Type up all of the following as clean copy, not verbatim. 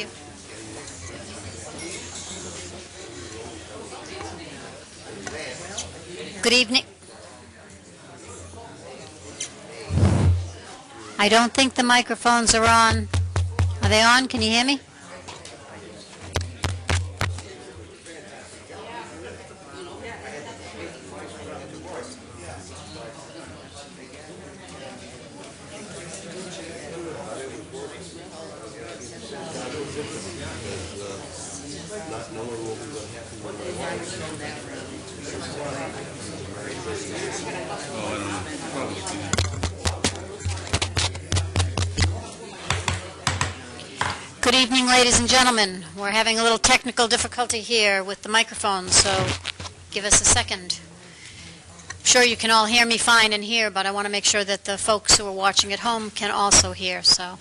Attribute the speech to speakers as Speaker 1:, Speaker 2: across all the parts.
Speaker 1: you. Good evening. I don't think the microphones are on. Are they on? Can you hear me? Good evening, ladies and gentlemen. We're having a little technical difficulty here with the microphones, so give us a second. I'm sure you can all hear me fine in here, but I want to make sure that the folks who are watching at home can also hear. So.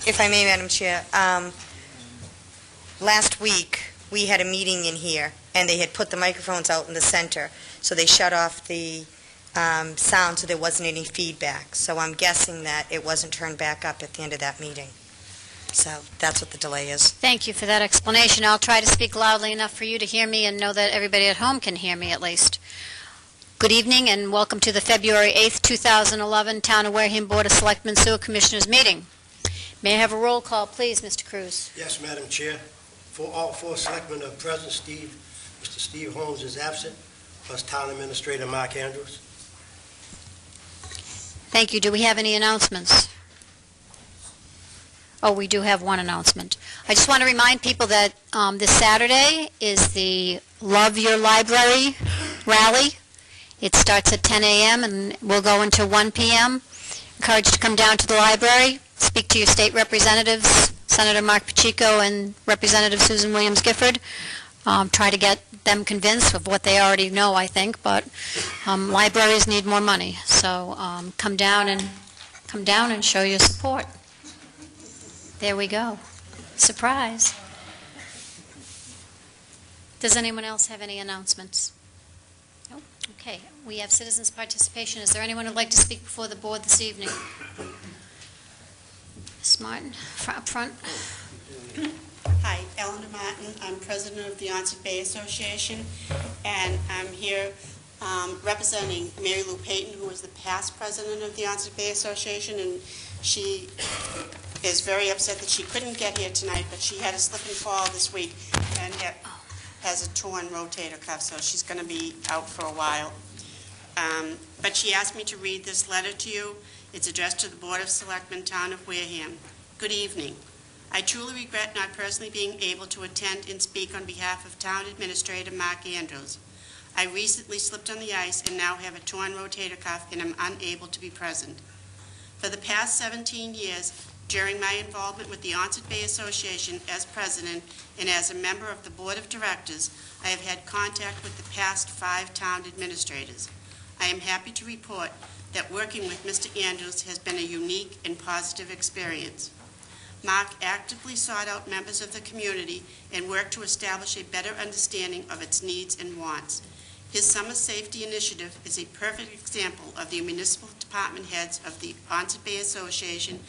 Speaker 2: If I may, Madam Chair, last week we had a meeting in here, and they had put the microphones out in the center, so they shut off the sound so there wasn't any feedback. So I'm guessing that it wasn't turned back up at the end of that meeting. So that's what the delay is.
Speaker 1: Thank you for that explanation. I'll try to speak loudly enough for you to hear me and know that everybody at home can hear me at least. Good evening and welcome to the February 8th, 2011 Town of Wareham Board of Selectmen Sewer Commissioners meeting. May I have a roll call, please, Mr. Cruz?
Speaker 3: Yes, Madam Chair. For all four selectmen are present, Mr. Steve Holmes is absent, plus Town Administrator Mark Andrews.
Speaker 1: Thank you. Do we have any announcements? Oh, we do have one announcement. I just want to remind people that this Saturday is the Love Your Library rally. It starts at 10 a.m. and will go until 1 p.m. Encouraged to come down to the library. Speak to your state representatives, Senator Mark Pacheco and Representative Susan Williams Gifford. Try to get them convinced of what they already know, I think, but libraries need more money. So come down and show your support. There we go. Surprise. Does anyone else have any announcements? No? Okay. We have citizens' participation. Is there anyone who would like to speak before the board this evening? Ms. Martin, up front.
Speaker 4: Hi, Eleanor Martin. I'm president of the Onset Bay Association, and I'm here representing Mary Lou Payton, who was the past president of the Onset Bay Association, and she is very upset that she couldn't get here tonight, but she had a slip and fall this week and has a torn rotator cuff, so she's going to be out for a while. But she asked me to read this letter to you. It's addressed to the Board of Selectmen, Town of Wareham. Good evening. I truly regret not personally being able to attend and speak on behalf of Town Administrator Mark Andrews. I recently slipped on the ice and now have a torn rotator cuff and am unable to be present. For the past 17 years, during my involvement with the Onset Bay Association as president and as a member of the Board of Directors, I have had contact with the past 5 town administrators. I am happy to report that working with Mr. Andrews has been a unique and positive experience. Mark actively sought out members of the community and worked to establish a better understanding of its needs and wants. His Summer Safety Initiative is a perfect example of the municipal department heads of the Onset Bay Association,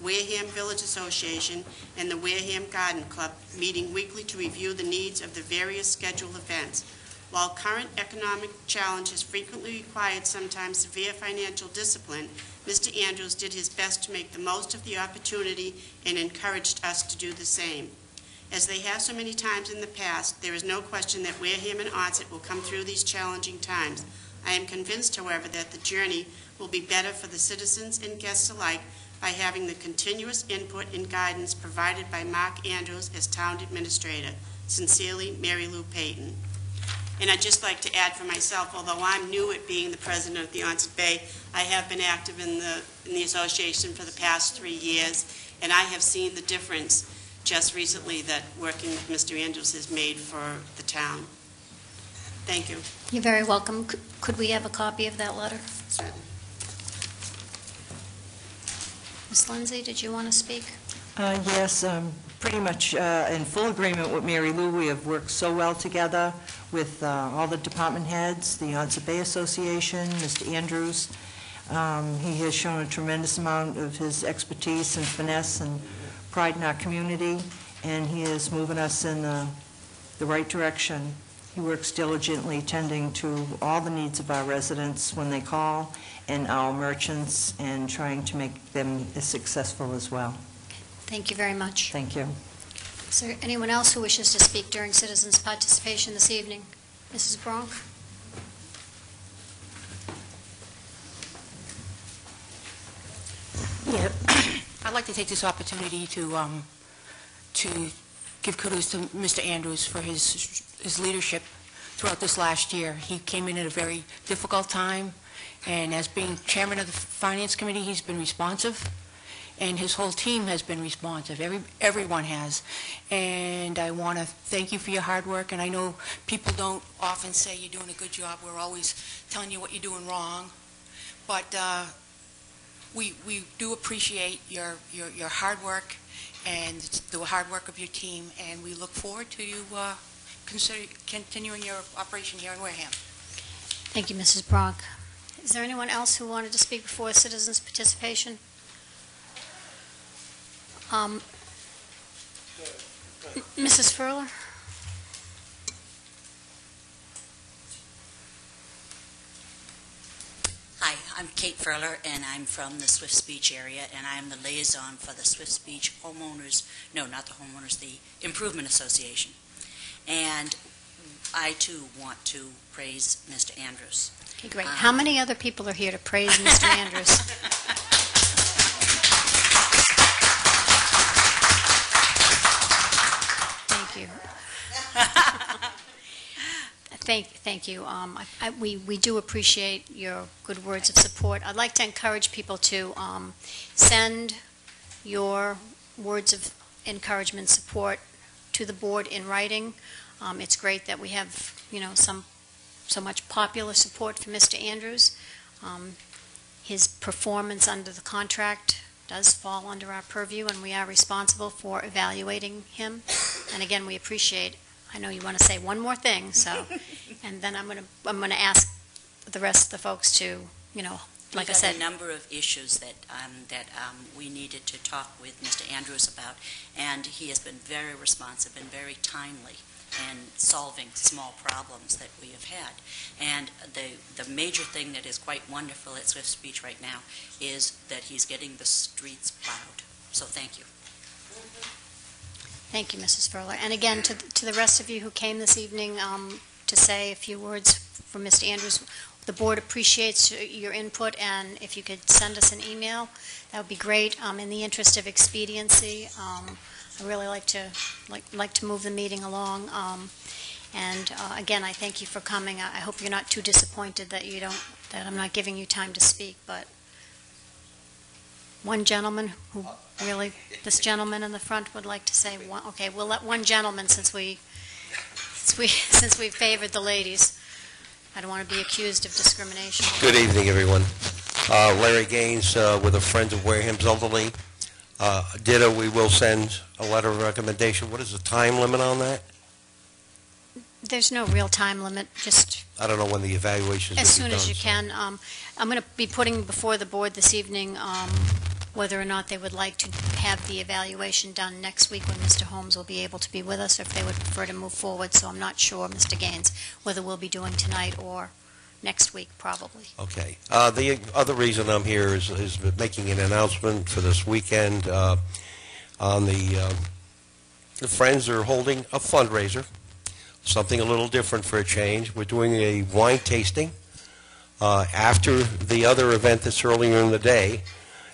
Speaker 4: Wareham Village Association, and the Wareham Garden Club meeting weekly to review the needs of the various scheduled events. While current economic challenges frequently required sometimes severe financial discipline, Mr. Andrews did his best to make the most of the opportunity and encouraged us to do the same. As they have so many times in the past, there is no question that Wareham and Onset will come through these challenging times. I am convinced, however, that the journey will be better for the citizens and guests alike by having the continuous input and guidance provided by Mark Andrews as Town Administrator. Sincerely, Mary Lou Payton. And I'd just like to add for myself, although I'm new at being the president of the Onset Bay, I have been active in the association for the past 3 years, and I have seen the difference just recently that working with Mr. Andrews has made for the town. Thank you.
Speaker 1: You're very welcome. Could we have a copy of that letter?
Speaker 4: Certainly.
Speaker 1: Ms. Lindsay, did you want to speak?
Speaker 5: Yes, pretty much in full agreement with Mary Lou. We have worked so well together with all the department heads, the Onset Bay Association, Mr. Andrews. He has shown a tremendous amount of his expertise and finesse and pride in our community, and he is moving us in the right direction. He works diligently tending to all the needs of our residents when they call, and our merchants, and trying to make them as successful as well.
Speaker 1: Thank you very much.
Speaker 5: Thank you.
Speaker 1: Is there anyone else who wishes to speak during citizens' participation this evening? Mrs. Bronk?
Speaker 6: Yeah, I'd like to take this opportunity to give kudos to Mr. Andrews for his leadership throughout this last year. He came in at a very difficult time, and as being chairman of the Finance Committee, he's been responsive, and his whole team has been responsive. Everyone has. And I want to thank you for your hard work, and I know people don't often say you're doing a good job. We're always telling you what you're doing wrong. But we do appreciate your hard work and the hard work of your team, and we look forward to you continuing your operation here in Wareham.
Speaker 1: Thank you, Mrs. Bronk. Is there anyone else who wanted to speak before citizens' participation? Mrs. Furler?
Speaker 7: Hi, I'm Kate Furler, and I'm from the Swifts Beach area, and I'm the liaison for the Swifts Beach homeowners, no, not the homeowners, the Improvement Association. And I, too, want to praise Mr. Andrews.
Speaker 1: Okay, great. How many other people are here to praise Mr. Andrews? Thank you. Thank you. We do appreciate your good words of support. I'd like to encourage people to send your words of encouragement, support to the board in writing. It's great that we have, so much popular support for Mr. Andrews. His performance under the contract does fall under our purview, and we are responsible for evaluating him. And again, we appreciate. I know you want to say one more thing, so, and then I'm going to ask the rest of the folks to, like I said,
Speaker 7: a number of issues that we needed to talk with Mr. Andrews about, and he has been very responsive and very timely in solving small problems that we have had. And the major thing that is quite wonderful at Swifts Beach right now is that he's getting the streets plowed. So thank you.
Speaker 1: Thank you, Mrs. Furler. And again, to the rest of you who came this evening to say a few words for Mr. Andrews, the board appreciates your input, and if you could send us an email, that would be great. In the interest of expediency, I really like to move the meeting along. And again, I thank you for coming. I hope you're not too disappointed that I'm not giving you time to speak, but one gentleman who really, this gentleman in the front would like to say one. Okay, we'll let one gentleman since we favored the ladies. I don't want to be accused of discrimination.
Speaker 3: Good evening, everyone. Larry Gaines with the Friends of Wareham's Elderly. Ditto, we will send a letter of recommendation. What is the time limit on that?
Speaker 1: There's no real time limit, just
Speaker 3: I don't know when the evaluation is
Speaker 1: as soon
Speaker 3: done,
Speaker 1: as you can. I'm going to be putting before the board this evening whether or not they would like to have the evaluation done next week when Mr. Holmes will be able to be with us, or if they would prefer to move forward. So I'm not sure, Mr. Gaines, whether we'll be doing tonight or next week, probably.
Speaker 3: Okay. The other reason I'm here is making an announcement for this weekend. On the Friends are holding a fundraiser, something a little different for a change. We're doing a wine tasting after the other event that's earlier in the day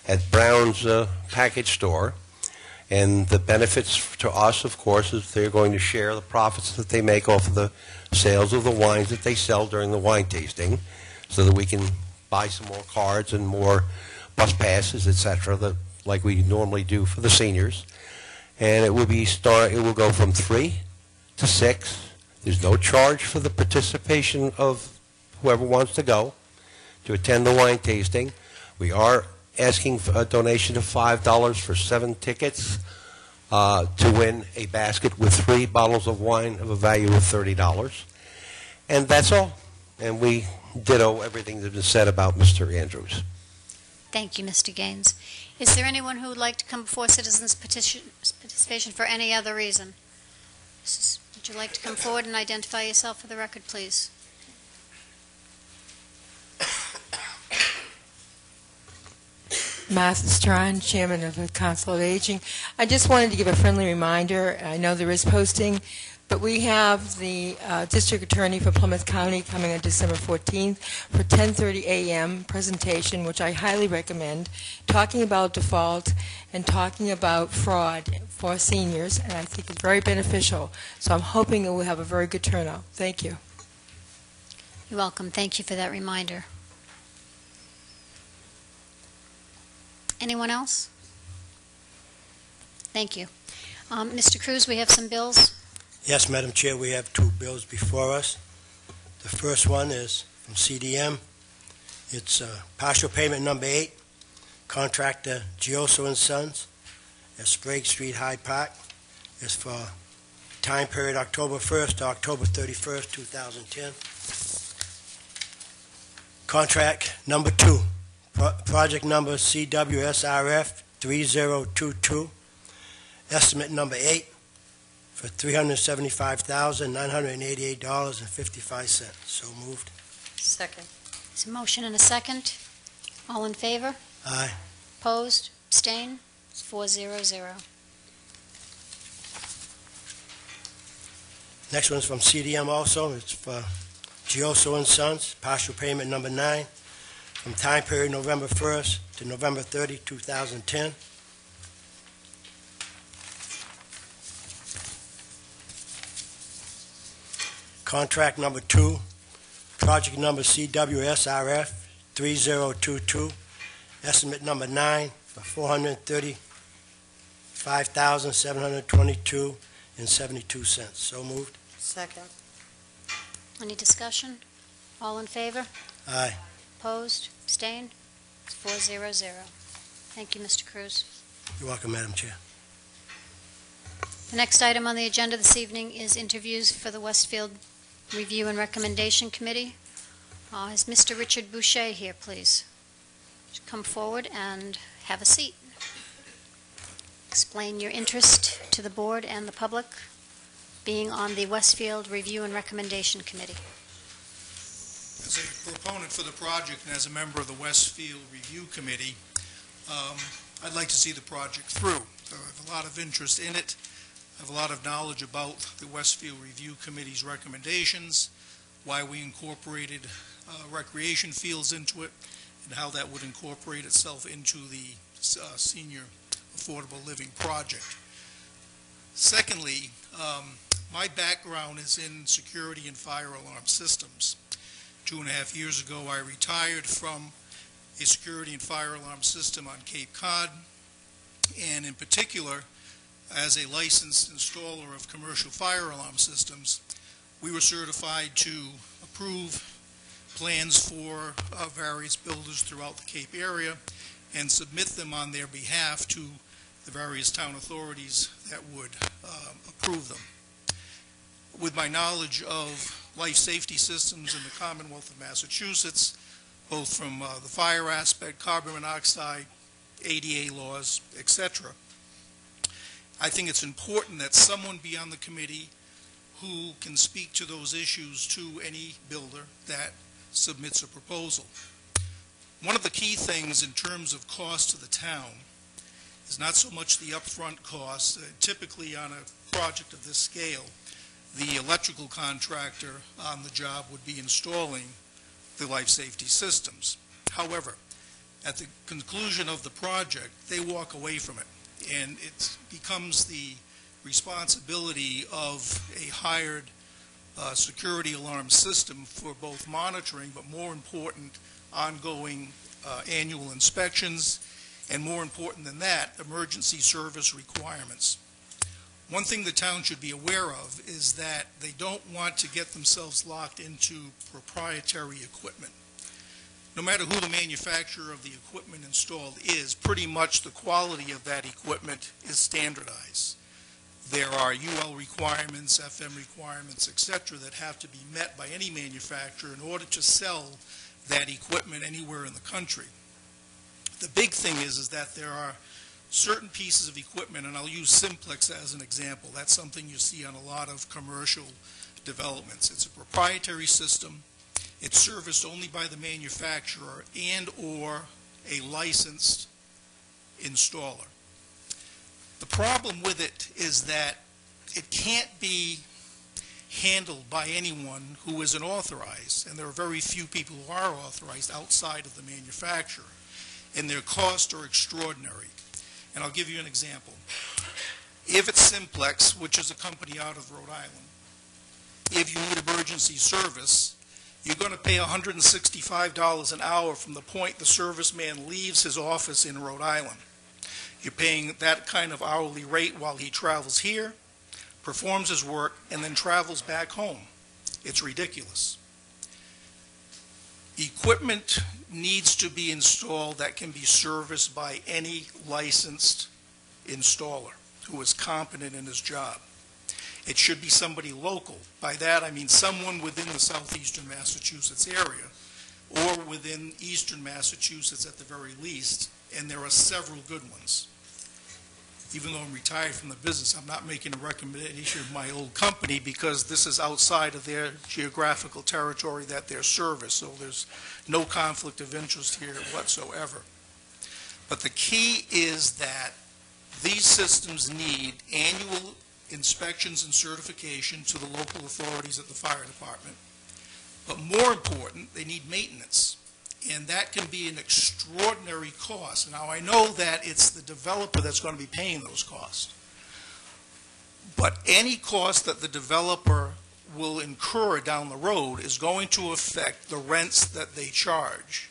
Speaker 3: at Brown's package store. And the benefits to us, of course, is they're going to share the profits that they make off of the sales of the wines that they sell during the wine tasting, so that we can buy some more cards and more bus passes, etc., like we normally do for the seniors. And it will go from 3 to 6. There's no charge for the participation of whoever wants to go to attend the wine tasting. We are asking for a donation of $5 for 7 tickets to win a basket with 3 bottles of wine of a value of $30. And that's all. And we ditto everything that is said about Mr. Andrews.
Speaker 1: Thank you, Mr. Gaines. Is there anyone who would like to come before citizens' participation for any other reason? Would you like to come forward and identify yourself for the record, please?
Speaker 8: Martha Strawn, Chairman of the Council of Aging. I just wanted to give a friendly reminder. I know there is posting, but we have the District Attorney for Plymouth County coming on December 14th for 10:30 a.m. presentation, which I highly recommend, talking about default and talking about fraud for seniors, and I think it's very beneficial. So I'm hoping that we'll have a very good turnout. Thank you.
Speaker 1: You're welcome. Thank you for that reminder. Anyone else? Thank you. Mr. Cruz, we have some bills.
Speaker 9: Yes, Madam Chair, we have 2 bills before us. The first one is from CDM. It's partial payment number 8, contractor Gioso & Sons at Sprague Street, Hyde Park. It's for time period October 1st to October 31st, 2010. Contract number 2, project number CWSRF 3022, estimate number 8 for $375,988.55. So moved.
Speaker 2: Second.
Speaker 1: There's a motion and a second. All in favor?
Speaker 9: Aye.
Speaker 1: Opposed? Abstained? It's 4-0-0.
Speaker 9: Next one's from CDM also. It's for Gioso & Sons, partial payment number 9, from time period November 1st to November 30, 2010. Contract number 2, project number CWSRF 3022, estimate number 9 for $435,722.72. So moved.
Speaker 2: Second.
Speaker 1: Any discussion? All in favor?
Speaker 9: Aye.
Speaker 1: Opposed? Abstained? It's 4-0-0. Thank you, Mr. Cruz.
Speaker 9: You're welcome, Madam Chair.
Speaker 1: The next item on the agenda this evening is interviews for the Westfield Review and Recommendation Committee. Is Mr. Richard Boucher here, please? Come forward and have a seat. Explain your interest to the board and the public being on the Westfield Review and Recommendation Committee.
Speaker 10: As a proponent for the project and as a member of the Westfield Review Committee, I'd like to see the project through. I have a lot of interest in it. I have a lot of knowledge about the Westfield Review Committee's recommendations, why we incorporated recreation fields into it, and how that would incorporate itself into the senior affordable living project. Secondly, my background is in security and fire alarm systems. 2.5 years ago, I retired from a security and fire alarm system on Cape Cod, and in particular, as a licensed installer of commercial fire alarm systems, we were certified to approve plans for various builders throughout the Cape area and submit them on their behalf to the various town authorities that would approve them. With my knowledge of life safety systems in the Commonwealth of Massachusetts, both from the fire aspect, carbon monoxide, ADA laws, etc., I think it's important that someone be on the committee who can speak to those issues to any builder that submits a proposal. One of the key things in terms of cost to the town is not so much the upfront cost. Typically on a project of this scale, the electrical contractor on the job would be installing the life safety systems. However, at the conclusion of the project, they walk away from it. and it becomes the responsibility of a hired security alarm system for both monitoring, but more important, ongoing annual inspections, and more important than that, emergency service requirements. One thing the town should be aware of is that they don't want to get themselves locked into proprietary equipment. No matter who the manufacturer of the equipment installed is, pretty much the quality of that equipment is standardized. There are UL requirements, FM requirements, etc., that have to be met by any manufacturer in order to sell that equipment anywhere in the country. The big thing is that there are certain pieces of equipment, and I'll use Simplex as an example. That's something you see on a lot of commercial developments. It's a proprietary system. It's serviced only by the manufacturer and or a licensed installer. The problem with it is that it can't be handled by anyone who isn't authorized, and there are very few people who are authorized outside of the manufacturer, and their costs are extraordinary. And I'll give you an example. If it's Simplex, which is a company out of Rhode Island, if you need emergency service, you're going to pay $165 an hour from the point the serviceman leaves his office in Rhode Island. You're paying that kind of hourly rate while he travels here, performs his work, and then travels back home. It's ridiculous. Equipment needs to be installed that can be serviced by any licensed installer who is competent in his job. It should be somebody local. By that I mean someone within the southeastern Massachusetts area or within eastern Massachusetts at the very least, and there are several good ones. Even though I'm retired from the business, I'm not making a recommendation of my old company because this is outside of their geographical territory that they're serviced, so there's no conflict of interest here whatsoever. But the key is that these systems need annual inspections and certification to the local authorities at the fire department. But more important, they need maintenance. And that can be an extraordinary cost. Now, I know that it's the developer that's going to be paying those costs. But any cost that the developer will incur down the road is going to affect the rents that they charge.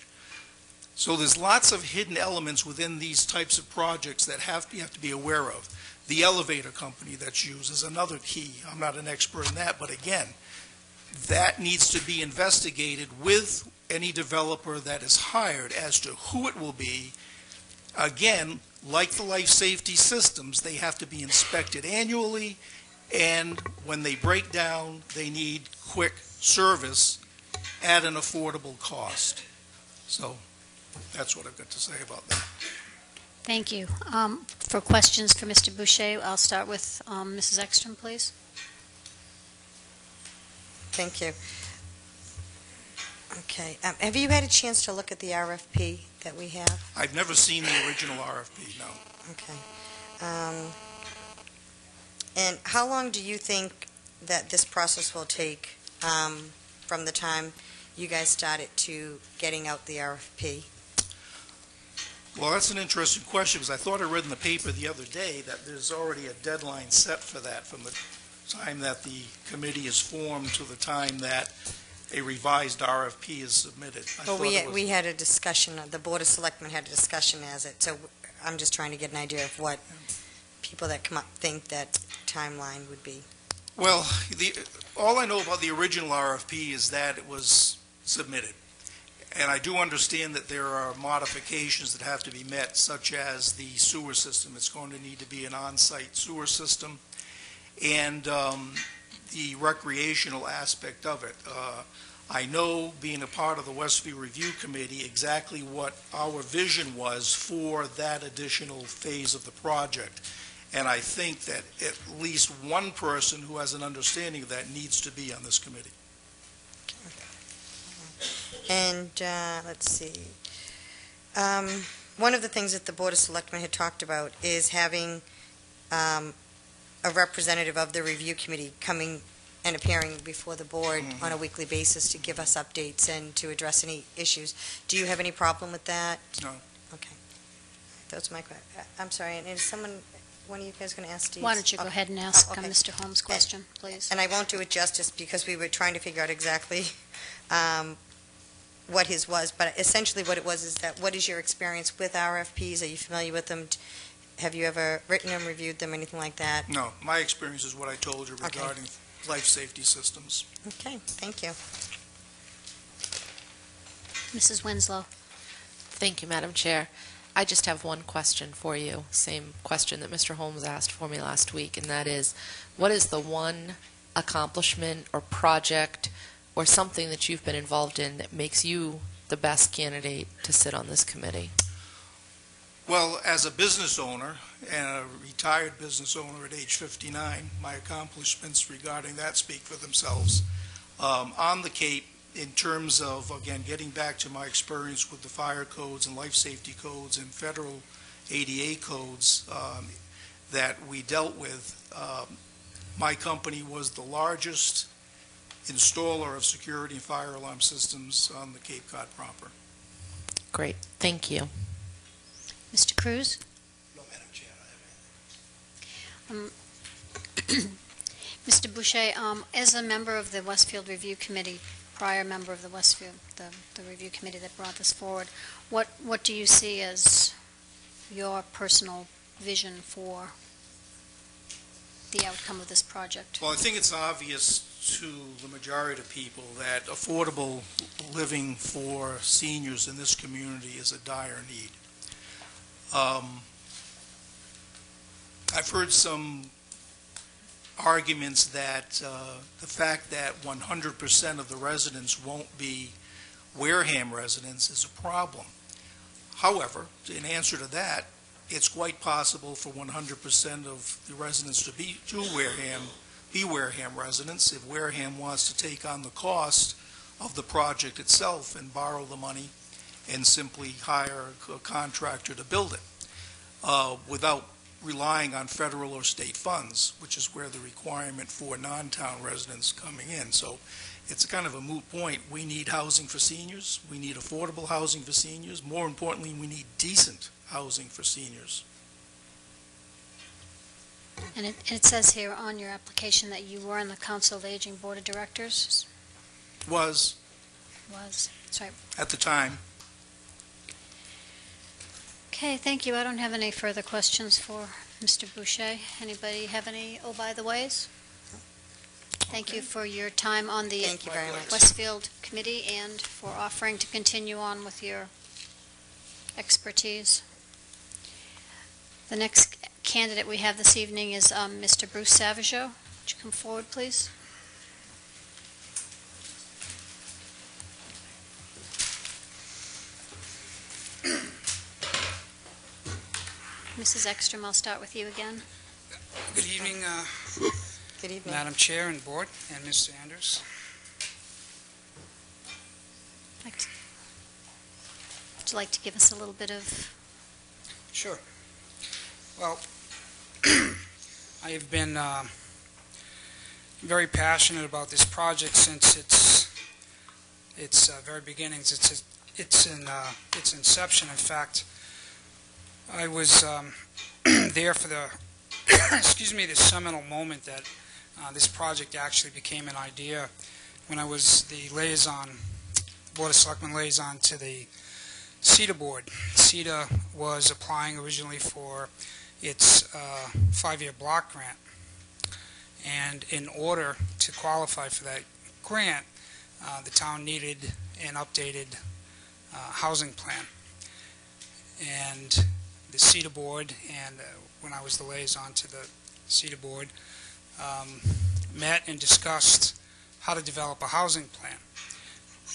Speaker 10: So there's lots of hidden elements within these types of projects that you have to be aware of. The elevator company that's used is another key. I'm not an expert in that, but again, that needs to be investigated with any developer that is hired as to who it will be. Again, like the life safety systems, they have to be inspected annually, and when they break down, they need quick service at an affordable cost. So that's what I've got to say about that.
Speaker 1: Thank you. For questions for Mr. Boucher, I'll start with Mrs. Ekstrom, please.
Speaker 2: Thank you. Okay. Have you had a chance to look at the RFP that we have?
Speaker 10: I've never seen the original RFP, no.
Speaker 2: Okay. And how long do you think that this process will take from the time you guys started to getting out the RFP?
Speaker 10: Well, that's an interesting question, because I thought I read in the paper the other day that there's already a deadline set for that from the time that the committee is formed to the time that a revised RFP is submitted.
Speaker 2: Well, we had a discussion, the Board of Selectmen had a discussion as it, so I'm just trying to get an idea of what people that come up think that timeline would be.
Speaker 10: Well, all I know about the original RFP is that it was submitted. And I do understand that there are modifications that have to be met, such as the sewer system. It's going to need to be an on-site sewer system, and the recreational aspect of it. I know, being a part of the Westview Review Committee, exactly what our vision was for that additional phase of the project. And I think that at least one person who has an understanding of that needs to be on this committee.
Speaker 2: And let's see. One of the things that the Board of Selectmen had talked about is having a representative of the review committee coming and appearing before the board on a weekly basis to give us updates and to address any issues. Do you have any problem with that?
Speaker 10: No.
Speaker 2: Okay. those are my I'm sorry, and is one of you guys going to ask Steve?
Speaker 1: Why don't you go ahead and ask
Speaker 2: okay.
Speaker 1: Mr. Holmes' question, please?
Speaker 2: And I won't do it justice because we were trying to figure out exactly what his was, but essentially what it was is that what is your experience with RFPs? Are you familiar with them? Have you ever written them, reviewed them, anything like that?
Speaker 10: No, my experience is what I told you
Speaker 2: Okay.
Speaker 10: regarding life safety systems.
Speaker 2: Okay, thank you.
Speaker 1: Mrs. Winslow.
Speaker 11: Thank you, Madam Chair. I just have one question for you, same question that Mr. Holmes asked for me last week, and that is, what is the one accomplishment or project or something that you've been involved in that makes you the best candidate to sit on this committee?
Speaker 10: Well, as a business owner, and a retired business owner at age 59, my accomplishments regarding that speak for themselves. On the Cape, in terms of, again, getting back to my experience with the fire codes and life safety codes and federal ADA codes that we dealt with, my company was the largest installer of security and fire alarm systems on the Cape Cod proper.
Speaker 11: Great. Thank you.
Speaker 1: Mr. Cruz?
Speaker 9: No, Madam Chair, I don't have anything.
Speaker 1: Mr. Boucher, as a member of the Westfield Review Committee, prior member of the Westfield, the review committee that brought this forward, what do you see as your personal vision for the outcome of this project?
Speaker 10: Well, I think it's obvious to the majority of people that affordable living for seniors in this community is a dire need. I've heard some arguments that the fact that 100% of the residents won't be Wareham residents is a problem. However, in answer to that, it's quite possible for 100% of the residents to be Wareham residents if Wareham wants to take on the cost of the project itself and borrow the money and simply hire a contractor to build it without relying on federal or state funds, which is where the requirement for non-town residents coming in. So it's kind of a moot point. We need housing for seniors. We need affordable housing for seniors. More importantly, we need decent housing for seniors.
Speaker 1: And it says here on your application that you were on the Council of Aging Board of Directors?
Speaker 10: Was,
Speaker 1: That's right.
Speaker 10: at the time.
Speaker 1: Okay, thank you. I don't have any further questions for Mr. Boucher. Anybody have any by the ways? Thank you for your time on the
Speaker 2: Thank you very much.
Speaker 1: Westfield Committee and for offering to continue on with your expertise. The next candidate we have this evening is Mr. Bruce Savageau. Would you come forward, please? Mrs. Ekstrom, I'll start with you again.
Speaker 12: Good evening,
Speaker 2: Good evening.
Speaker 12: Madam Chair and Board, and Mr. Andrews.
Speaker 1: Would you like to give us a little bit of...
Speaker 12: Sure. Well, I have been very passionate about this project since its very beginnings. Its inception. In fact, I was there for the the seminal moment that this project actually became an idea when I was the Board of Selectmen liaison to the CETA board. CETA was applying originally for its 5-year block grant, and in order to qualify for that grant, the town needed an updated housing plan. And the CETA board, and when I was the liaison to the CETA board, met and discussed how to develop a housing plan.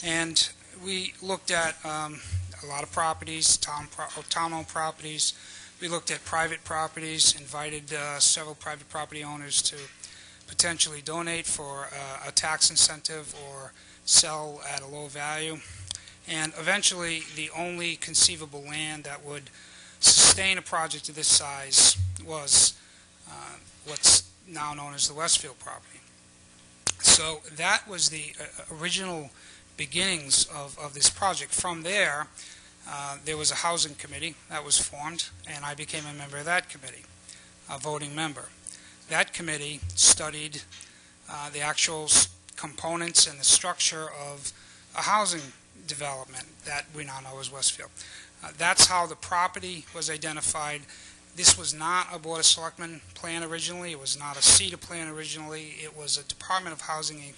Speaker 12: And we looked at a lot of properties, town-owned properties. We looked at private properties, invited several private property owners to potentially donate for a tax incentive or sell at a low value. And eventually, the only conceivable land that would sustain a project of this size was what's now known as the Westfield property. So that was the original beginnings of this project. From there, there was a housing committee that was formed, and I became a member of that committee, a voting member. That committee studied the actual components and the structure of a housing development that we now know as Westfield. That's how the property was identified. This was not a Board of Selectmen plan originally. It was not a CETA plan originally. It was a Department of Housing and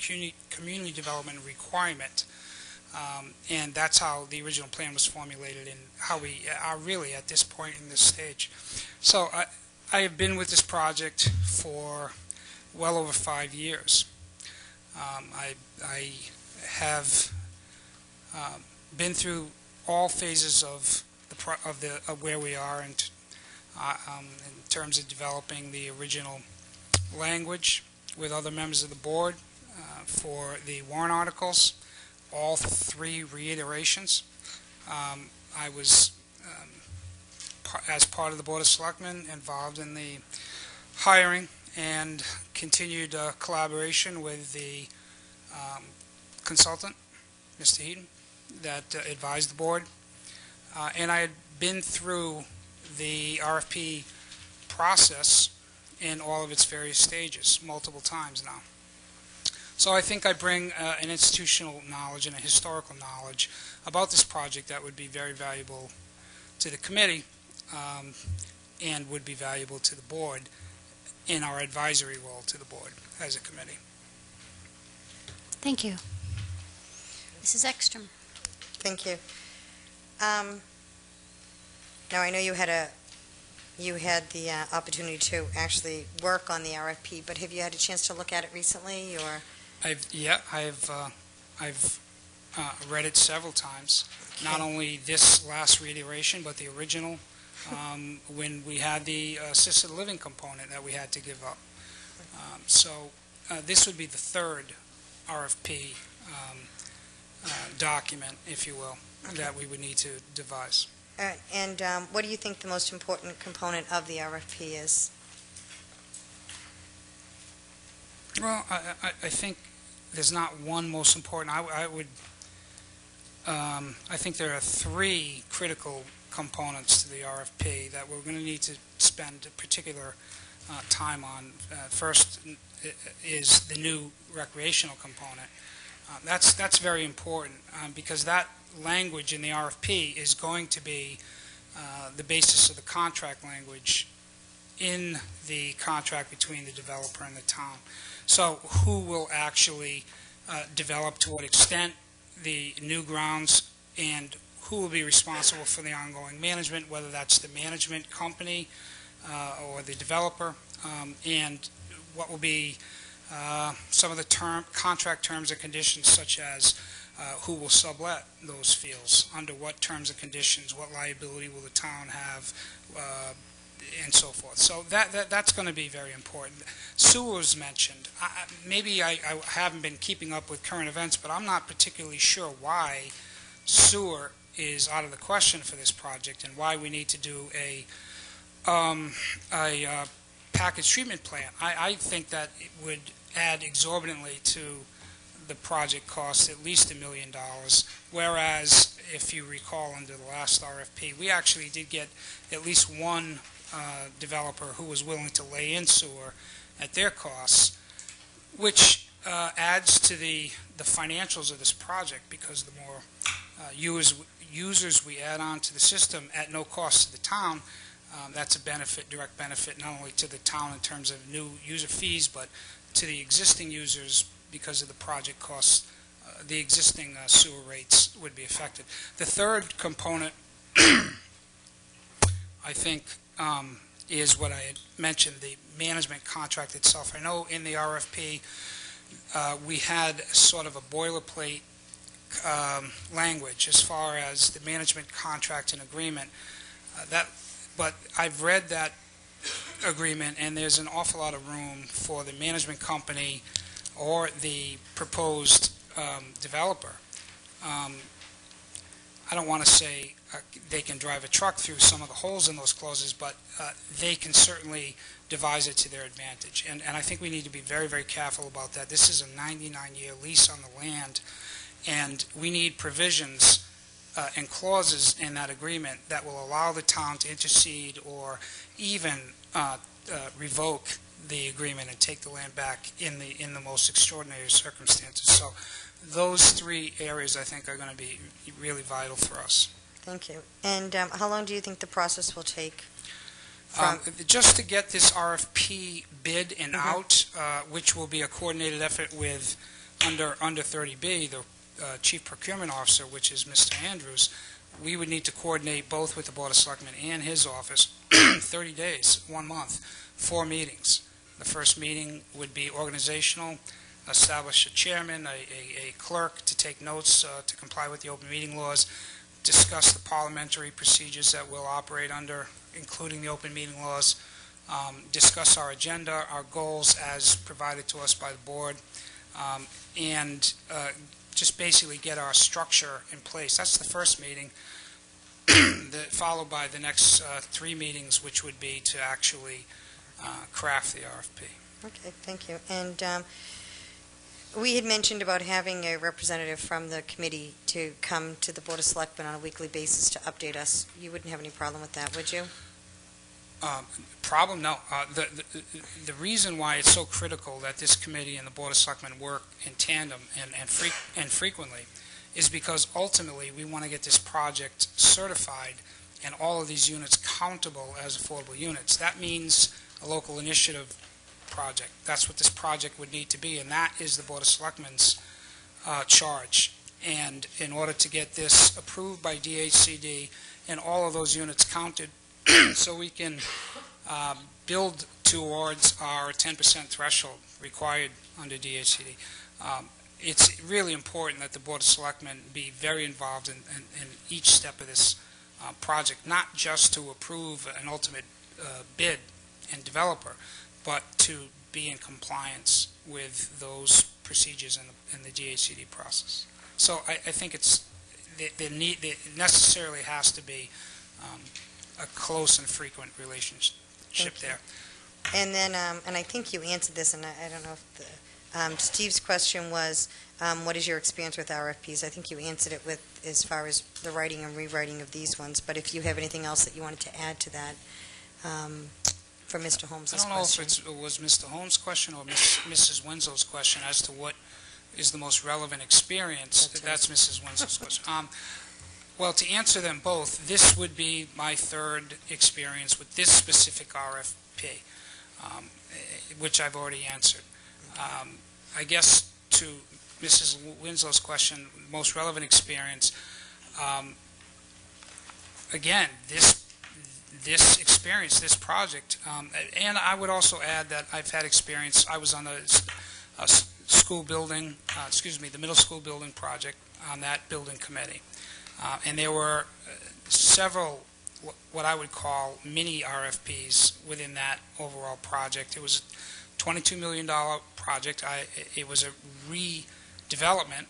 Speaker 12: Community Development requirement. And that's how the original plan was formulated and how we are really at this point in this stage. So I have been with this project for well over 5 years. I have been through all phases of where we are in terms of developing the original language with other members of the board for the warrant articles, all 3 reiterations. I was, as part of the Board of Selectmen, involved in the hiring and continued collaboration with the consultant, Mr. Heaton, that advised the board. And I had been through the RFP process in all of its various stages multiple times now. So I think I bring an institutional knowledge and a historical knowledge about this project that would be very valuable to the committee and would be valuable to the board in our advisory role to the board as a committee.
Speaker 1: Thank you. Mrs. Ekstrom.
Speaker 2: Thank you. Now, I know you had the opportunity to actually work on the RFP, but have you had a chance to look at it recently, or?
Speaker 12: I've read it several times. Okay. Not only this last reiteration, but the original when we had the assisted living component that we had to give up. So this would be the 3rd RFP document, if you will, okay, that we would need to devise.
Speaker 2: All right. And what do you think the most important component of the RFP is?
Speaker 12: Well, I think there's not one most important. I think there are 3 critical components to the RFP that we're going to need to spend particular time on. First is the new recreational component. That's very important because that language in the RFP is going to be the basis of the contract language in the contract between the developer and the town. So who will actually develop, to what extent, the new grounds, and who will be responsible for the ongoing management, whether that's the management company or the developer, and what will be some of the contract terms and conditions, such as who will sublet those fields, under what terms and conditions, what liability will the town have, and so forth. So that's going to be very important. Sewer was mentioned. Maybe I haven't been keeping up with current events, but I'm not particularly sure why sewer is out of the question for this project and why we need to do a package treatment plant. I think that it would add exorbitantly to the project cost, at least $1 million, whereas, if you recall, under the last RFP, we actually did get at least one developer who was willing to lay in sewer at their costs, which adds to the financials of this project, because the more users we add on to the system at no cost to the town, that's a benefit, direct benefit, not only to the town in terms of new user fees, but to the existing users because of the project costs. The existing sewer rates would be affected. The 3rd component, I think, is what I had mentioned, the management contract itself. I know in the RFP we had sort of a boilerplate language as far as the management contract and agreement. But I've read that agreement, and there's an awful lot of room for the management company or the proposed developer. I don't want to say they can drive a truck through some of the holes in those clauses, but they can certainly devise it to their advantage. And I think we need to be very, very careful about that. This is a 99-year lease on the land, and we need provisions and clauses in that agreement that will allow the town to intercede or even revoke the agreement and take the land back in the most extraordinary circumstances. So those three areas, I think, are going to be really vital for us.
Speaker 2: Thank you. And how long do you think the process will take?
Speaker 12: Just to get this RFP bid and out, which will be a coordinated effort with under 30B, the Chief Procurement Officer, which is Mr. Andrews, we would need to coordinate both with the Board of Selectmen and his office 30 days, 1 month, 4 meetings. The first meeting would be organizational, establish a chairman, a clerk to take notes to comply with the open meeting laws, discuss the parliamentary procedures that we'll operate under, including the open meeting laws, discuss our agenda, our goals as provided to us by the board, and just basically get our structure in place. That's the first meeting, followed by the next 3 meetings, which would be to actually craft the RFP.
Speaker 2: Okay, thank you. And we had mentioned about having a representative from the committee to come to the Board of Selectmen on a weekly basis to update us. You wouldn't have any problem with that, would you?
Speaker 12: Problem? No. The reason why it's so critical that this committee and the Board of Selectmen work in tandem and frequently is because ultimately we want to get this project certified and all of these units countable as affordable units. That means a local initiative project. That's what this project would need to be, and that is the Board of Selectmen's charge. And in order to get this approved by DHCD and all of those units counted so we can build towards our 10% threshold required under DHCD, it's really important that the Board of Selectmen be very involved in each step of this project, not just to approve an ultimate bid and developer, but to be in compliance with those procedures in the DHCD process. So I think it necessarily has to be a close and frequent relationship there.
Speaker 2: And then, and I think you answered this, and I don't know if Steve's question was, what is your experience with RFPs? I think you answered it with as far as the writing and rewriting of these ones, but if you have anything else that you wanted to add to that for Mr. Holmes' question.
Speaker 12: I don't know if it was Mr. Holmes' question or Mrs. Winslow's question as to what is the most relevant experience. That's Mrs. Winslow's question. Well, to answer them both, this would be my third experience with this specific RFP, which I've already answered. I guess to Mrs. Winslow's question, most relevant experience, again, this experience, this project, and I would also add that I've had experience. I was on the school building, the middle school building project on that building committee. And there were several what I would call mini RFPs within that overall project. It was a $22 million project. It was a redevelopment,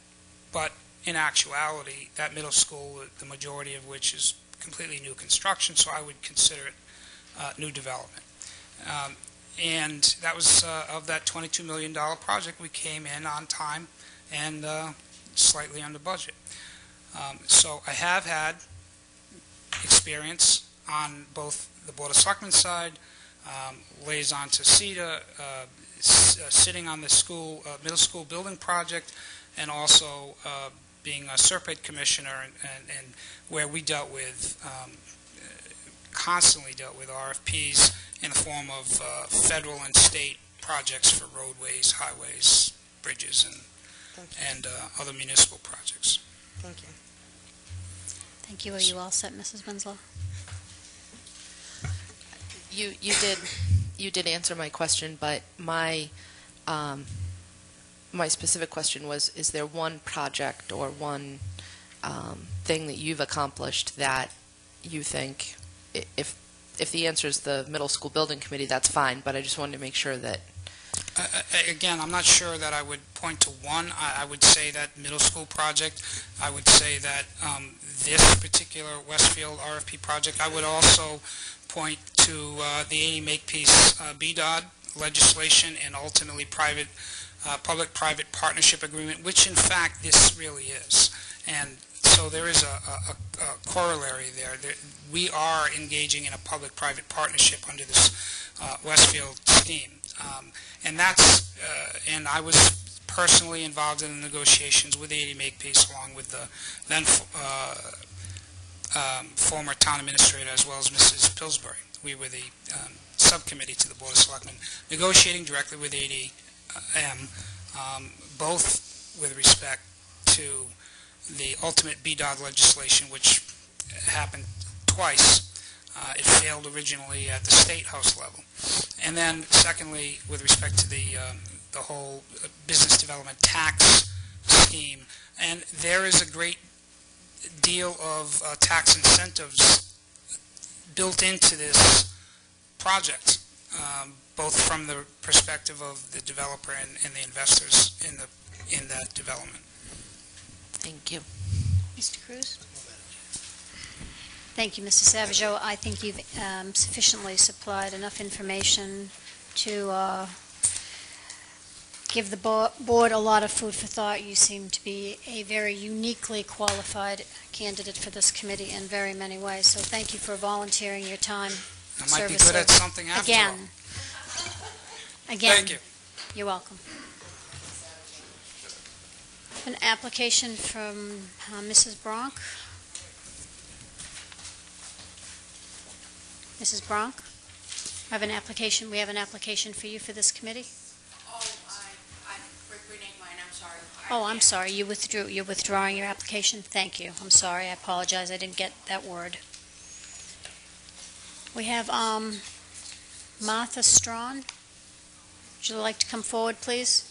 Speaker 12: but in actuality, that middle school, the majority of which is completely new construction, so I would consider it new development. And that was, of that $22 million project, we came in on time and slightly under budget. So I have had experience on both the Board of Selectmen side, liaison to CETA, sitting on the middle school building project, and also being a Serpent commissioner, and where we constantly dealt with RFPs in the form of federal and state projects for roadways, highways, bridges, and other municipal projects.
Speaker 2: Thank you.
Speaker 1: Thank you. Are you all set, Mrs. Winslow?
Speaker 11: You did answer my question, but my specific question was: is there one project or one thing that you've accomplished that you think, if the answer is the middle school building committee, that's fine. But I just wanted to make sure that.
Speaker 12: Again, I'm not sure that I would point to one. I would say that middle school project. I would say that this particular Westfield RFP project. I would also point to the 80 Makepeace BDOD legislation and ultimately public-private partnership agreement, which in fact this really is. And So there is a corollary there. We are engaging in a public-private partnership under this Westfield scheme. And I was personally involved in the negotiations with 80 Makepeace, along with the then former town administrator, as well as Mrs. Pillsbury. We were the subcommittee to the Board of Selectmen, negotiating directly with 80M, both with respect to the ultimate BDOG legislation, which happened twice. It failed originally at the State House level. And then, secondly, with respect to the whole business development tax scheme. And there is a great deal of tax incentives built into this project, both from the perspective of the developer and the investors in that development.
Speaker 11: Thank you.
Speaker 1: Mr. Cruz? Thank you, Mr. Savageau. I think you've sufficiently supplied enough information to give the board a lot of food for thought. You seem to be a very uniquely qualified candidate for this committee in very many ways. So thank you for volunteering your time.
Speaker 12: I might be good at something after all.
Speaker 1: Again.
Speaker 12: Thank you.
Speaker 1: You're welcome. An application from Mrs. Bronk. Mrs. Bronk, we have an application for you for this committee.
Speaker 6: Oh, I reneged mine, I'm sorry.
Speaker 1: Oh, I'm sorry, you withdrew. You're withdrawing your application? Thank you. I'm sorry, I apologize, I didn't get that word. We have Martha Strawn. Would you like to come forward, please?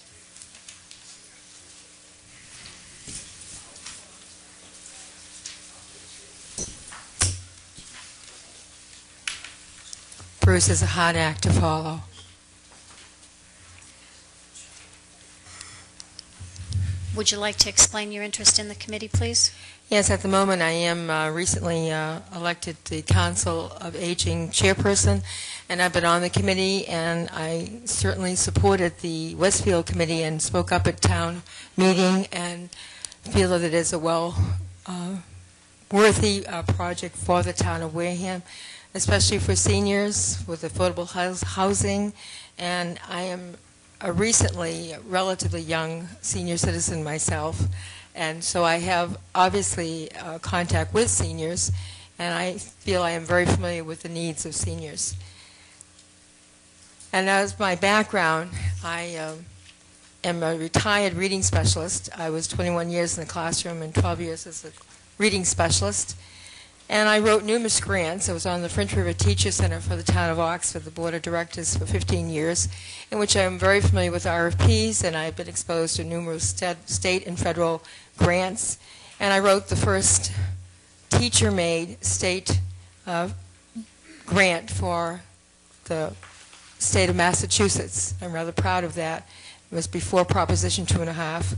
Speaker 8: Bruce is a hard act to follow.
Speaker 1: Would you like to explain your interest in the committee, please?
Speaker 8: Yes, at the moment I am recently elected the Council of Aging chairperson, and I've been on the committee, and I certainly supported the Westfield committee and spoke up at town meeting and feel that it is a worthy project for the town of Wareham, especially for seniors with affordable housing. And I am a recently relatively young senior citizen myself, and so I have obviously contact with seniors, and I feel I am very familiar with the needs of seniors. And as my background, I am a retired reading specialist. I was 21 years in the classroom and 12 years as a reading specialist. And I wrote numerous grants. I was on the French River Teacher Center for the town of Oxford, the board of directors, for 15 years, in which I am very familiar with RFPs, and I've been exposed to numerous state and federal grants. And I wrote the first teacher-made state grant for the state of Massachusetts. I'm rather proud of that. It was before Proposition 2.5,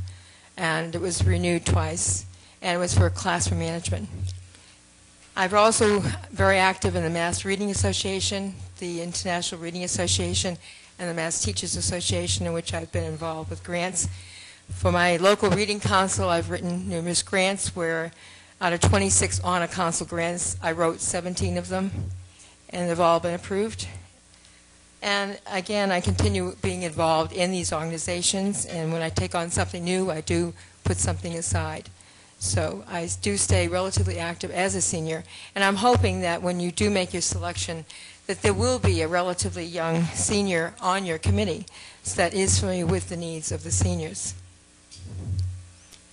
Speaker 8: and it was renewed twice, and it was for classroom management. I'm also very active in the Mass Reading Association, the International Reading Association, and the Mass Teachers Association, in which I've been involved with grants. For my local reading council, I've written numerous grants where out of 26 honor council grants, I wrote 17 of them, and they've all been approved. And again, I continue being involved in these organizations, and when I take on something new, I do put something aside. So I do stay relatively active as a senior, and I'm hoping that when you do make your selection, that there will be a relatively young senior on your committee that is familiar with the needs of the seniors.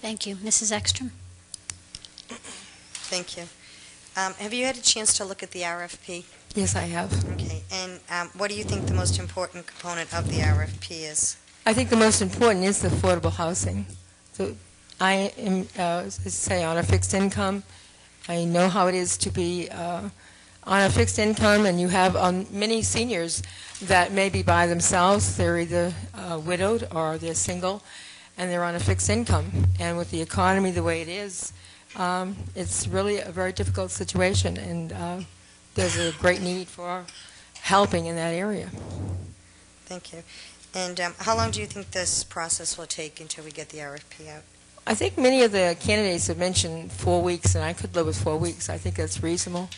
Speaker 1: Thank you. Mrs. Ekstrom?
Speaker 2: Thank you. Have you had a chance to look at the RFP?
Speaker 8: Yes, I have.
Speaker 2: Okay, and what do you think the most important component of the RFP is?
Speaker 8: I think the most important is the affordable housing. So I am, say, on a fixed income. I know how it is to be on a fixed income, and you have many seniors that may be by themselves. They're either widowed or they're single, and they're on a fixed income. And with the economy the way it is, it's really a very difficult situation, and there's a great need for helping in that area.
Speaker 2: Thank you. And how long do you think this process will take until we get the RFP out?
Speaker 8: I think many of the candidates have mentioned 4 weeks, and I could live with 4 weeks. I think that's reasonable.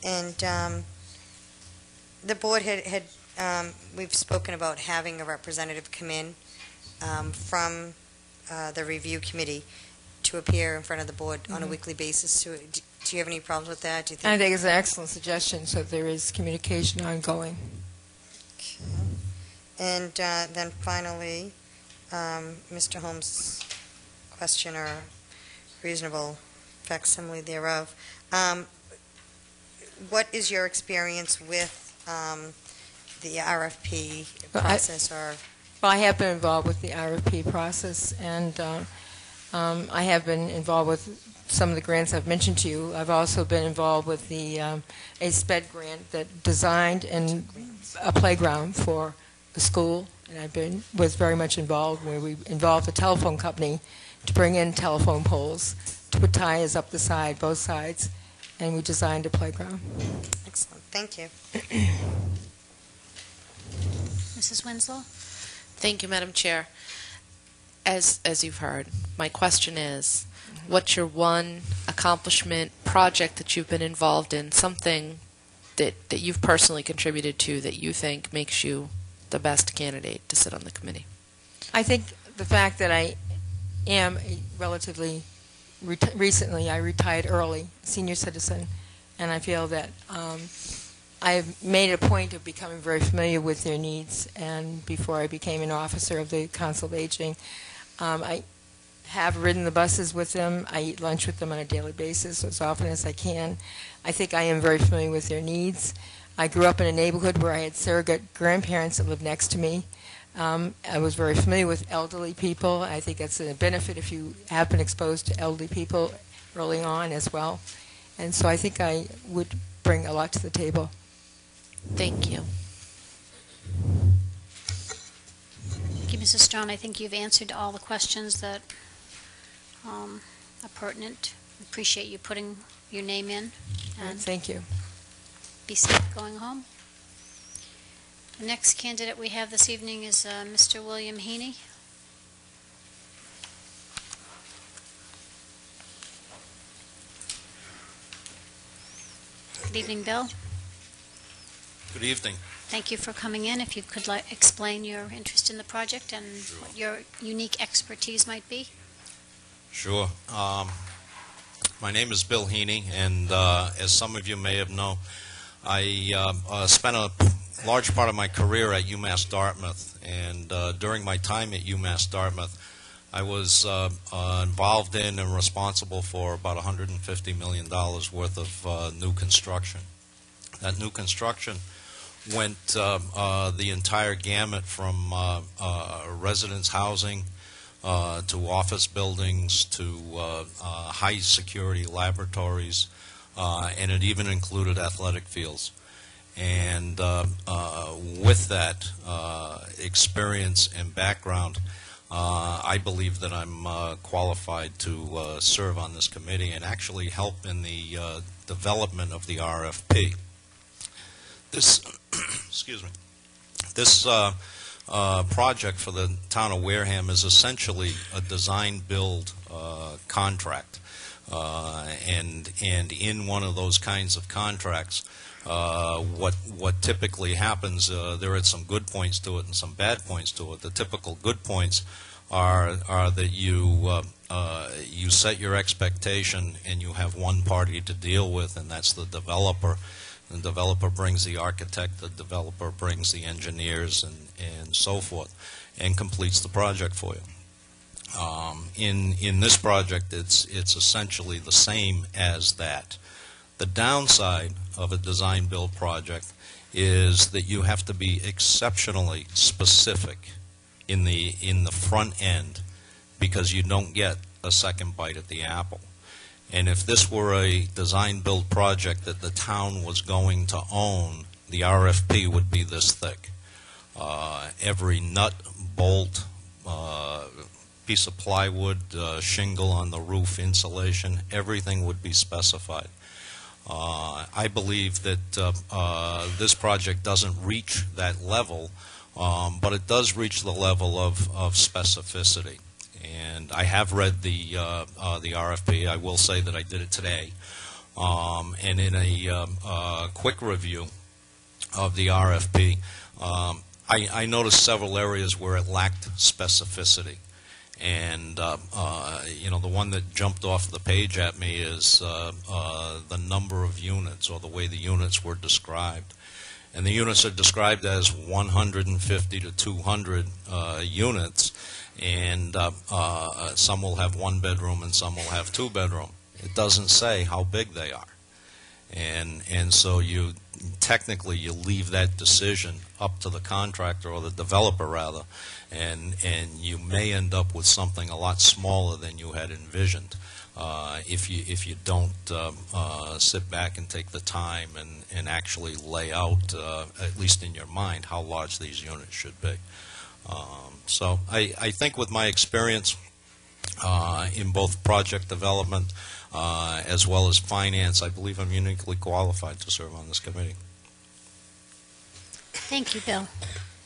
Speaker 2: And the board we've spoken about having a representative come in from the review committee to appear in front of the board on a weekly basis. So, do you have any problems with that? Do you think?
Speaker 8: I think it's an excellent suggestion, so there is communication ongoing.
Speaker 2: Okay. And then finally, Mr. Holmes' question or reasonable facsimile thereof. What is your experience with the RFP process?
Speaker 8: Well, I have been involved with the RFP process, and I have been involved with some of the grants I've mentioned to you. I've also been involved with the a SPED grant that designed a playground for a school, and was very much involved where we involved a telephone company to bring in telephone poles to put tires up the side, both sides, and we designed a playground.
Speaker 2: Excellent. Thank you.
Speaker 1: Mrs. Winslow?
Speaker 11: Thank you, Madam Chair. As you've heard, my question is, what's your one accomplishment project that you've been involved in, something that you've personally contributed to that you think makes you the best candidate to sit on the committee?
Speaker 8: I think the fact that I am a relatively recently, I retired early, senior citizen, and I feel that I've made a point of becoming very familiar with their needs, and before I became an officer of the Council of Aging, I have ridden the buses with them. I eat lunch with them on a daily basis as often as I can. I think I am very familiar with their needs. I grew up in a neighborhood where I had surrogate grandparents that lived next to me. I was very familiar with elderly people. I think that's a benefit if you have been exposed to elderly people early on as well. And so I think I would bring a lot to the table.
Speaker 11: Thank you.
Speaker 1: Thank you, Mrs. Strawn. I think you've answered all the questions that are pertinent. Appreciate you putting your name in. And
Speaker 8: thank you.
Speaker 1: Be safe going home. The next candidate we have this evening is Mr. William Heaney. Good evening, Bill.
Speaker 13: Good evening.
Speaker 1: Thank you for coming in. If you could explain your interest in the project and what your unique expertise might be.
Speaker 13: Sure. My name is Bill Heaney, and as some of you may have known, I spent a large part of my career at UMass Dartmouth, and during my time at UMass Dartmouth, I was involved in and responsible for about $150 million worth of new construction. That new construction went the entire gamut from residence housing to office buildings to high security laboratories, and it even included athletic fields. And with that experience and background, I believe that I'm qualified to serve on this committee and actually help in the development of the RFP. This, excuse me, this project for the town of Wareham is essentially a design-build contract, and in one of those kinds of contracts, what typically happens, there are some good points to it and some bad points to it. The typical good points are that you set your expectation and you have one party to deal with, and that's the developer. The developer brings the architect, the developer brings the engineers and so forth, and completes the project for you. In this project, it's essentially the same as that. The downside of a design-build project is that you have to be exceptionally specific in the front end, because you don't get a second bite at the apple. And if this were a design-build project that the town was going to own, the RFP would be this thick. Every nut, bolt, piece of plywood, shingle on the roof, insulation, everything would be specified. I believe that this project doesn't reach that level but it does reach the level of specificity. And I have read the RFP. I will say that I did it today. And in a quick review of the RFP, I noticed several areas where it lacked specificity. And, the one that jumped off the page at me is the number of units, or the way the units were described. And the units are described as 150 to 200 units, and some will have one bedroom and some will have two bedroom. It doesn't say how big they are. And so technically you leave that decision up to the contractor, or the developer rather, and you may end up with something a lot smaller than you had envisioned if you don't sit back and take the time and actually lay out, at least in your mind, how large these units should be. So I think with my experience in both project development as well as finance, I believe I'm uniquely qualified to serve on this committee.
Speaker 1: Thank you, Bill.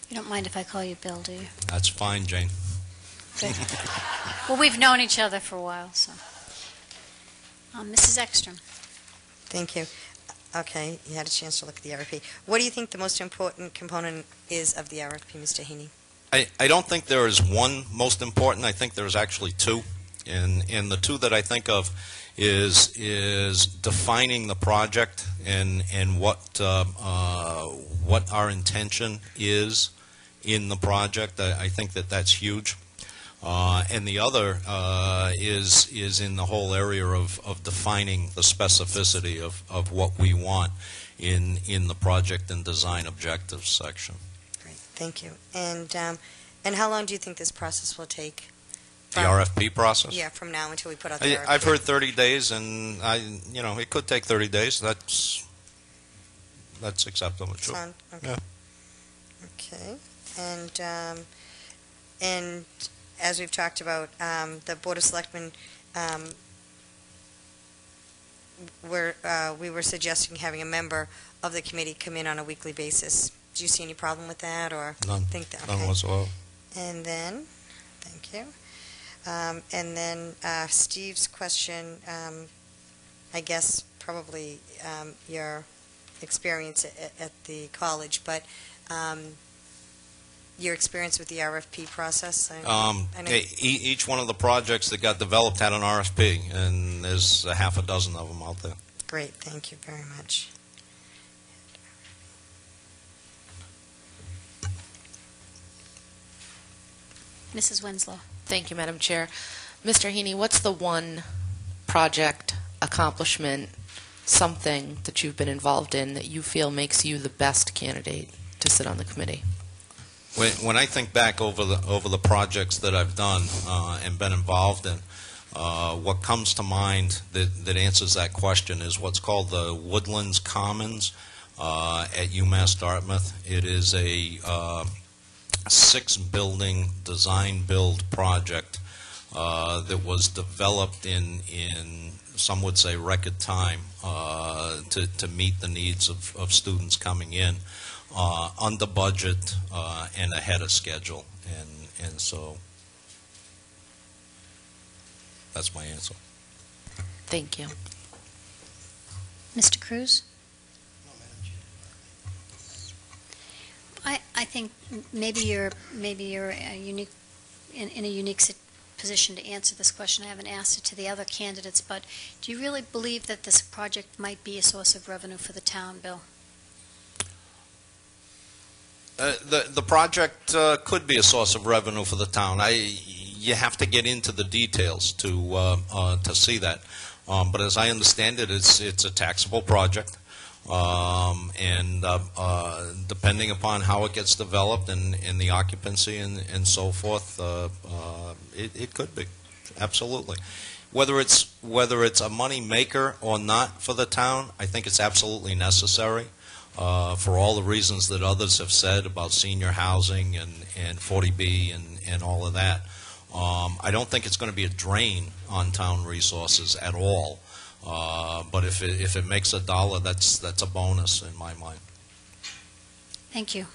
Speaker 1: You don't mind if I call you Bill, do you?
Speaker 13: That's fine, Jane.
Speaker 1: Good. Well, we've known each other for a while, so. Mrs. Ekstrom.
Speaker 2: Thank you. Okay, you had a chance to look at the RFP. What do you think the most important component is of the RFP, Mr. Heaney?
Speaker 13: I don't think there is one most important. I think there's actually two. And the two that I think of is defining the project and what our intention is in the project. I think that's huge. And the other is in the whole area of defining the specificity of what we want in the project and design objectives section.
Speaker 2: Great, thank you. And how long do you think this process will take?
Speaker 13: The RFP process?
Speaker 2: Yeah, from now until we put out the RFP.
Speaker 13: I've heard 30 days, and it could take 30 days. That's acceptable. Sure.
Speaker 2: Okay.
Speaker 13: Yeah.
Speaker 2: Okay. And as we've talked about, the Board of Selectmen, we were suggesting having a member of the committee come in on a weekly basis. Do you see any problem with that, or
Speaker 13: none?
Speaker 2: Think that, okay.
Speaker 13: None whatsoever.
Speaker 2: And then, thank you. And then Steve's question, I guess probably your experience at the college, but your experience with the RFP process?
Speaker 13: Each one of the projects that got developed had an RFP, and there's a half a dozen of them out there.
Speaker 2: Great, thank you very much.
Speaker 1: Mrs. Winslow.
Speaker 11: Thank you, Madam Chair. Mr. Heaney, what's the one project, accomplishment, something that you've been involved in that you feel makes you the best candidate to sit on the committee?
Speaker 13: When I think back over the projects that I've done and been involved in, what comes to mind that answers that question is what's called the Woodlands Commons at UMass Dartmouth. It is a 6-building design-build project that was developed in some would say record time to meet the needs of students coming in under budget and ahead of schedule, and so that's my answer.
Speaker 11: Thank you.
Speaker 1: Mr. Cruz? I think maybe you're unique in a unique position to answer this question. I haven't asked it to the other candidates, but do you really believe that this project might be a source of revenue for the town, Bill?
Speaker 13: The project could be a source of revenue for the town. You have to get into the details to see that. But as I understand it, it's a taxable project. And depending upon how it gets developed and the occupancy and so forth, it could be, absolutely. Whether it's a money maker or not for the town, I think it's absolutely necessary for all the reasons that others have said about senior housing and 40B and all of that. I don't think it's going to be a drain on town resources at all. But if it makes a dollar, that's a bonus in my mind.
Speaker 1: Thank you.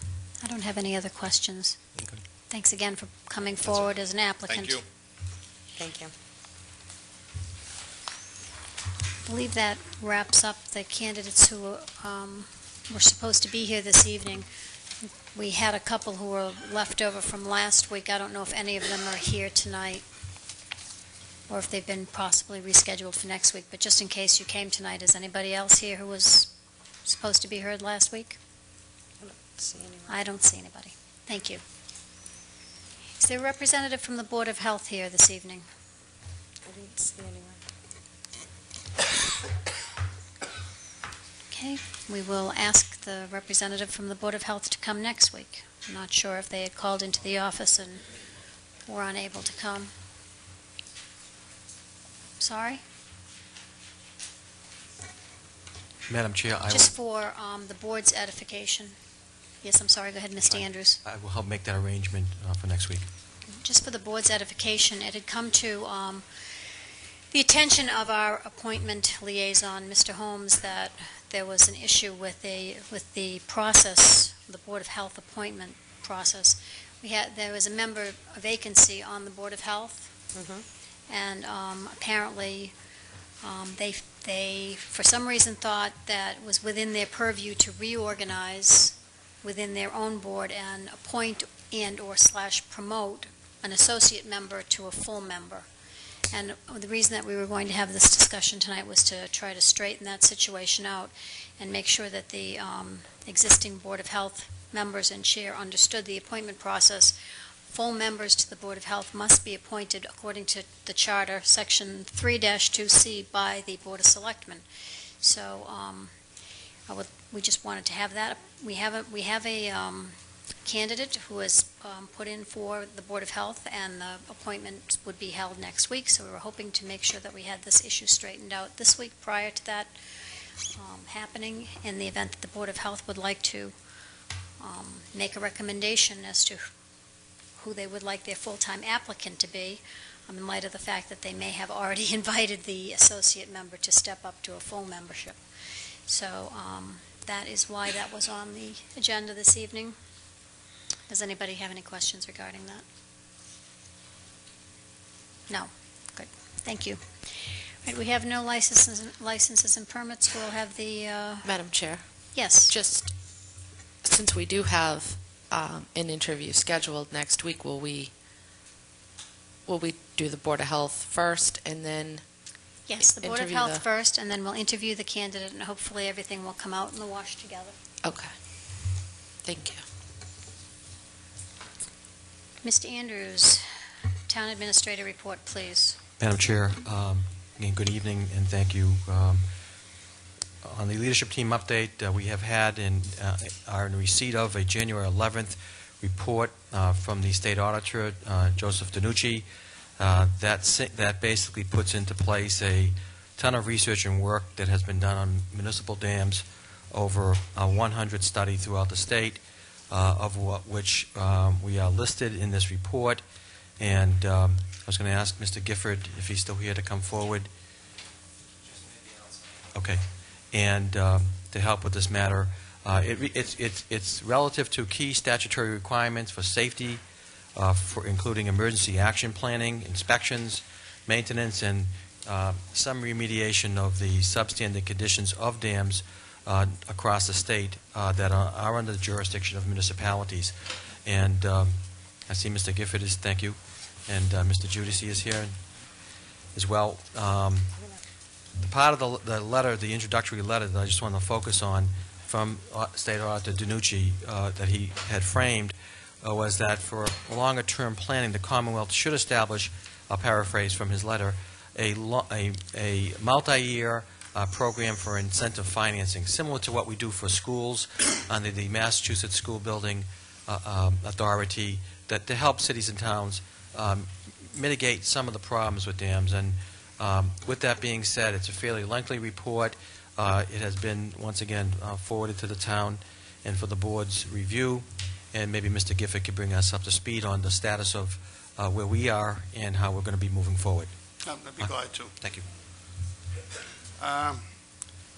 Speaker 1: I don't have any other questions.
Speaker 3: Okay.
Speaker 1: Thanks again for coming forward as an applicant.
Speaker 13: Thank you.
Speaker 2: Thank you.
Speaker 1: I believe that wraps up the candidates who were supposed to be here this evening. We had a couple who were left over from last week. I don't know if any of them are here tonight or if they've been possibly rescheduled for next week. But just in case you came tonight, is anybody else here who was supposed to be heard last week? I don't see anybody. Thank you. Is there a representative from the Board of Health here this evening?
Speaker 2: I didn't see anyone.
Speaker 1: Okay, we will ask the representative from the Board of Health to come next week. I'm not sure if they had called into the office and were unable to come. Sorry?
Speaker 14: Madam Chair,
Speaker 1: Just for the board's edification. Yes, I'm sorry, go ahead, Mr. Andrews.
Speaker 14: I will help make that arrangement for next week.
Speaker 1: Just for the board's edification, it had come to the attention of our appointment liaison, Mr. Holmes, that there was an issue with the process, the Board of Health appointment process. There was a vacancy on the Board of Health, and apparently they for some reason thought that it was within their purview to reorganize within their own board and appoint and/or promote an associate member to a full member. And the reason that we were going to have this discussion tonight was to try to straighten that situation out and make sure that the existing Board of Health members and chair understood the appointment process. Full members to the Board of Health must be appointed according to the Charter, Section 3-2C, by the Board of Selectmen. So we just wanted to have that. We have a candidate who is put in for the Board of Health, and the appointment would be held next week, so we were hoping to make sure that we had this issue straightened out this week prior to that happening, in the event that the Board of Health would like to make a recommendation as to who they would like their full-time applicant to be, in light of the fact that they may have already invited the associate member to step up to a full membership. So that is why that was on the agenda this evening. Does anybody have any questions regarding that? No. Good. Thank you. Right, we have no licenses and permits. We'll have the...
Speaker 11: Madam Chair,
Speaker 1: Yes.
Speaker 11: just since we do have an interview scheduled next week, will we do the Board of Health first and then...
Speaker 1: Yes, the Board of
Speaker 11: interview
Speaker 1: Health
Speaker 11: the-
Speaker 1: first, and then we'll interview the candidate, and hopefully everything will come out in the wash together.
Speaker 11: Okay. Thank you.
Speaker 1: Mr. Andrews, Town Administrator report, please.
Speaker 14: Madam Chair, again, good evening, and thank you. On the leadership team update, we have had are in receipt of a January 11th report from the State Auditor, Joseph DiNucci. That basically puts into place a ton of research and work that has been done on municipal dams, over 100 studies throughout the state, of which we are listed in this report. And I was going to ask Mr. Gifford if he's still here to come forward. Okay. And to help with this matter, it's relative to key statutory requirements for safety, for including emergency action planning, inspections, maintenance, and some remediation of the substandard conditions of dams across the state that are under the jurisdiction of municipalities. And I see Mr. Gifford is, thank you, and Mr. Judici is here as well. The part of the letter, the introductory letter that I just want to focus on from State Auditor DiNucci that he had framed was that for longer-term planning, the Commonwealth should establish, I'll paraphrase from his letter, a multi-year program for incentive financing, similar to what we do for schools under the Massachusetts School Building Authority, that to help cities and towns mitigate some of the problems with dams. And with that being said, it's a fairly lengthy report. It has been, once again, forwarded to the town and for the board's review. And maybe Mr. Gifford could bring us up to speed on the status of where we are and how we're going to be moving forward.
Speaker 15: I'd be glad to.
Speaker 14: Thank you.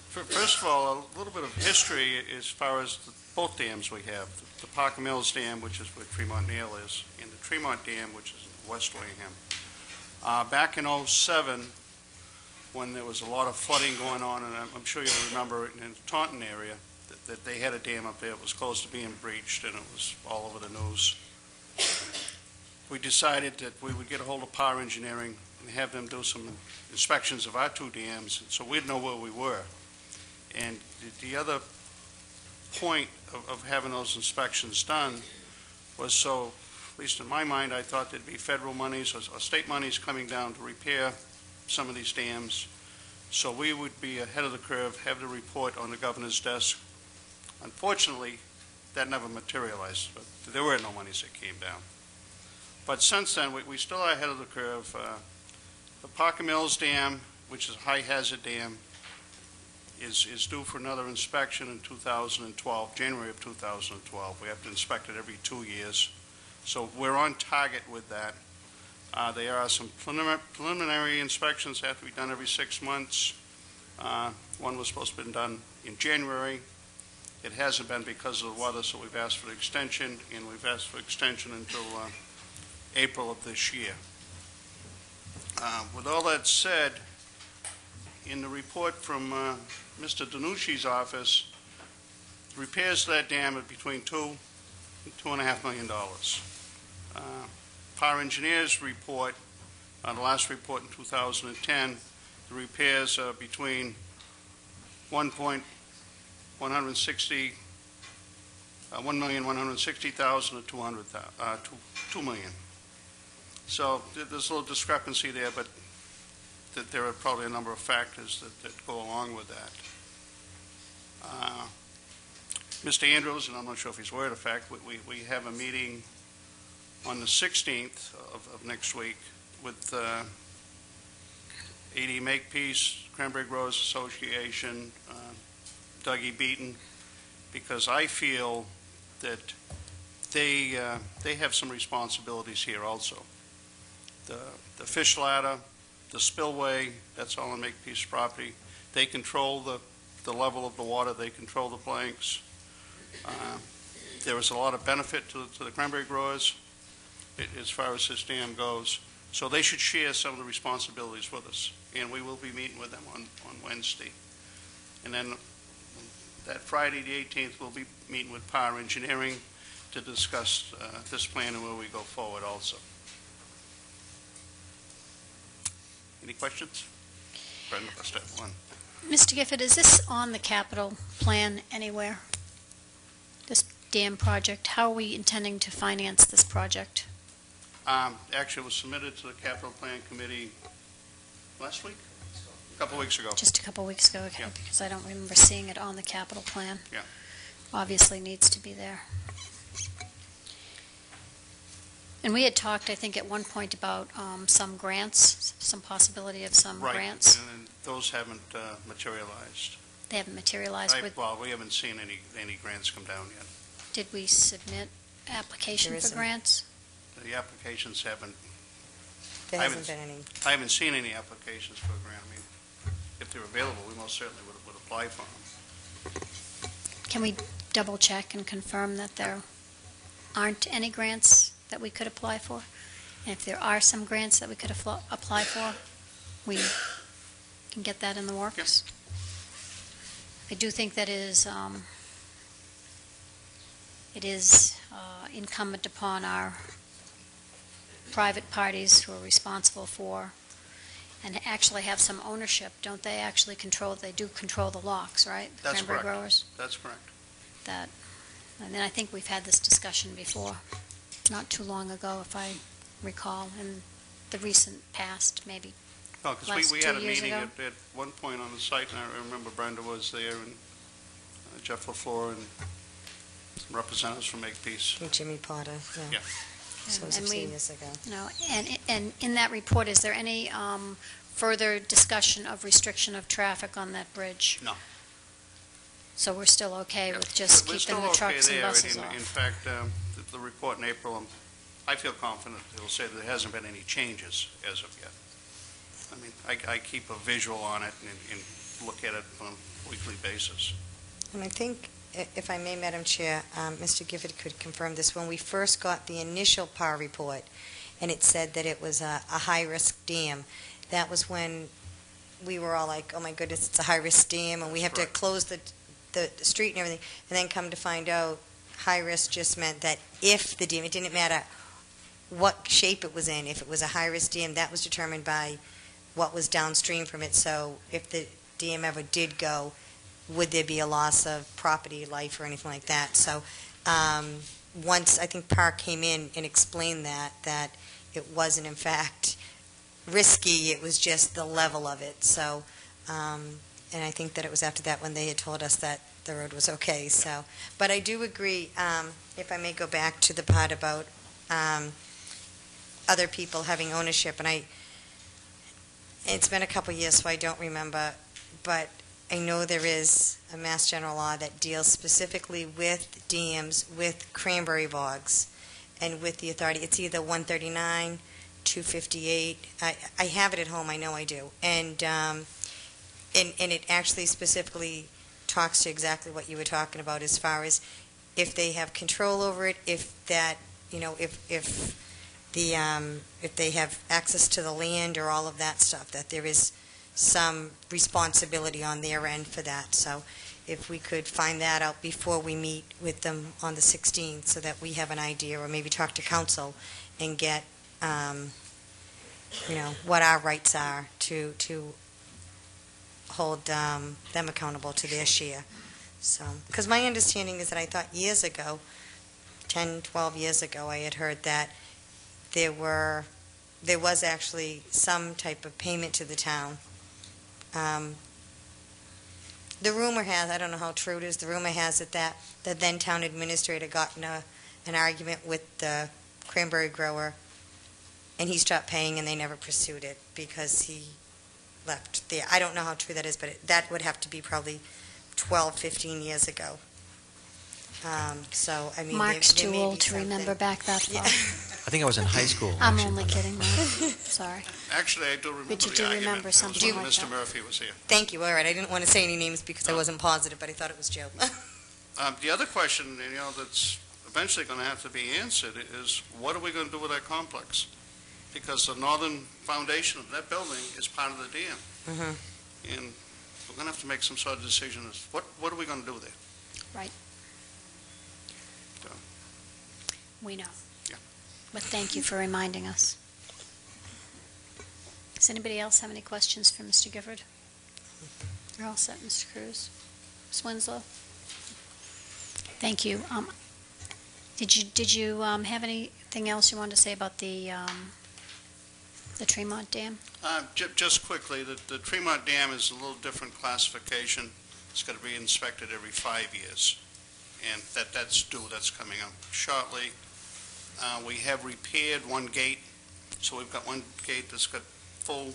Speaker 15: First of all, a little bit of history as far as both dams we have, the Parker Mills Dam, which is where Tremont Nail is, and the Tremont Dam, which is in West Wareham. Back in '07, when there was a lot of flooding going on, and I'm sure you'll remember in the Taunton area, that they had a dam up there that was close to being breached, and it was all over the news. We decided that we would get a hold of Power Engineering and have them do some inspections of our two dams, so we'd know where we were. And the other point of having those inspections done was so, at least in my mind, I thought there'd be federal monies or state monies coming down to repair some of these dams, so we would be ahead of the curve, have the report on the governor's desk. Unfortunately, that never materialized, but there were no monies that came down. But since then, we still are ahead of the curve. The Parker Mills Dam, which is a high-hazard dam, is due for another inspection in 2012, January of 2012. We have to inspect it every 2 years. So we're on target with that. There are some preliminary inspections that have to be done every 6 months. One was supposed to be done in January. It hasn't been because of the weather, so we've asked for the extension, and we've asked for extension until April of this year. With all that said, in the report from Mr. Danucci's office, repairs to that dam are between $2 and $2.5 million. Power Engineers report, the last report in 2010, the repairs are between $1,160,000 to $2 million. So there's a little discrepancy there, but that there are probably a number of factors that go along with that. Mr. Andrews, and I'm not sure if he's aware of the fact, we have a meeting on the 16th of next week with AD Makepeace, Cranberry Growers Association, Dougie Beaton, because I feel that they have some responsibilities here also. The fish ladder, the spillway, that's all on Makepeace property. They control the level of the water. They control the planks. There is a lot of benefit to the cranberry growers as far as this dam goes. So they should share some of the responsibilities with us, and we will be meeting with them on Wednesday. And then that Friday, the 18th, we'll be meeting with Power Engineering to discuss this plan and where we go forward also. Any questions? Brenda, step one.
Speaker 1: Mr. Gifford, is this on the capital plan anywhere? This dam project? How are we intending to finance this project?
Speaker 15: Actually, it was submitted to the Capital Plan Committee last week? A couple weeks ago.
Speaker 1: Just a couple weeks ago, okay,
Speaker 15: Yeah.
Speaker 1: because I don't remember seeing it on the capital plan.
Speaker 15: Yeah.
Speaker 1: Obviously needs to be there. And we had talked, I think, at one point about some grants, some possibility of some grants.
Speaker 15: Right, and those haven't materialized.
Speaker 1: They haven't materialized.
Speaker 15: Well, we haven't seen any grants come down yet.
Speaker 1: Did we submit application for grants?
Speaker 15: The applications haven't.
Speaker 2: There hasn't been any.
Speaker 15: I haven't seen any applications for a grant. I mean, if they're available, we most certainly would apply for them.
Speaker 1: Can we double check and confirm that there aren't any grants that we could apply for? And if there are some grants that we could apply for, we can get that in the works? I do think that it is incumbent upon our private parties who are responsible for and actually have some ownership. Don't they actually they do control the locks, right? The
Speaker 15: That's
Speaker 1: cranberry
Speaker 15: correct.
Speaker 1: growers?
Speaker 15: That's correct.
Speaker 1: And then I think we've had this discussion before, not too long ago, if I recall, in the recent past, maybe.
Speaker 15: No, because we had a meeting at one point on the site, and I remember Brenda was there, and Jeff LaFleur, and some representatives from Makepeace.
Speaker 2: And Jimmy Potter, yeah. So it was a few years ago.
Speaker 1: And in that report, is there any further discussion of restriction of traffic on that bridge?
Speaker 15: No.
Speaker 1: So we're still okay with just keeping the trucks and buses off?
Speaker 15: In fact, the report in April, I feel confident it will say that there hasn't been any changes as of yet. I mean, I keep a visual on it and look at it on a weekly basis.
Speaker 2: And I think If I may, Madam Chair, Mr. Gifford could confirm this. When we first got the initial PAR report, and it said that it was a high-risk dam, that was when we were all like, oh my goodness, it's a high-risk dam, and we have to close the street and everything. And then come to find out, high-risk just meant that if the dam, it didn't matter what shape it was in, if it was a high-risk dam, that was determined by what was downstream from it. So if the dam ever did go, would there be a loss of property, life, or anything like that? So once I think PAR came in and explained that it wasn't in fact risky, it was just the level of it. So, and I think that it was after that when they had told us that the road was okay. So, but I do agree, if I may go back to the part about other people having ownership, and it's been a couple years, so I don't remember, but I know there is a Mass General law that deals specifically with dams, with cranberry bogs, and with the authority. It's either 139, 258. I have it at home. I know I do. And it actually specifically talks to exactly what you were talking about as far as if they have control over it, if that, if they have access to the land or all of that stuff, that there is some responsibility on their end for that. So if we could find that out before we meet with them on the 16th so that we have an idea, or maybe talk to council and get, what our rights are to hold them accountable to their share. So, because my understanding is that I thought years ago, 10, 12 years ago, I had heard that there was actually some type of payment to the town. The rumor has, I don't know how true it is, the rumor has it that the then town administrator got in an argument with the cranberry grower, and he stopped paying and they never pursued it because he left there. I don't know how true that is, but that would have to be probably 12, 15 years ago. So, I mean,
Speaker 1: Mark's
Speaker 2: there
Speaker 1: too
Speaker 2: may be
Speaker 1: old to
Speaker 2: something.
Speaker 1: remember back that far.
Speaker 14: I think I was in high school.
Speaker 1: I'm
Speaker 14: actually,
Speaker 1: only
Speaker 14: when that-
Speaker 1: kidding, Mark. Sorry.
Speaker 15: Actually, I do remember
Speaker 1: But you
Speaker 15: the
Speaker 1: do
Speaker 15: argument.
Speaker 1: remember
Speaker 15: It was
Speaker 1: something
Speaker 15: when
Speaker 1: like
Speaker 15: Mr.
Speaker 1: that.
Speaker 15: Murphy was here.
Speaker 2: Thank you. All right. I didn't want to say any names because I wasn't positive, but I thought it was Joe.
Speaker 15: The other question, that's eventually going to have to be answered is, what are we going to do with that complex? Because the northern foundation of that building is part of the dam.
Speaker 2: Mm-hmm.
Speaker 15: And we're going to have to make some sort of decision as what are we going to do there?
Speaker 1: Right.
Speaker 15: So,
Speaker 1: We know.
Speaker 15: Yeah.
Speaker 1: But thank you for reminding us. Does anybody else have any questions for Mr. Gifford? You're all set, Mr. Cruz. Ms. Winslow? Thank you. Did you have anything else you wanted to say about the Tremont Dam?
Speaker 15: Just quickly, the Tremont Dam is a little different classification. It's got to be inspected every 5 years, and that's due. That's coming up shortly. We have repaired one gate, so we've got one gate that's got full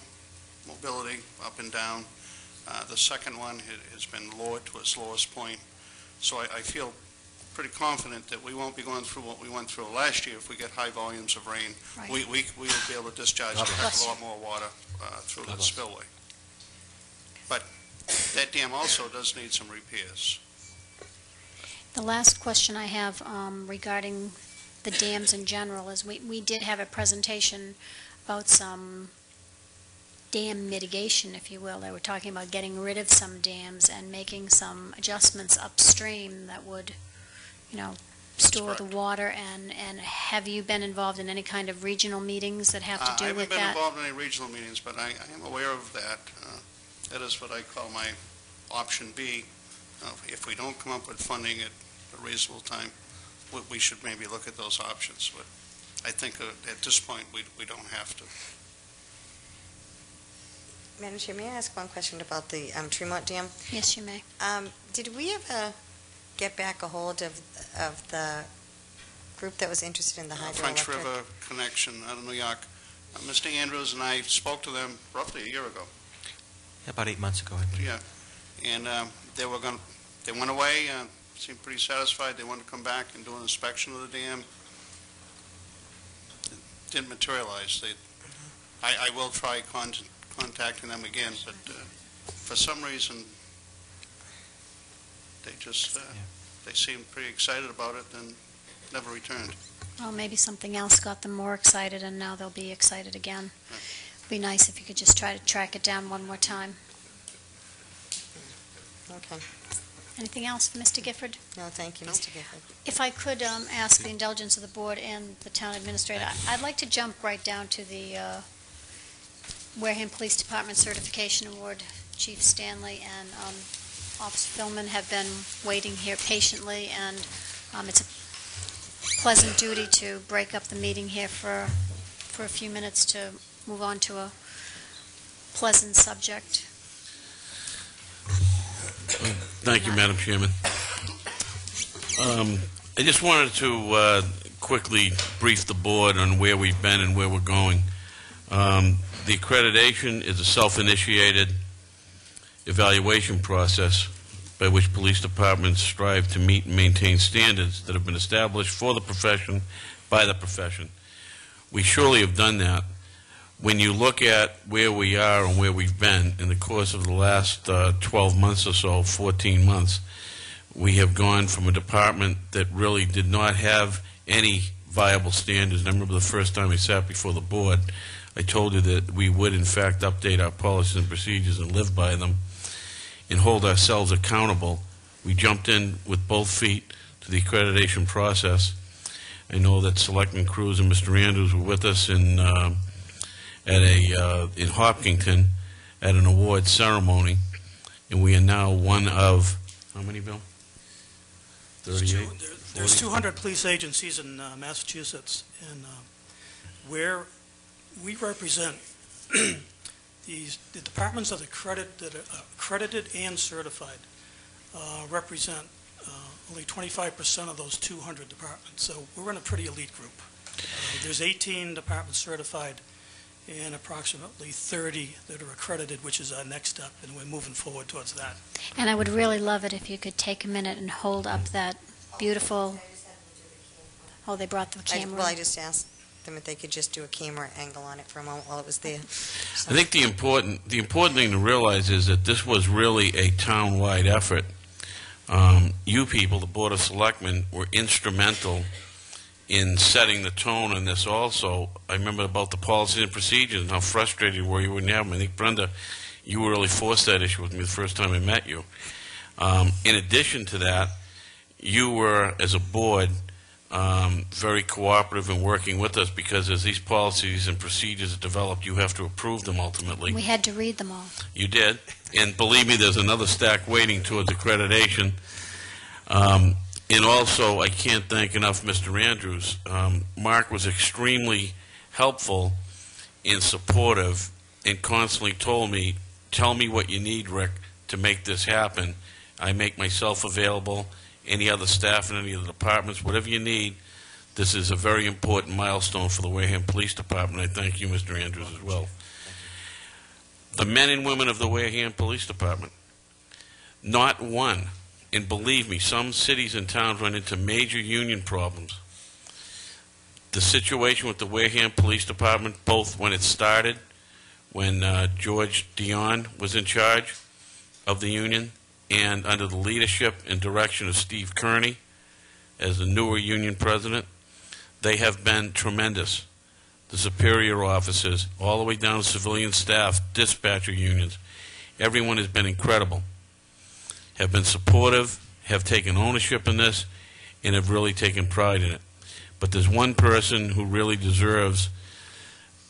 Speaker 15: mobility up and down. The second one has been lowered to its lowest point. So I feel pretty confident that we won't be going through what we went through last year if we get high volumes of rain.
Speaker 1: Right.
Speaker 15: We will be able to discharge a heck of a lot more water through the spillway. But that dam also does need some repairs.
Speaker 1: The last question I have regarding the dams in general is we did have a presentation about some dam mitigation, if you will. They were talking about getting rid of some dams and making some adjustments upstream that would, store the water. And have you been involved in any kind of regional meetings that have to do with that?
Speaker 15: I haven't been involved in any regional meetings, but I am aware of that. That is what I call my option B. If we don't come up with funding at a reasonable time, we should maybe look at those options. But I think at this point, we don't have to.
Speaker 2: Madam Chair, may I ask one question about the Tremont Dam?
Speaker 1: Yes, you may.
Speaker 2: Did we ever get back a hold of the group that was interested in the hydroelectric?
Speaker 15: French River connection out of New York. Mr. Andrews and I spoke to them roughly a year ago.
Speaker 14: Yeah, about 8 months ago, I think.
Speaker 15: Yeah, and they went away, seemed pretty satisfied. They wanted to come back and do an inspection of the dam. It didn't materialize. I will try contacting them again, but for some reason, they just they seemed pretty excited about it, then never returned.
Speaker 1: Well, maybe something else got them more excited, and now they'll be excited again. It'd be nice if you could just try to track it down one more time.
Speaker 2: Okay.
Speaker 1: Anything else for Mr. Gifford?
Speaker 2: No, thank you, Mr. Gifford.
Speaker 1: If I could ask the indulgence of the board and the town administrator, I'd like to jump right down to the Wareham Police Department Certification Award. Chief Stanley and Officer Philman have been waiting here patiently, and it's a pleasant duty to break up the meeting here for a few minutes to move on to a pleasant subject.
Speaker 16: Thank you, Madam Chairman. I just wanted to quickly brief the board on where we've been and where we're going. The accreditation is a self-initiated evaluation process by which police departments strive to meet and maintain standards that have been established for the profession, by the profession. We surely have done that. When you look at where we are and where we've been in the course of the last 12 months or so, 14 months, we have gone from a department that really did not have any viable standards. And I remember the first time I sat before the board, I told you that we would in fact update our policies and procedures and live by them and hold ourselves accountable. We jumped in with both feet to the accreditation process. I know that Selectman Cruz and Mr. Andrews were with us in Hopkinton at an award ceremony, and we are now one of, how many, Bill? 38?
Speaker 17: There's 200 police agencies in Massachusetts, and where we represent the departments that are accredited and certified represent only 25% of those 200 departments. So we're in a pretty elite group. There's 18 departments certified and approximately 30 that are accredited, which is our next step, and we're moving forward towards that.
Speaker 1: And I would really love it if you could take a minute and hold up that beautiful... Oh, they brought the camera.
Speaker 2: Well, I just asked them if they could just do a camera angle on it for a moment while it was there. So.
Speaker 16: I think the important thing to realize is that this was really a town-wide effort. You people, the Board of Selectmen, were instrumental in setting the tone on this also. I remember about the policies and procedures and how frustrated were you wouldn't have them. I think, Brenda, you really forced that issue with me the first time I met you. In addition to that, you were, as a board, very cooperative in working with us, because as these policies and procedures are developed, you have to approve them ultimately.
Speaker 1: We had to read them all.
Speaker 16: You did. And believe me, there's another stack waiting towards accreditation. And also, I can't thank enough Mr. Andrews. Mark was extremely helpful and supportive and constantly told me, tell me what you need, Rick, to make this happen. I make myself available, any other staff in any of the departments, whatever you need. This is a very important milestone for the Wareham Police Department. I thank you, Mr. Andrews, as well. The men and women of the Wareham Police Department, not one, and believe me, some cities and towns run into major union problems. The situation with the Wareham Police Department, both when it started, when George Dion was in charge of the union, and under the leadership and direction of Steve Kearney as the newer union president, they have been tremendous. The superior officers, all the way down to civilian staff, dispatcher unions, everyone has been incredible, have been supportive, have taken ownership in this, and have really taken pride in it. But there's one person who really deserves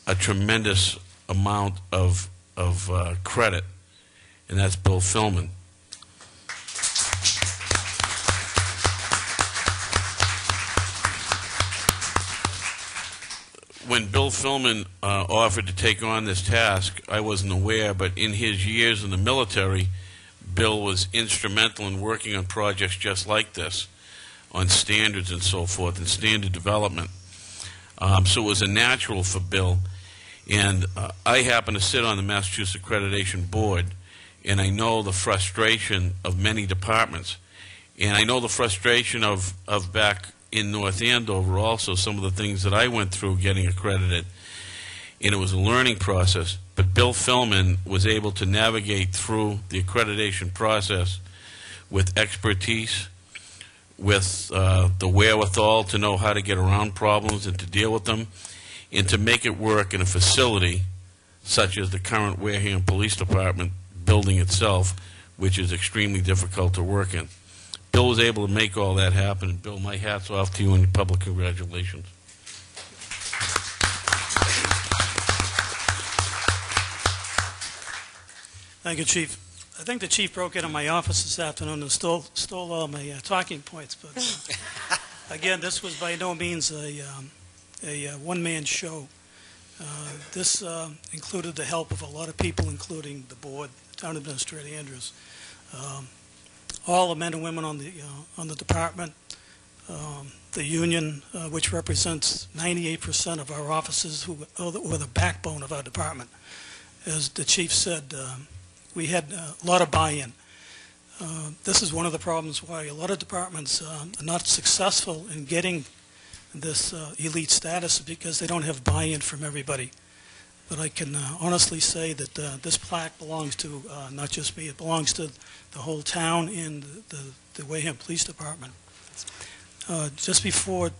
Speaker 16: a tremendous amount of credit, and that's Bill Philman. When Bill Philman offered to take on this task, I wasn't aware, but in his years in the military, Bill was instrumental in working on projects just like this, on standards and so forth, and standard development. So it was a natural for Bill. And I happen to sit on the Massachusetts Accreditation Board, and I know the frustration of many departments. And I know the frustration of back in North Andover also, some of the things that I went through getting accredited. And it was a learning process. But Bill Philman was able to navigate through the accreditation process with expertise, with the wherewithal to know how to get around problems and to deal with them, and to make it work in a facility such as the current Wareham Police Department building itself, which is extremely difficult to work in. Bill was able to make all that happen, and Bill, my hat's off to you and public congratulations.
Speaker 17: Thank you, Chief. I think the chief broke into my office this afternoon and stole all my talking points. But again, this was by no means a one-man show. This included the help of a lot of people, including the board, Town Administrator Andrews, all the men and women on the department, the union, which represents 98% of our officers, who are the backbone of our department. As the chief said, we had a lot of buy-in. This is one of the problems why a lot of departments are not successful in getting this elite status, because they don't have buy-in from everybody. But I can honestly say that this plaque belongs to not just me, it belongs to the whole town and the Wareham Police Department. Just before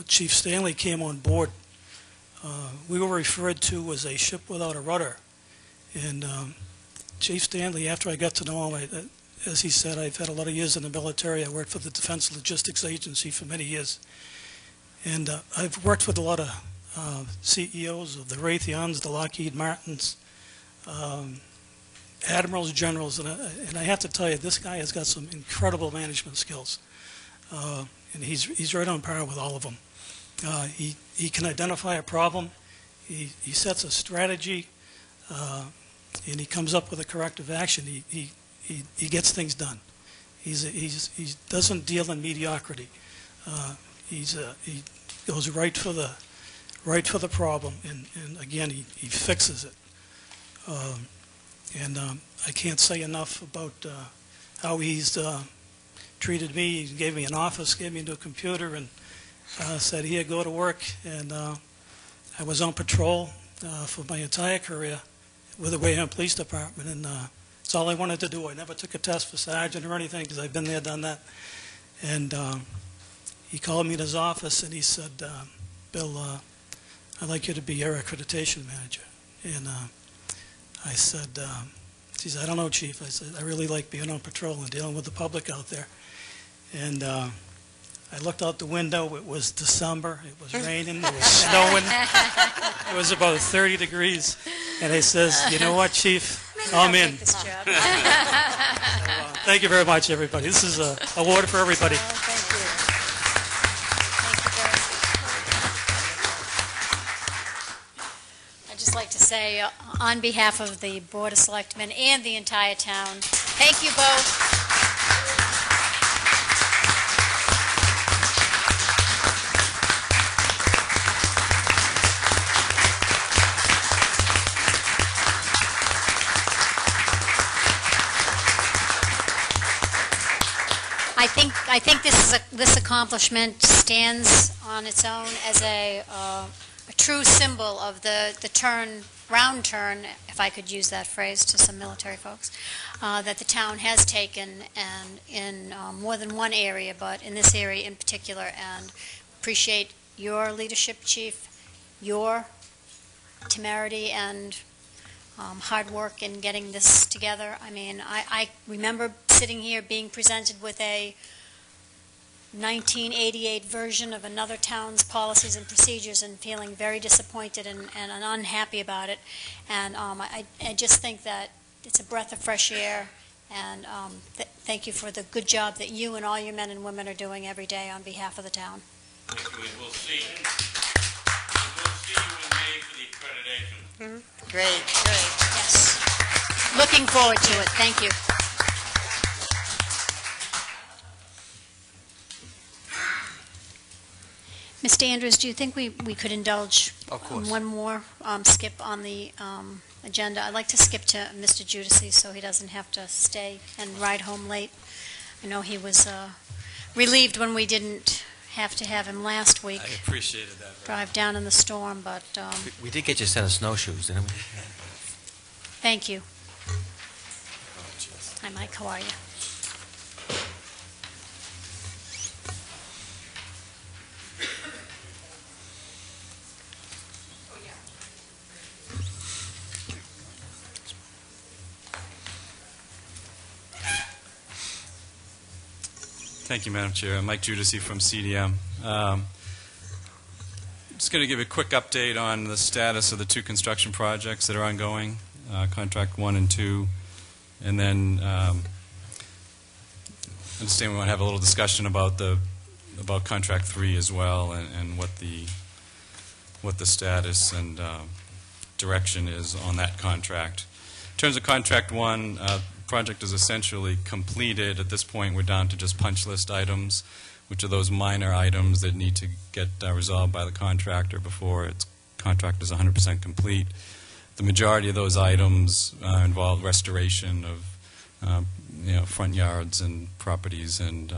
Speaker 17: Chief Stanley came on board, we were referred to as a ship without a rudder. And Chief Stanley, after I got to know him, as he said, I've had a lot of years in the military. I worked for the Defense Logistics Agency for many years. And I've worked with a lot of CEOs of the Raytheons, the Lockheed Martins, admirals, generals, and I have to tell you, this guy has got some incredible management skills. And he's right on par with all of them. He can identify a problem, he sets a strategy, and he comes up with a corrective action. He gets things done. He doesn't deal in mediocrity. He goes right for the problem, and again he fixes it. And I can't say enough about how he's treated me. He gave me an office, gave me a new computer, and said, "Here, go to work." And I was on patrol for my entire career with the Wareham Police Department, and it's all I wanted to do. I never took a test for sergeant or anything, because I've been there, done that. And he called me in his office and he said, "Bill, I'd like you to be your accreditation manager." And I said, he said, "I don't know, Chief." I said, "I really like being on patrol and dealing with the public out there." And I looked out the window. It was December. It was raining. It was snowing. It was about 30 degrees. And he says, "You know what, Chief? I'm in."
Speaker 1: This job.
Speaker 17: So, thank you very much, everybody. This is an award for everybody.
Speaker 1: Thank you. I'd just like to say, on behalf of the Board of Selectmen and the entire town, thank you both. I think this accomplishment stands on its own as a true symbol of the round turn, if I could use that phrase to some military folks, that the town has taken, and in more than one area, but in this area in particular. And appreciate your leadership, Chief, your temerity and hard work in getting this together. I mean, I remember sitting here being presented with a 1988 version of another town's policies and procedures and feeling very disappointed and unhappy about it. And I just think that it's a breath of fresh air, and thank you for the good job that you and all your men and women are doing every day on behalf of the town.
Speaker 16: Thank you, and we'll see you. We'll see you in May for the accreditation.
Speaker 2: Mm-hmm. Great, great.
Speaker 1: Yes. Looking forward to it. Thank you. Mr. Andrews, do you think we could indulge one more skip on the agenda? I'd like to skip to Mr. Judici so he doesn't have to stay and ride home late. I know he was relieved when we didn't have to have him last week.
Speaker 14: I appreciated that.
Speaker 1: Drive down in the storm, but
Speaker 14: We did get you a set of snowshoes, didn't we?
Speaker 1: thank you. Hi, Mike. How are you?
Speaker 18: Thank you, Madam Chair. Mike Judici from CDM. Just going to give a quick update on the status of the two construction projects that are ongoing, Contract 1 and 2, and then I understand we want to have a little discussion about Contract 3 as well, and what the status and direction is on that contract. In terms of Contract 1, project is essentially completed. At this point, we're down to just punch list items, which are those minor items that need to get resolved by the contractor before its contract is 100% complete. The majority of those items involve restoration of front yards and properties, and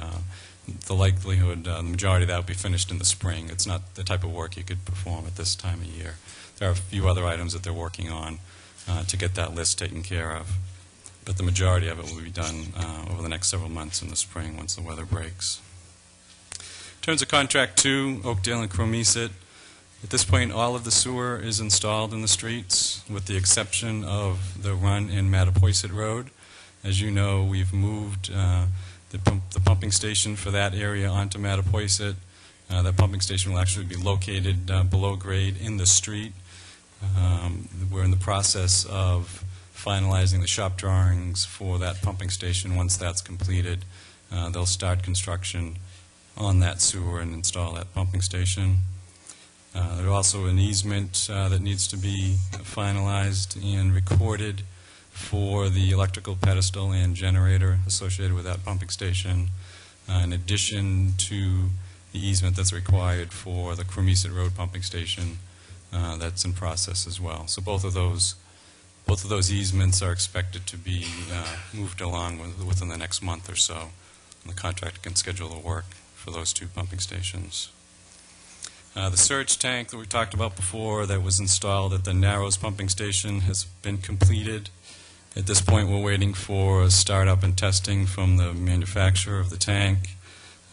Speaker 18: the likelihood, the majority of that will be finished in the spring. It's not the type of work you could perform at this time of year. There are a few other items that they're working on to get that list taken care of, but the majority of it will be done over the next several months in the spring once the weather breaks. In terms of Contract 2, Oakdale and Cromeset, at this point all of the sewer is installed in the streets with the exception of the run in Mattapoisett Road. As you know, we've moved the pumping station for that area onto Mattapoisett. That pumping station will actually be located below grade in the street. We're in the process of finalizing the shop drawings for that pumping station. Once that's completed, they'll start construction on that sewer and install that pumping station. There's also an easement that needs to be finalized and recorded for the electrical pedestal and generator associated with that pumping station, in addition to the easement that's required for the Cromeset Road pumping station that's in process as well. So both of those easements are expected to be moved along within the next month or so, and the contractor can schedule the work for those two pumping stations. The surge tank that we talked about before that was installed at the Narrows pumping station has been completed. At this point, we're waiting for startup and testing from the manufacturer of the tank.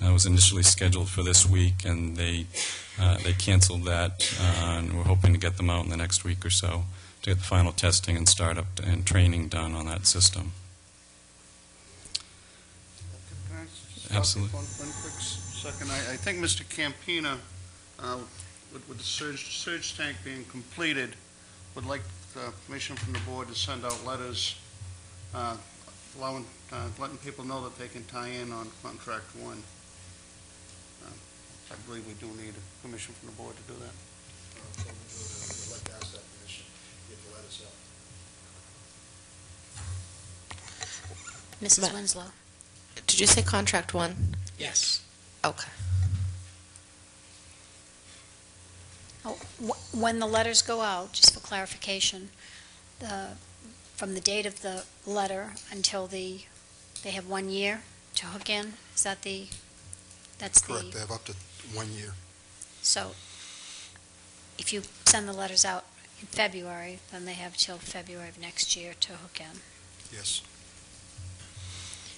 Speaker 18: It was initially scheduled for this week, and they canceled that, and we're hoping to get them out in the next week or so to get the final testing and startup and training done on that system.
Speaker 15: Can I stop
Speaker 18: Absolutely.
Speaker 15: One quick second? I think Mr. Campina, with the surge tank being completed, would like permission from the board to send out letters letting people know that they can tie in on Contract 1. I believe we do need permission from the board to do that.
Speaker 19: I'd like to ask that permission, if you let us out.
Speaker 1: Mrs. Winslow.
Speaker 11: Did you say Contract 1?
Speaker 17: Yes.
Speaker 11: Okay.
Speaker 1: Oh, when the letters go out, just for clarification, from the date of the letter until they have 1 year to hook in, is that that's
Speaker 19: Correct, they have up to 1 year.
Speaker 1: So if you send the letters out in February, then they have till February of next year to hook in.
Speaker 19: Yes.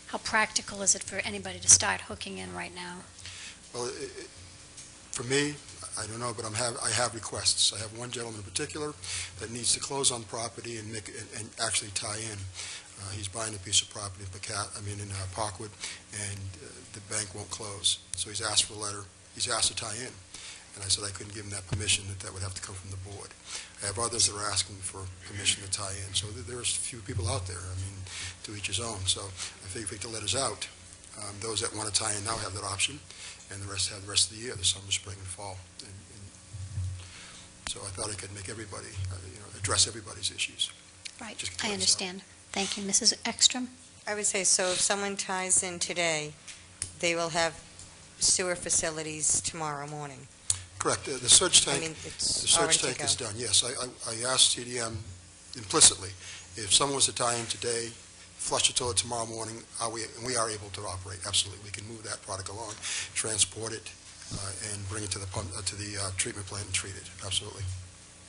Speaker 1: How practical is it for anybody to start hooking in right now?
Speaker 19: Well, for me, I don't know, but I have requests. I have one gentleman in particular that needs to close on property and actually tie in. He's buying a piece of property in Parkwood, and the bank won't close. So he's asked for a letter. He's asked to tie in. And I said I couldn't give him that permission, that would have to come from the board. I have others that are asking for permission to tie in. So there's a few people out there, to each his own. So I think if we get the letters out, those that want to tie in now have that option, and the rest have the rest of the year, the summer, spring, and fall. So I thought I could make everybody, address everybody's issues.
Speaker 1: Right, I understand. Thank you. Mrs. Ekstrom?
Speaker 2: I would say, so if someone ties in today, they will have sewer facilities tomorrow morning.
Speaker 19: Correct. The surge tank,
Speaker 2: it's already to go.
Speaker 19: is done, yes. I asked CDM implicitly, if someone was to tie in today, flush the toilet tomorrow morning, we are able to operate, absolutely. We can move that product along, transport it, and bring it to the treatment plant and treat it, absolutely.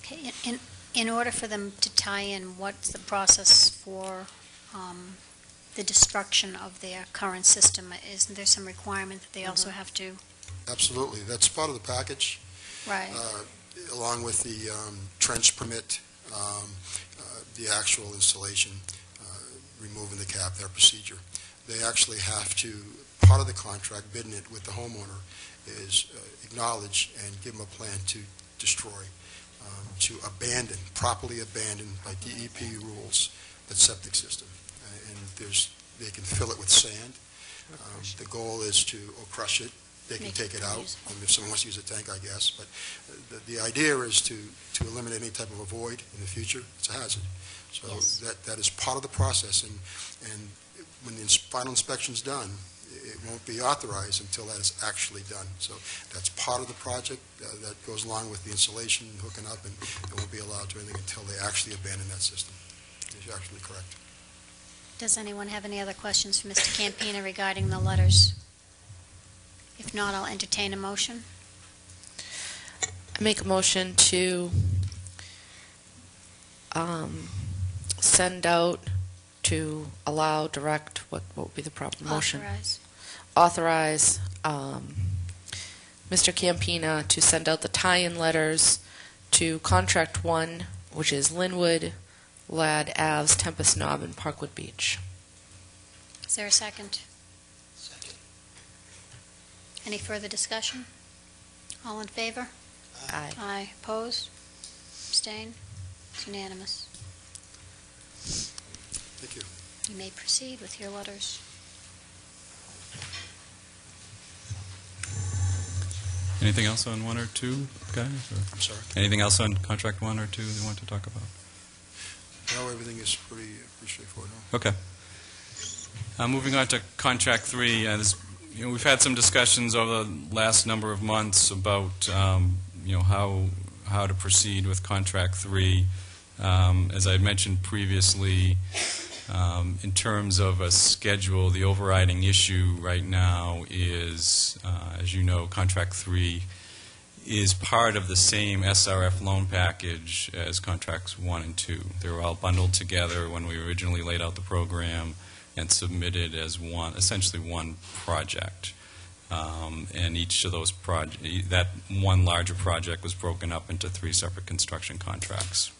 Speaker 1: Okay. In order for them to tie in, what's the process for the destruction of their current system? Isn't there some requirement that they also have to?
Speaker 19: Absolutely. That's part of the package.
Speaker 1: Right.
Speaker 19: Along with the trench permit, the actual installation, removing the cap, their procedure. They actually have to part of the contract, bidding it with the homeowner, is acknowledge and give them a plan to destroy, to abandon, properly abandon by DEP rules, that septic system. And they can fill it with sand. The goal is to, or crush it. They can take it out, if someone wants to use a tank, I guess. But the idea is to eliminate any type of a void in the future. It's a hazard. So that is part of the process. And when the final inspection's done, it won't be authorized until that is actually done. So that's part of the project that goes along with the installation, hooking up, and it won't be allowed to anything until they actually abandon that system. You're actually correct.
Speaker 1: Does anyone have any other questions for Mr. Campina regarding the letters? If not, I'll entertain a motion.
Speaker 11: I make a motion to send out, to allow, direct, what would be the proper motion? Authorize Mr. Campina to send out the tie-in letters to Contract 1, which is Linwood, Ladd Ave, Tempest Knob, and Parkwood Beach.
Speaker 1: Is there a second? Second. Any further discussion? All in favor?
Speaker 11: Aye.
Speaker 1: Aye. Opposed? Abstain? It's unanimous.
Speaker 19: Thank you.
Speaker 1: You may proceed with your letters.
Speaker 18: Anything else on 1 or 2, guys? Or
Speaker 19: I'm sorry?
Speaker 18: anything else on contract 1 or 2 you want to talk about?
Speaker 19: No, everything is pretty straightforward. No?
Speaker 18: Okay. Moving on to contract 3, we've had some discussions over the last number of months about how to proceed with contract 3. As I had mentioned previously, in terms of a schedule, the overriding issue right now is, as you know, contract 3 is part of the same SRF loan package as contracts 1 and 2. They were all bundled together when we originally laid out the program and submitted as essentially one project. And each of those that one larger project was broken up into 3 separate construction contracts.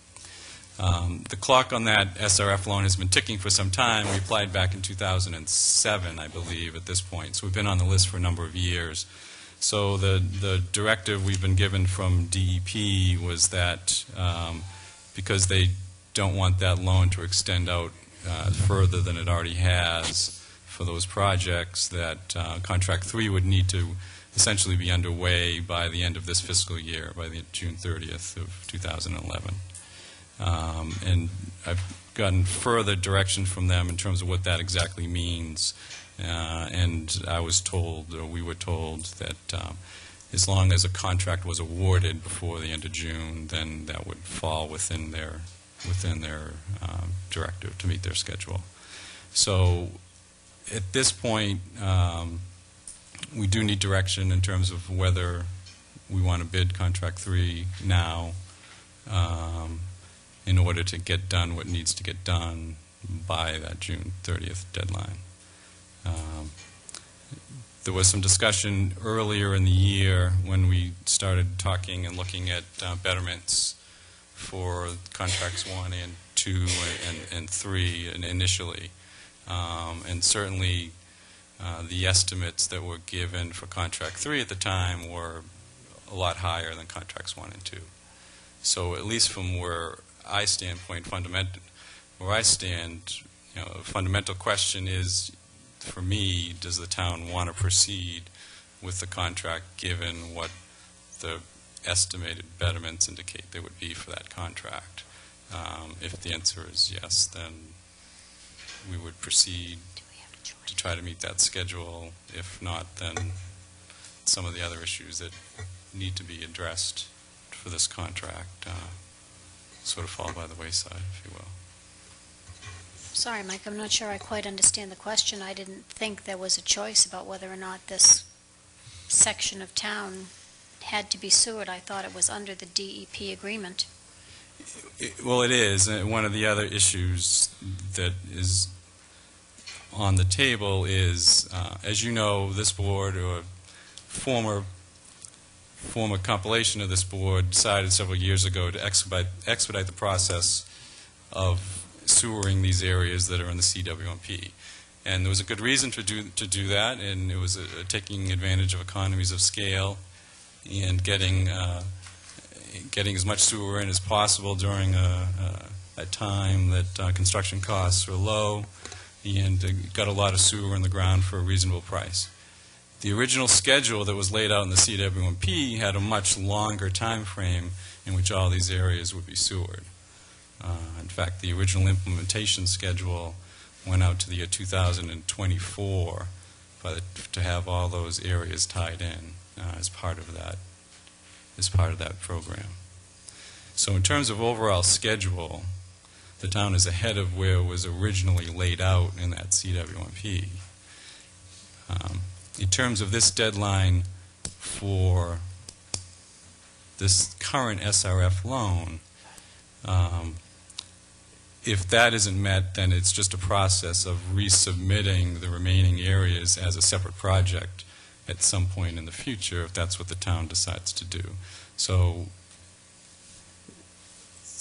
Speaker 18: The clock on that SRF loan has been ticking for some time. We applied back in 2007, I believe, at this point. So we've been on the list for a number of years. So the directive we've been given from DEP was that because they don't want that loan to extend out further than it already has for those projects, that contract 3 would need to essentially be underway by the end of this fiscal year, by the June 30th of 2011. And I've gotten further direction from them in terms of what that exactly means. And I was told, or we were told, that as long as a contract was awarded before the end of June, then that would fall within their directive to meet their schedule. So at this point, we do need direction in terms of whether we want to bid contract 3 now in order to get done what needs to get done by that June 30th deadline. There was some discussion earlier in the year when we started talking and looking at betterments for contracts 1 and 2 and 3 initially. And certainly the estimates that were given for contract 3 at the time were a lot higher than contracts 1 and 2. So at least from where I stand, a fundamental question is, for me, does the town want to proceed with the contract given what the estimated betterments indicate they would be for that contract? If the answer is yes, then we would proceed to try to meet that schedule. If not, then some of the other issues that need to be addressed for this contract sort of fall by the wayside, if you will.
Speaker 1: Sorry, Mike, I'm not sure I quite understand the question. I didn't think there was a choice about whether or not this section of town had to be sewered. I thought it was under the DEP agreement.
Speaker 18: Well, it is. One of the other issues that is on the table is, as you know, this board, or a former compilation of this board, decided several years ago to expedite the process of sewering these areas that are in the CWMP. And there was a good reason to do that, and it was taking advantage of economies of scale and getting as much sewer in as possible during a time that construction costs were low, and got a lot of sewer in the ground for a reasonable price. The original schedule that was laid out in the CWMP had a much longer time frame in which all these areas would be sewered. In fact, the original implementation schedule went out to the year 2024 to have all those areas tied in as part of that program. So in terms of overall schedule, the town is ahead of where it was originally laid out in that CWMP. In terms of this deadline for this current SRF loan, if that isn't met, then it's just a process of resubmitting the remaining areas as a separate project at some point in the future, if that's what the town decides to do. So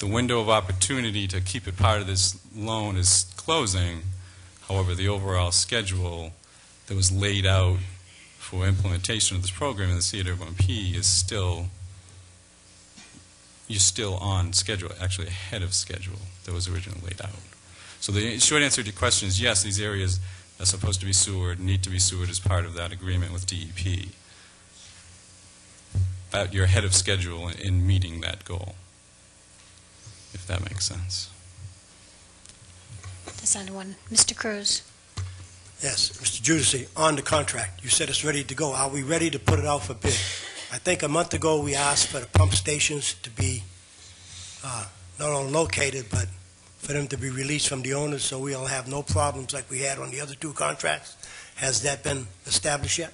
Speaker 18: the window of opportunity to keep it part of this loan is closing. However, the overall schedule that was laid out for implementation of this program in the CWMP is you're still on schedule, actually ahead of schedule that was originally laid out. So the short answer to your question is yes, these areas are supposed to be sewered, need to be sewered as part of that agreement with DEP. But you're ahead of schedule in meeting that goal, if that makes sense.
Speaker 1: Does anyone? Mr. Cruz?
Speaker 9: Yes, Mr. Judici, on the contract, you said it's ready to go. Are we ready to put it out for bid? I think a month ago we asked for the pump stations to be not only located, but for them to be released from the owners so we'll have no problems like we had on the other two contracts. Has that been established yet?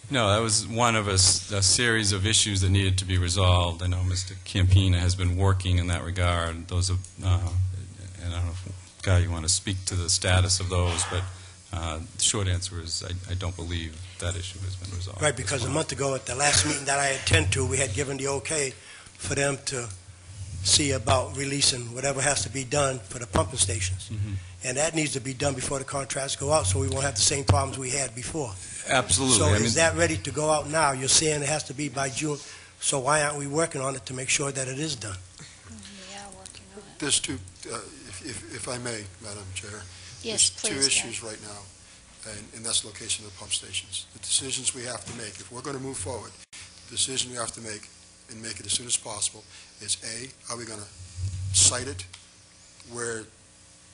Speaker 18: No, that was one of a series of issues that needed to be resolved. I know Mr. Campina has been working in that regard. Those are, and I don't know if, Guy, you want to speak to the status of those, but the short answer is I don't believe that issue has been resolved.
Speaker 9: Right, because a month ago at the last meeting that I attended to, we had given the okay for them to see about releasing whatever has to be done for the pumping stations. And that needs to be done before the contracts go out so we won't have the same problems we had before.
Speaker 18: Absolutely.
Speaker 9: So is that ready to go out now? You're saying it has to be by June, so why aren't we working on it to make sure that it is done?
Speaker 19: There's two, if I may, Madam Chair.
Speaker 1: Yes,
Speaker 19: There's two
Speaker 1: please,
Speaker 19: issues right now, and that's the location of the pump stations. The decisions we have to make, if we're going to move forward, the decision we have to make, and make it as soon as possible, is A, are we going to site it where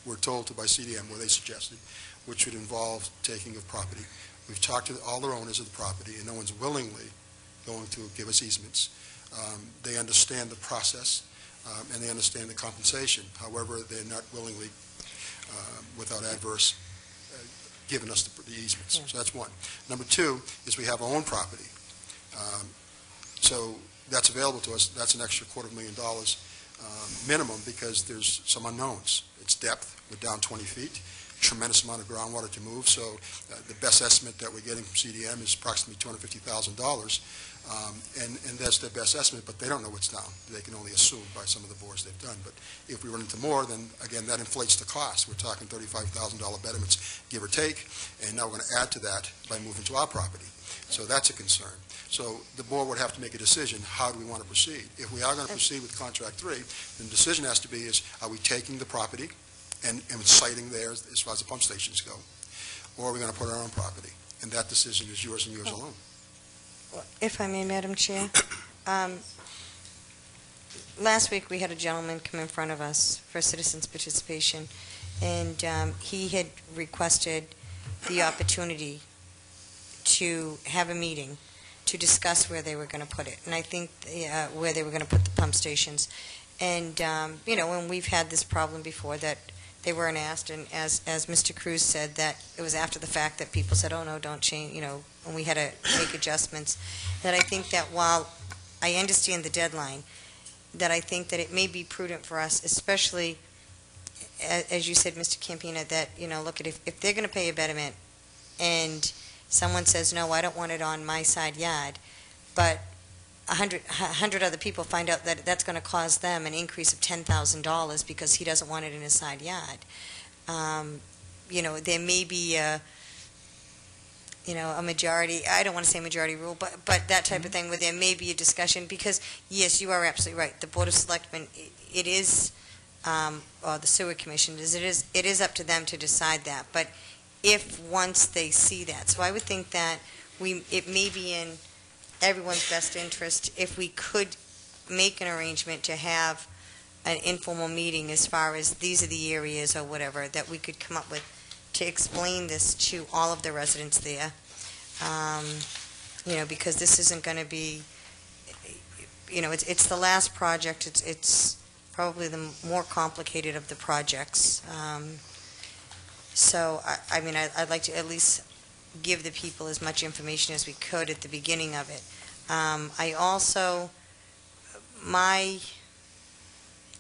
Speaker 19: we're told to by CDM, where they suggested, which would involve taking of property. We've talked to all the owners of the property, and no one's willingly going to give us easements. They understand the process, and they understand the compensation. However, they're not willingly, without adverse, giving us the easements. Yeah. So that's one. Number two is we have our own property. So that's available to us. That's an extra $250,000 minimum because there's some unknowns. It's depth. We're down 20 feet. Tremendous amount of groundwater to move. So the best estimate that we're getting from CDM is approximately $250,000. And that's their best estimate, but they don't know what's down. They can only assume by some of the bores they've done. But if we run into more, then again, that inflates the cost. We're talking $35,000 betterments, give or take, and now we're going to add to that by moving to our property. So that's a concern. So the board would have to make a decision, how do we want to proceed? If we are going to proceed with contract 3, then the decision has to be is, are we taking the property and siting there as far as the pump stations go, or are we going to put our own property? And that decision is yours and yours alone.
Speaker 2: If I may, Madam Chair, last week we had a gentleman come in front of us for citizens' participation, and he had requested the opportunity to have a meeting to discuss where they were going to put it, and I think where they were going to put the pump stations. And, you know, when we've had this problem before that they weren't asked, and as Mr. Cruz said, that it was after the fact that people said, oh, no, don't change, you know, and we had to make adjustments, that I think that while I understand the deadline, that I think that it may be prudent for us, especially, as you said, Mr. Campina, that, you know, look, if they're going to pay a betterment and someone says, no, I don't want it on my side yard, but 100 other people find out that that's going to cause them an increase of $10,000 because he doesn't want it in his side yard. there may be a majority, I don't want to say majority rule, but that type of thing where there may be a discussion, because, yes, you are absolutely right. The Board of Selectmen, it is, or the Sewer Commission, it is up to them to decide that. But if once they see that, so I would think that it may be in everyone's best interest if we could make an arrangement to have an informal meeting as far as these are the areas or whatever that we could come up with to explain this to all of the residents there, because this isn't going to be, it's the last project. It's probably the more complicated of the projects. So, I'd like to at least give the people as much information as we could at the beginning of it.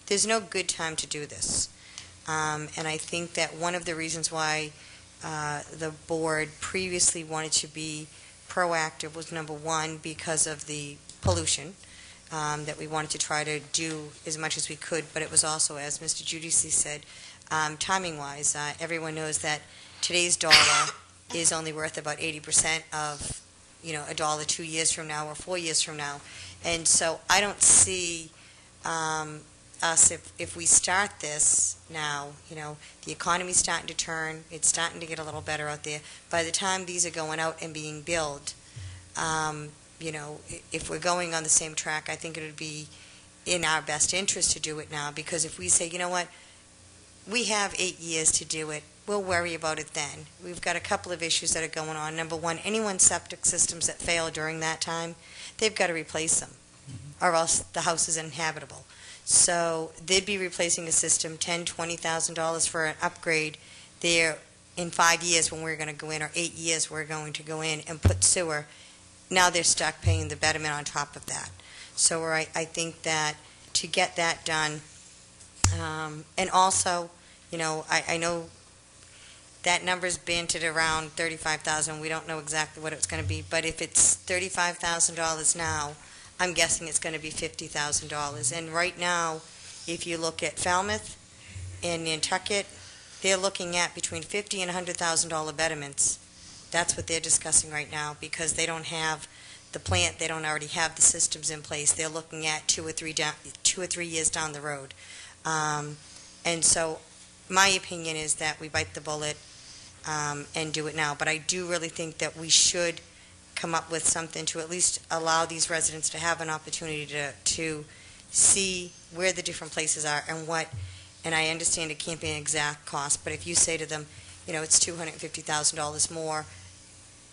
Speaker 2: There's no good time to do this. And I think that one of the reasons why the board previously wanted to be proactive was, number one, because of the pollution, that we wanted to try to do as much as we could, but it was also, as Mr. Giudice said, timing-wise. Everyone knows that today's dollar is only worth about 80% of, a dollar 2 years from now or 4 years from now. And so I don't see us, if we start this now, the economy's starting to turn, it's starting to get a little better out there. By the time these are going out and being billed, if we're going on the same track, I think it would be in our best interest to do it now, because if we say, you know what, we have 8 years to do it, we'll worry about it then. We've got a couple of issues that are going on. Number one, anyone's septic systems that fail during that time, they've got to replace them, or else the house is uninhabitable. So they'd be replacing a system, $10,000, $20,000 for an upgrade there in 5 years when we're going to go in, or 8 years we're going to go in and put sewer. Now they're stuck paying the betterment on top of that. So I think that to get that done, and also, I know that number's banted around $35,000. We don't know exactly what it's going to be, but if it's $35,000 now, I'm guessing it's going to be $50,000. And right now, if you look at Falmouth and Nantucket, they're looking at between $50,000 and $100,000 betterments. That's what they're discussing right now, because they don't have the plant, they don't already have the systems in place. They're looking at 2 or 3 years down the road. And so my opinion is that we bite the bullet and do it now. But I do really think that we should come up with something to at least allow these residents to have an opportunity to see where the different places are and what, and I understand it can't be an exact cost, but if you say to them, it's $250,000 more,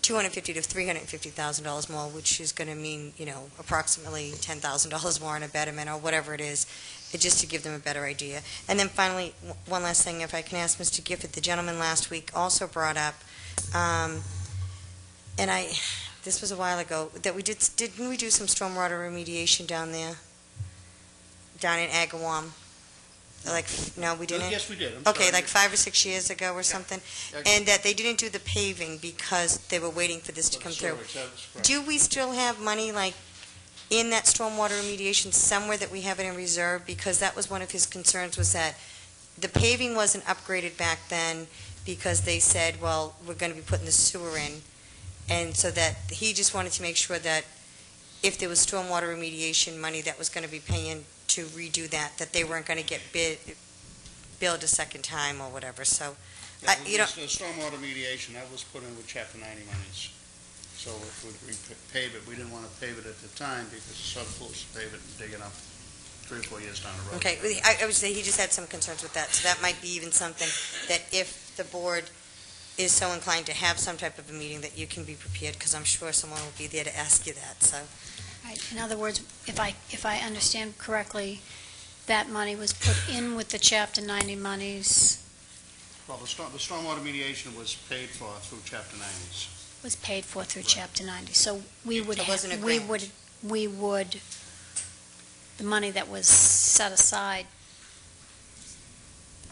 Speaker 2: $250,000 to $350,000 more, which is going to mean, approximately $10,000 more in a betterment or whatever it is, just to give them a better idea. And then finally, one last thing, if I can ask Mr. Gifford, the gentleman last week also brought up, this was a while ago, that didn't we do some stormwater remediation down there? Down in Agawam? No, we didn't?
Speaker 15: Yes, we did.
Speaker 2: Okay, like 5 or 6 years ago or something? And that they didn't do the paving because they were waiting for this to come through. Do we still have money, in that stormwater remediation somewhere that we have it in reserve? Because that was one of his concerns, was that the paving wasn't upgraded back then because they said, well, we're going to be putting the sewer in. And so that he just wanted to make sure that if there was stormwater remediation money that was going to be paying to redo that they weren't going to get billed a second time or whatever. So,
Speaker 15: the stormwater remediation, that was put in with Chapter 90 monies. So if we pave it, we didn't want to pave it at the time because it's sort of foolish to pave it and dig it up 3 or 4 years down the road.
Speaker 2: Okay, I would say he just had some concerns with that. So that might be even something that if the board is so inclined to have some type of a meeting, that you can be prepared, because I'm sure someone will be there to ask you that. So,
Speaker 1: Right. In other words, if I understand correctly, that money was put in with the Chapter 90 monies.
Speaker 15: Well, the stormwater remediation was paid for through Chapter 90s.
Speaker 1: Was paid for through Chapter 90. So we would the money that was set aside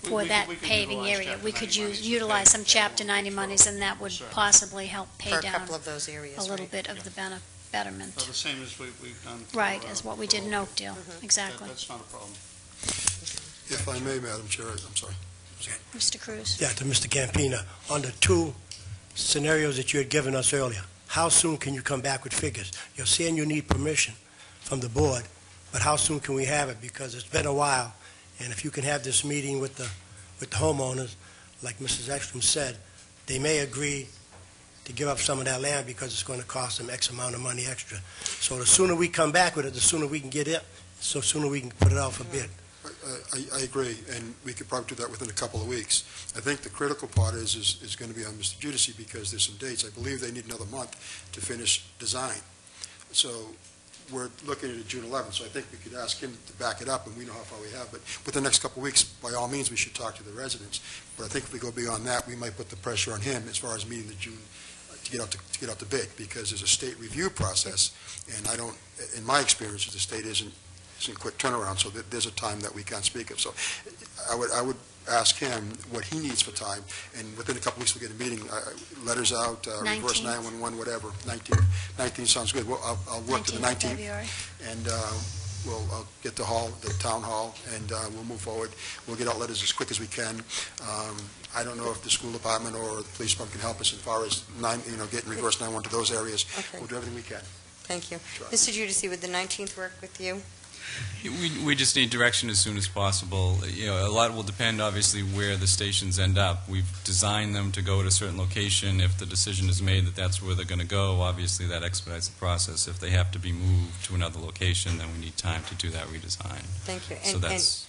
Speaker 1: for that paving area, we could utilize some Chapter 90 monies, and that would possibly help pay down
Speaker 2: for a couple of those areas,
Speaker 1: a little bit of the betterment.
Speaker 15: Well, the same as we've done.
Speaker 1: Right, as what we did in Oakdale, exactly.
Speaker 15: That's not a problem.
Speaker 19: If I may, Madam Chair, I'm sorry.
Speaker 1: Mr. Cruz.
Speaker 9: Yeah, to Mr. Campina, on the two scenarios that you had given us earlier, how soon can you come back with figures? You're saying you need permission from the board, but how soon can we have it? Because it's been a while, and if you can have this meeting with the homeowners, like Mrs. Ekstrom said, they may agree to give up some of that land because it's going to cost them X amount of money extra. So the sooner we come back with it, the sooner we can get it, so sooner we can put it out for bid.
Speaker 19: I agree, and we could probably do that within a couple of weeks. I think the critical part is going to be on Mr. Giudice because there's some dates. I believe they need another month to finish design. So we're looking at June 11th, so I think we could ask him to back it up, and we know how far we have. But within the next couple of weeks, by all means, we should talk to the residents. But I think if we go beyond that, we might put the pressure on him as far as meeting the June to get out the bid, because there's a state review process, and I don't, in my experience, the state isn't quick turnaround, so there's a time that we can't speak of. So I would ask him what he needs for time, and within a couple weeks we'll get a meeting, letters out, reverse 911, whatever. 19 sounds good. Well, I'll work to the 19th, and I'll get the town hall, and we'll move forward. We'll get out letters as quick as we can. I don't know if the school department or the police department can help us as far as getting reverse 911 to those areas.
Speaker 2: Okay.
Speaker 19: We'll do everything we can.
Speaker 2: Thank you.
Speaker 19: Sure.
Speaker 2: Mr. Giudice, would the 19th work with you?
Speaker 18: We just need direction as soon as possible. A lot will depend, obviously, where the stations end up. We've designed them to go at a certain location. If the decision is made that that's where they're going to go, obviously that expedites the process. If they have to be moved to another location, then we need time to do that redesign.
Speaker 2: Thank you.
Speaker 18: So that's...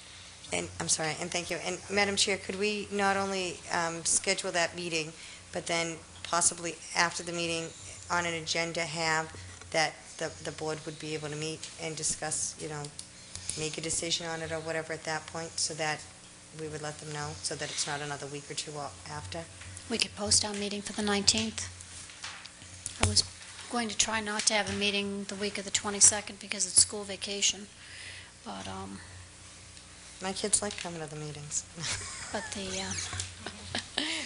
Speaker 2: And I'm sorry, and thank you. And Madam Chair, could we not only schedule that meeting, but then possibly after the meeting on an agenda have that the board would be able to meet and discuss, make a decision on it or whatever at that point, so that we would let them know, so that it's not another week or two after?
Speaker 1: We could post our meeting for the 19th. I was going to try not to have a meeting the week of the 22nd because it's school vacation, but
Speaker 2: my kids like coming to the meetings.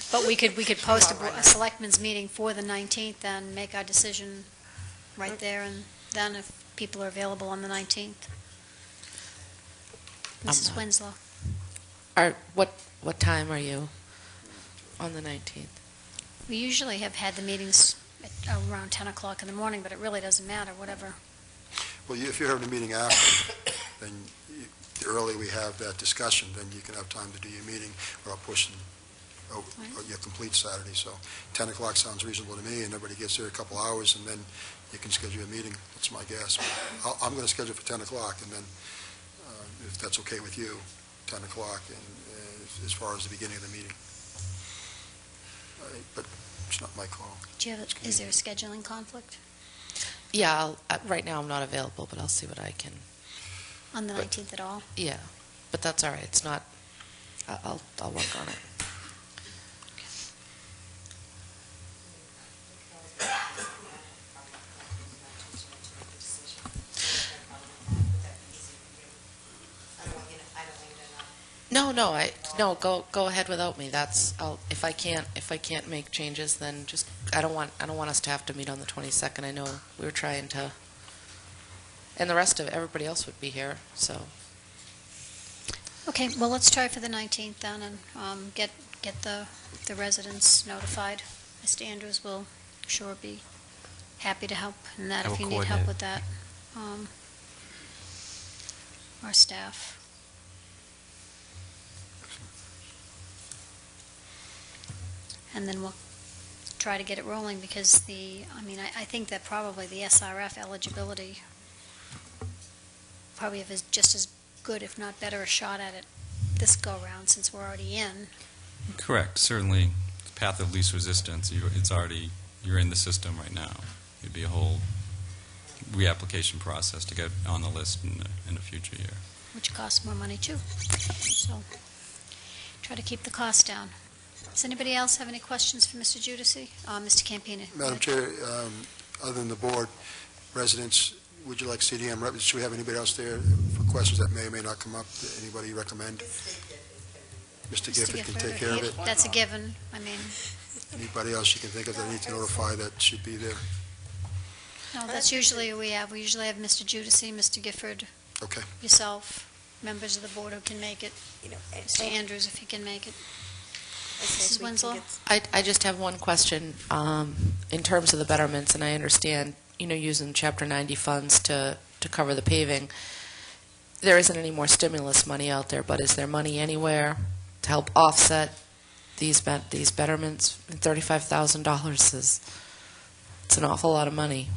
Speaker 1: But we could post a selectmen's meeting for the 19th and make our decision right there and then if people are available on the 19th. Mrs. Winslow.
Speaker 11: What time are you on the 19th?
Speaker 1: We usually have had the meetings at around 10 o'clock in the morning, but it really doesn't matter, whatever.
Speaker 19: Well, if you're having a meeting after, then the earlier we have that discussion, then you can have time to do your meeting without pushing your complete Saturday. So 10 o'clock sounds reasonable to me, and everybody gets there a couple hours, and then you can schedule a meeting. That's my guess. I'm going to schedule for 10 o'clock, and then if that's okay with you, 10 o'clock, and as far as the beginning of the meeting. But it's not my call.
Speaker 1: Is there a scheduling conflict?
Speaker 11: Yeah, right now I'm not available, but I'll see what I can.
Speaker 1: On the 19th at all?
Speaker 11: Yeah, but that's all right. It's not, I'll work on it. No, go ahead without me. If I can't make changes, then just, I don't want us to have to meet on the 22nd. I know we were trying to, and the rest of everybody else would be here, so.
Speaker 1: Okay, well, let's try for the 19th then and get the residents notified. Mr. Andrews will sure be happy to help in that if you need help with that. Our staff. And then we'll try to get it rolling because I think that probably the SRF eligibility probably have just as good, if not better, a shot at it this go-round since we're already in.
Speaker 18: Correct. Certainly, the path of least resistance, you're in the system right now. It'd be a whole reapplication process to get on the list in a future year.
Speaker 1: Which costs more money, too. So try to keep the cost down. Does anybody else have any questions for Mr. Giudice? Mr. Campina.
Speaker 19: Madam Chair, other than the board, residents, would you like CDM reps? Should we have anybody else there for questions that may or may not come up? Anybody recommend? Mr. Gifford can take care of it.
Speaker 1: That's a given.
Speaker 19: Anybody else you can think of that I need to notify that should be there?
Speaker 1: No, that's usually who we have. We usually have Mr. Giudice, Mr. Gifford,
Speaker 19: okay,
Speaker 1: yourself. members of the board who can make it. Mr. Andrews, if he can make it. Mrs. Winslow?
Speaker 11: I just have one question in terms of the betterments, and I understand, using Chapter 90 funds to cover the paving. There isn't any more stimulus money out there, but is there money anywhere to help offset these betterments? $35,000 it's an awful lot of money.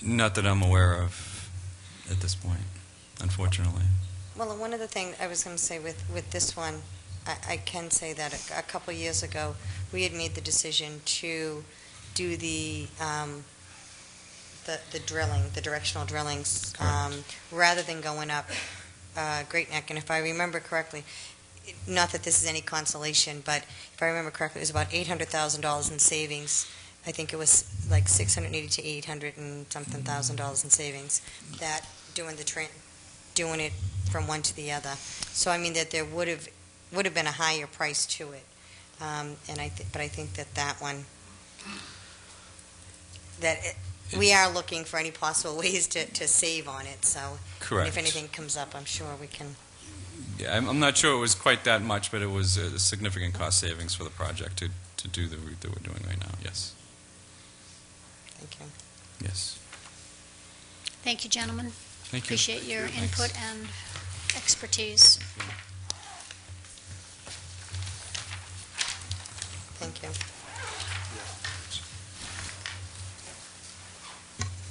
Speaker 18: Not that I'm aware of at this point, unfortunately.
Speaker 2: Well, one of the things I was going to say with this one, I can say that a couple of years ago, we had made the decision to do the drilling, the directional drillings, rather than going up Great Neck. And if I remember correctly, not that this is any consolation, but if I remember correctly, it was about $800,000 in savings. I think it was like $680 to $800 and something thousand in savings. That doing it from one to the other. So I mean that there would have been a higher price to it, but I think that one we are looking for any possible ways to save on it. So
Speaker 18: correct.
Speaker 2: If anything comes up, I'm sure we can.
Speaker 18: Yeah, I'm not sure it was quite that much, but it was a significant cost savings for the project to do the route that we're doing right now. Yes.
Speaker 2: Thank you.
Speaker 18: Yes.
Speaker 1: Thank you, gentlemen.
Speaker 18: Thank you.
Speaker 1: Appreciate your
Speaker 18: Thanks.
Speaker 1: input and expertise.
Speaker 2: Thank you.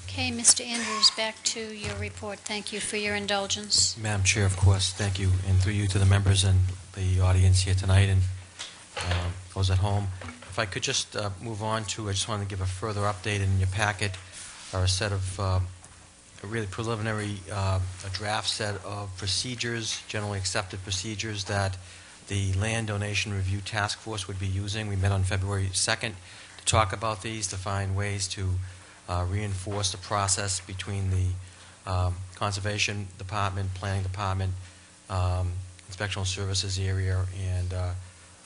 Speaker 1: Okay, Mr. Andrews, back to your report. Thank you for your indulgence.
Speaker 14: Madam Chair, of course, thank you, and through you to the members and the audience here tonight and those at home. If I could just move on to, I just wanted to give a further update. In your packet are a set of a really preliminary a draft set of procedures, generally accepted procedures that the Land Donation Review Task Force would be using. We met on February 2nd to talk about these, to find ways to reinforce the process between the Conservation Department, Planning Department, Inspectional Services area, and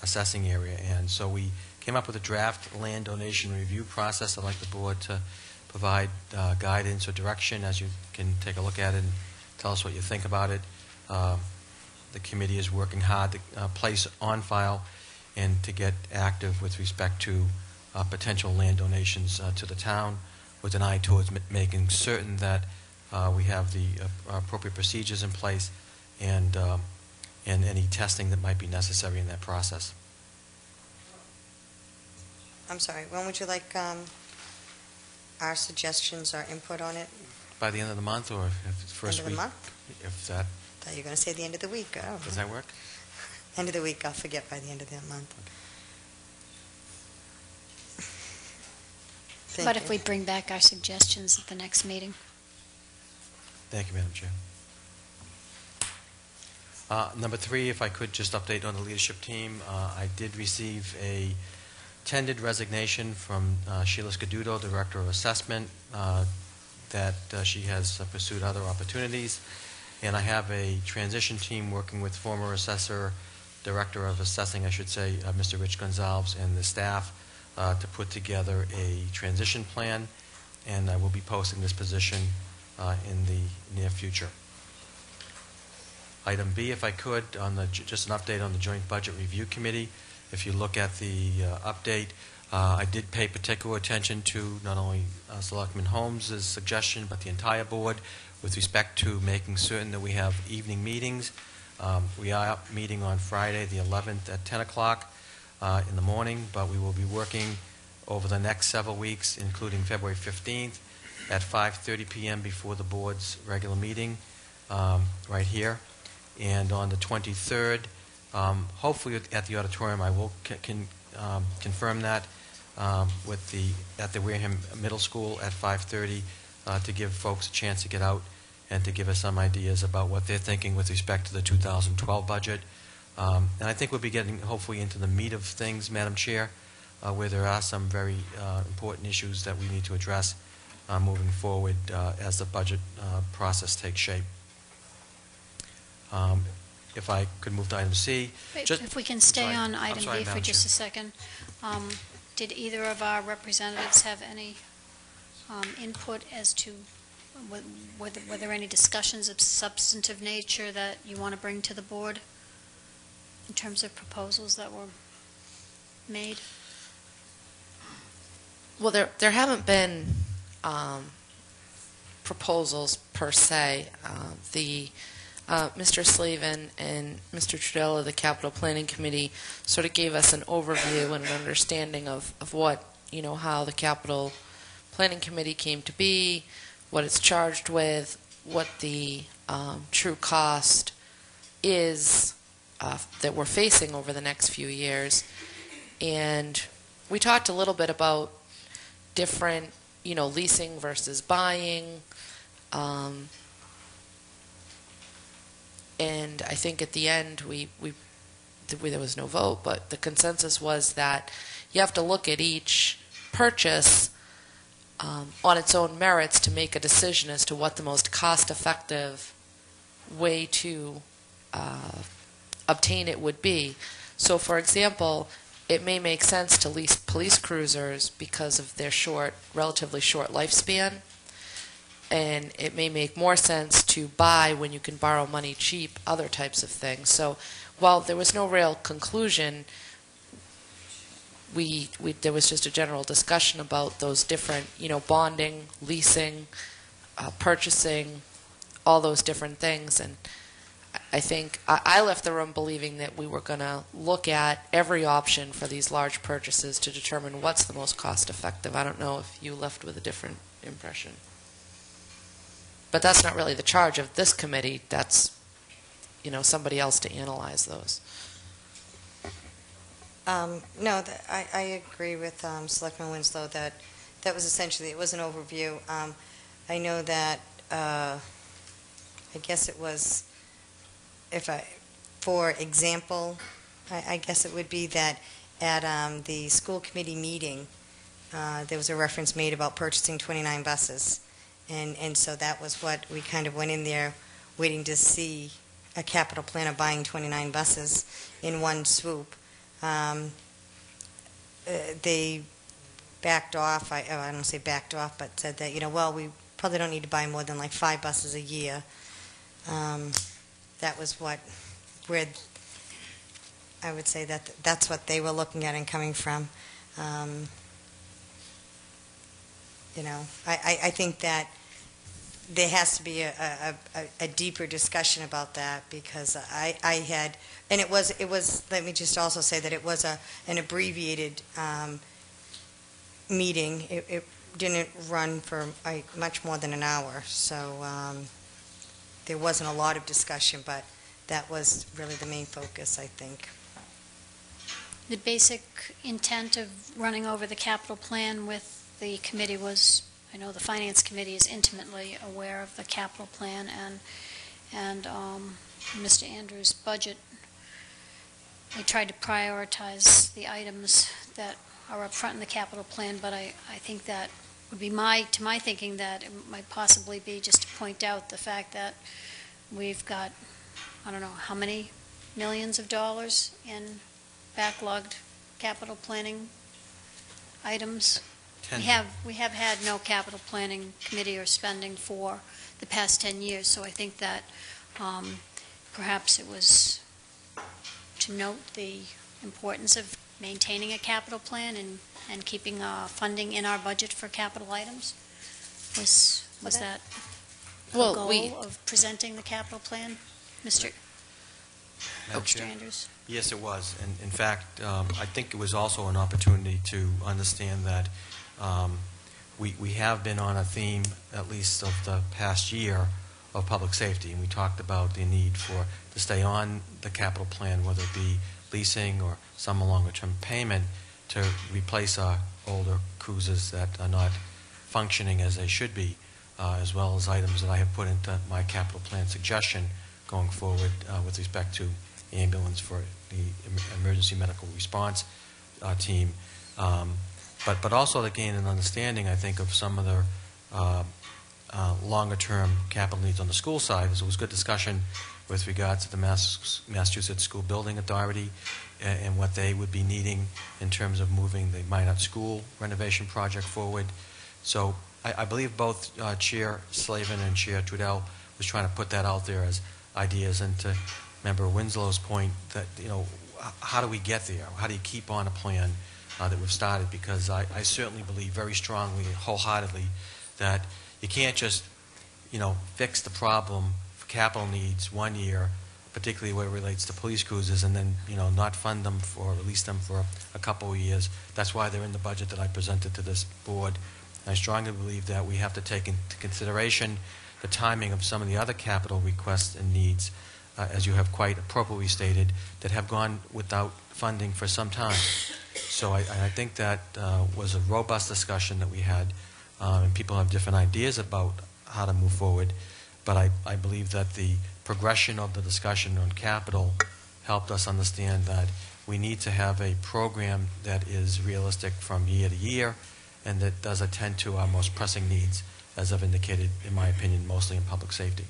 Speaker 14: Assessing area. And so we came up with a draft land donation review process. I'd like the board to provide guidance or direction as you can take a look at it and tell us what you think about it. The committee is working hard to place on file and to get active with respect to potential land donations to the town, with an eye towards making certain that we have the appropriate procedures in place and any testing that might be necessary in that process.
Speaker 2: I'm sorry, when would you like our suggestions or input on it?
Speaker 14: By the end of the month, or if it's first week?
Speaker 2: End of the month?
Speaker 14: If that...
Speaker 2: I thought you were going to say the end of the week. Oh.
Speaker 14: Does that work?
Speaker 2: End of the week, I'll forget by the end of that month.
Speaker 14: Okay.
Speaker 1: But if we bring back our suggestions at the next meeting?
Speaker 14: Thank you, Madam Chair. Number 3, if I could just update on the leadership team. I did receive a tendered resignation from Sheila Scaduto, Director of Assessment, that she has pursued other opportunities. And I have a transition team working with former assessor, Director of Assessing, I should say, Mr. Rich Gonzalez, and the staff to put together a transition plan, and I will be posting this position in the near future. Item B, if I could, just an update on the Joint Budget Review Committee. If you look at the update, I did pay particular attention to not only Selectman Holmes' suggestion, but the entire board with respect to making certain that we have evening meetings. We are meeting on Friday, the 11th at 10 o'clock in the morning, but we will be working over the next several weeks, including February 15th at 5:30 p.m. before the board's regular meeting right here. And on the 23rd, hopefully at the auditorium, I will confirm that at the Wareham Middle School at 5:30 to give folks a chance to get out and to give us some ideas about what they're thinking with respect to the 2012 budget. And I think we'll be getting hopefully into the meat of things, Madam Chair, where there are some very important issues that we need to address moving forward as the budget process takes shape. If I could move to item C.
Speaker 1: If we can stay on item B for just a second. Did either of our representatives have any input as to were there any discussions of substantive nature that you want to bring to the board in terms of proposals that were made?
Speaker 11: Well, there haven't been proposals per se. Mr. Slavin and Mr. Trudell of the Capital Planning Committee sort of gave us an overview and an understanding of what, how the Capital Planning Committee came to be, what it's charged with, what the true cost is that we're facing over the next few years. And we talked a little bit about different, leasing versus buying. And I think at the end, there was no vote, but the consensus was that you have to look at each purchase on its own merits to make a decision as to what the most cost-effective way to obtain it would be. So, for example, it may make sense to lease police cruisers because of their relatively short lifespan. And it may make more sense to buy when you can borrow money cheap, other types of things. So while there was no real conclusion, there was just a general discussion about those different, bonding, leasing, purchasing, all those different things. And I think I left the room believing that we were going to look at every option for these large purchases to determine what's the most cost effective. I don't know if you left with a different impression. But that's not really the charge of this committee. That's, somebody else to analyze those.
Speaker 2: No, I agree with Selectman Winslow that was essentially, it was an overview. I know that, I guess it was, for example, I guess it would be that at the school committee meeting, there was a reference made about purchasing 29 buses. And so that was what we kind of went in there waiting to see a capital plan of buying 29 buses in one swoop. They backed off, I don't say backed off, but said that, we probably don't need to buy more than like 5 buses a year. That was where I would say that's what they were looking at and coming from. I think that there has to be a deeper discussion about that because I had, and it was, let me just also say that it was an abbreviated meeting. It didn't run for much more than an hour, so there wasn't a lot of discussion, but that was really the main focus, I think.
Speaker 1: The basic intent of running over the capital plan with the committee was, I know the Finance Committee is intimately aware of the capital plan and Mr. Andrews' budget. We tried to prioritize the items that are up front in the capital plan, but I think that would be to my thinking that it might possibly be just to point out the fact that we've got, I don't know how many millions of dollars in backlogged capital planning items. We have had no capital planning committee or spending for the past 10 years, so I think that perhaps it was to note the importance of maintaining a capital plan and keeping funding in our budget for capital items. Was that the goal of presenting the capital plan, Mr. Andrews?
Speaker 14: Yes, it was. And in fact, I think it was also an opportunity to understand that we have been on a theme, at least of the past year, of public safety, and we talked about the need to stay on the capital plan, whether it be leasing or some longer-term payment, to replace our older cruisers that are not functioning as they should be, as well as items that I have put into my capital plan suggestion going forward with respect to ambulance for the emergency medical response team. But also to gain an understanding, I think, of some of the longer-term capital needs on the school side. There was good discussion with regards to the Massachusetts School Building Authority and what they would be needing in terms of moving the Minot School renovation project forward. So I believe both Chair Slavin and Chair Trudell was trying to put that out there as ideas, and to Member Winslow's point that, how do we get there? How do you keep on a plan that we've started? Because I certainly believe very strongly, wholeheartedly, that you can't just, fix the problem for capital needs one year, particularly where it relates to police cruisers, and then, not fund them or release them for a couple of years. That's why they're in the budget that I presented to this board. I strongly believe that we have to take into consideration the timing of some of the other capital requests and needs, as you have quite appropriately stated, that have gone without funding for some time. So I think that was a robust discussion that we had, and people have different ideas about how to move forward, but I believe that the progression of the discussion on capital helped us understand that we need to have a program that is realistic from year to year and that does attend to our most pressing needs, as I've indicated, in my opinion, mostly in public safety.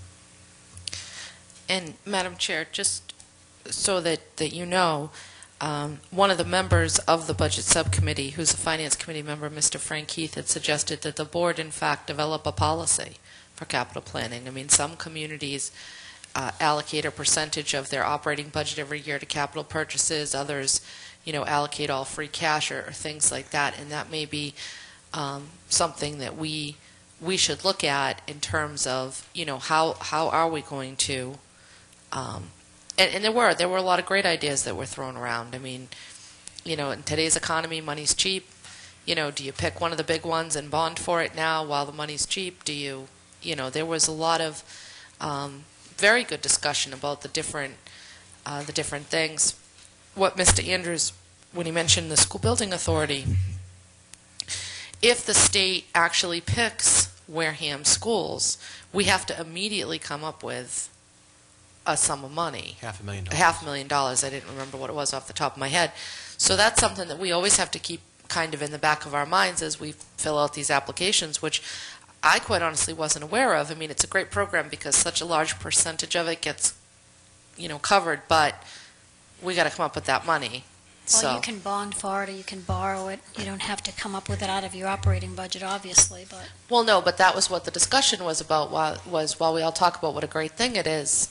Speaker 11: And Madam Chair, just so that you know, one of the members of the Budget Subcommittee, who's a Finance Committee member, Mr. Frank Heath, had suggested that the board, in fact, develop a policy for capital planning. I mean, some communities allocate a percentage of their operating budget every year to capital purchases. Others, allocate all free cash or things like that. And that may be something that we should look at in terms of, how are we going to, and there were a lot of great ideas that were thrown around. I mean, in today's economy, money's cheap. Do you pick one of the big ones and bond for it now while the money's cheap? Do you, there was a lot of very good discussion about the different things. What Mr. Andrews, when he mentioned the school building authority, if the state actually picks Wareham schools, we have to immediately come up with a sum of money.
Speaker 14: $500,000.
Speaker 11: $500,000. I didn't remember what it was off the top of my head. So that's something that we always have to keep kind of in the back of our minds as we fill out these applications, which I quite honestly wasn't aware of. I mean, it's a great program because such a large percentage of it gets, covered, but we got to come up with that money.
Speaker 1: Well, you can bond for it or you can borrow it. You don't have to come up with it out of your operating budget, obviously, but...
Speaker 11: Well, no, but that was what the discussion was about, while we all talk about what a great thing it is,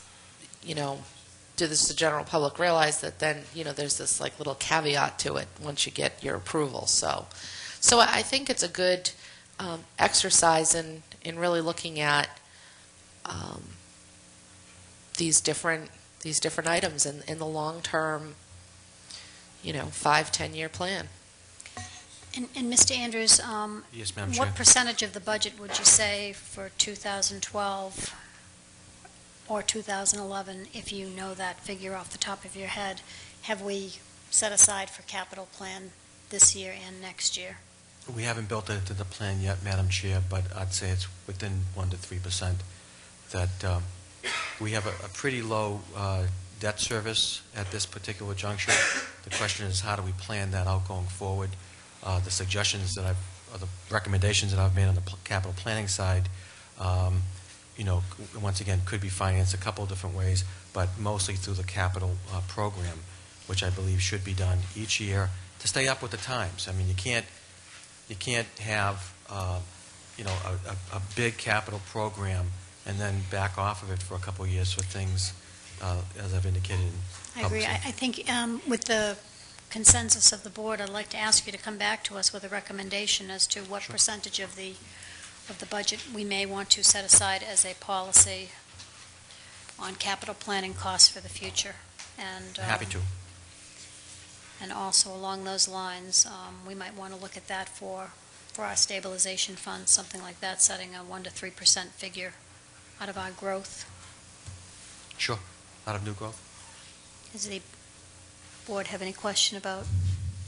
Speaker 11: does the general public realize that then, there's this like little caveat to it once you get your approval. So I think it's a good exercise in really looking at these different items in the long-term, 5-10-year plan.
Speaker 1: And Mr. Andrews,
Speaker 14: yes, Madam
Speaker 1: what
Speaker 14: Chair.
Speaker 1: percentage of the budget would you say for 2012 or 2011, if you know that figure off the top of your head, have we set aside for capital plan this year and next year?
Speaker 14: We haven't built it into the plan yet, Madam Chair, but I'd say it's within 1 to 3%. That we have a pretty low debt service at this particular juncture. The question is, how do we plan that out going forward? The suggestions that or the recommendations that I've made on the capital planning side, once again, could be financed a couple of different ways, but mostly through the capital program, which I believe should be done each year to stay up with the times. I mean, you can't have a big capital program and then back off of it for a couple of years for things, as I've indicated.
Speaker 1: I agree. I think with the consensus of the board, I'd like to ask you to come back to us with a recommendation as to what percentage of the budget we may want to set aside as a policy on capital planning costs for the future. And
Speaker 14: happy to.
Speaker 1: And also along those lines, we might want to look at that for our stabilization fund, something like that, setting a 1 to 3% figure out of our growth.
Speaker 14: Sure. Out of new growth.
Speaker 1: Does the board have any question about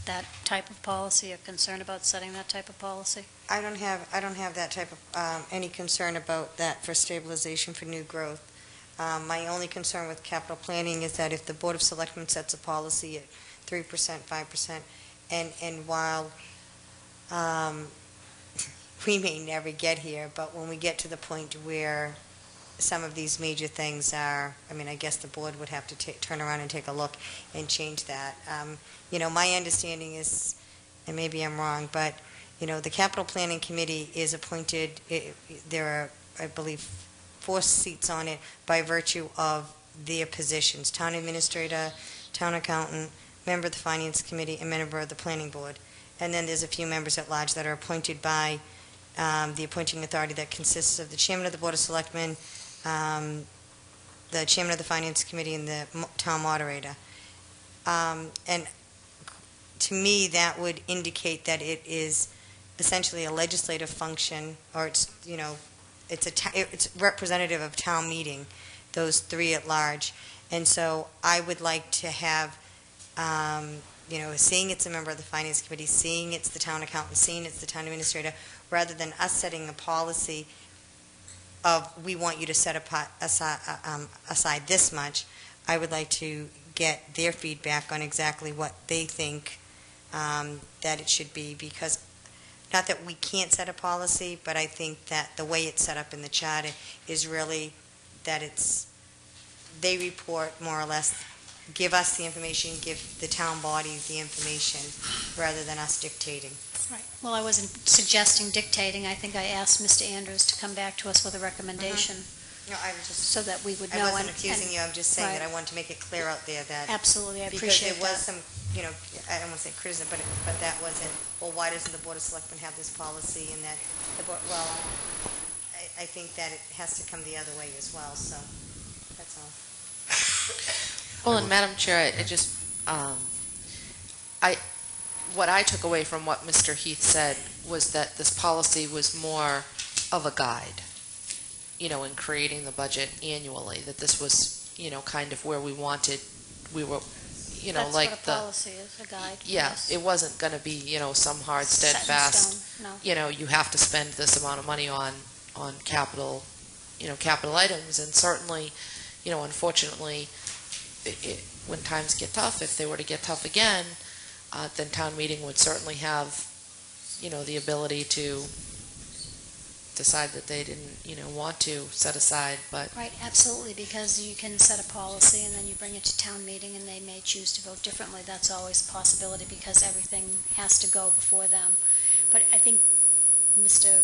Speaker 1: that type of policy or concern about setting that type of policy?
Speaker 2: I don't have that type of any concern about that for stabilization for new growth. My only concern with capital planning is that if the Board of Selectmen sets a policy at 3%, 5%, and while we may never get here, but when we get to the point where some of these major things are, I guess the board would have to turn around and take a look and change that. My understanding is, and maybe I'm wrong, but The Capital Planning Committee is appointed, there are, I believe, 4 seats on it by virtue of their positions: town administrator, town accountant, member of the Finance Committee, and member of the Planning Board. And then there's a few members at large that are appointed by the appointing authority that consists of the chairman of the Board of Selectmen, the chairman of the Finance Committee, and the town moderator. And to me, that would indicate that it is essentially a legislative function, or it's representative of town meeting, those 3 at large. And so I would like to have, seeing it's a member of the Finance Committee, seeing it's the town accountant, seeing it's the town administrator, rather than us setting a policy of, we want you to set aside this much, I would like to get their feedback on exactly what they think that it should be, because not that we can't set a policy, but I think that the way it's set up in the charter is really that they report more or less, give us the information, give the town body the information, rather than us dictating.
Speaker 1: Right. Well, I wasn't suggesting dictating. I think I asked Mr. Andrews to come back to us with a recommendation.
Speaker 2: No, I was just...
Speaker 1: So that we would know.
Speaker 2: I wasn't accusing you. I'm just saying that I wanted to make it clear out there that...
Speaker 1: Absolutely. I appreciate that.
Speaker 2: Because there was some, I don't want to say criticism, but that wasn't, well, why doesn't the Board of Selectmen have this policy, and that the board... Well, I think that it has to come the other way as well, so that's all.
Speaker 11: Well, and Madam Chair, what I took away from what Mr. Heath said was that this policy was more of a guide, in creating the budget annually, that this was, kind of where we were,
Speaker 1: That's
Speaker 11: like
Speaker 1: what a policy is, a guide.
Speaker 11: Yeah,
Speaker 1: yes.
Speaker 11: It wasn't going to be, some hard,
Speaker 1: Set in
Speaker 11: steadfast,
Speaker 1: stone, no.
Speaker 11: You have to spend this amount of money on capital, capital items, and certainly, unfortunately, when times get tough, if they were to get tough again, then town meeting would certainly have, the ability to decide that they didn't, want to set aside, but...
Speaker 1: Right, absolutely, because you can set a policy and then you bring it to town meeting and they may choose to vote differently. That's always a possibility because everything has to go before them. But I think, Mr.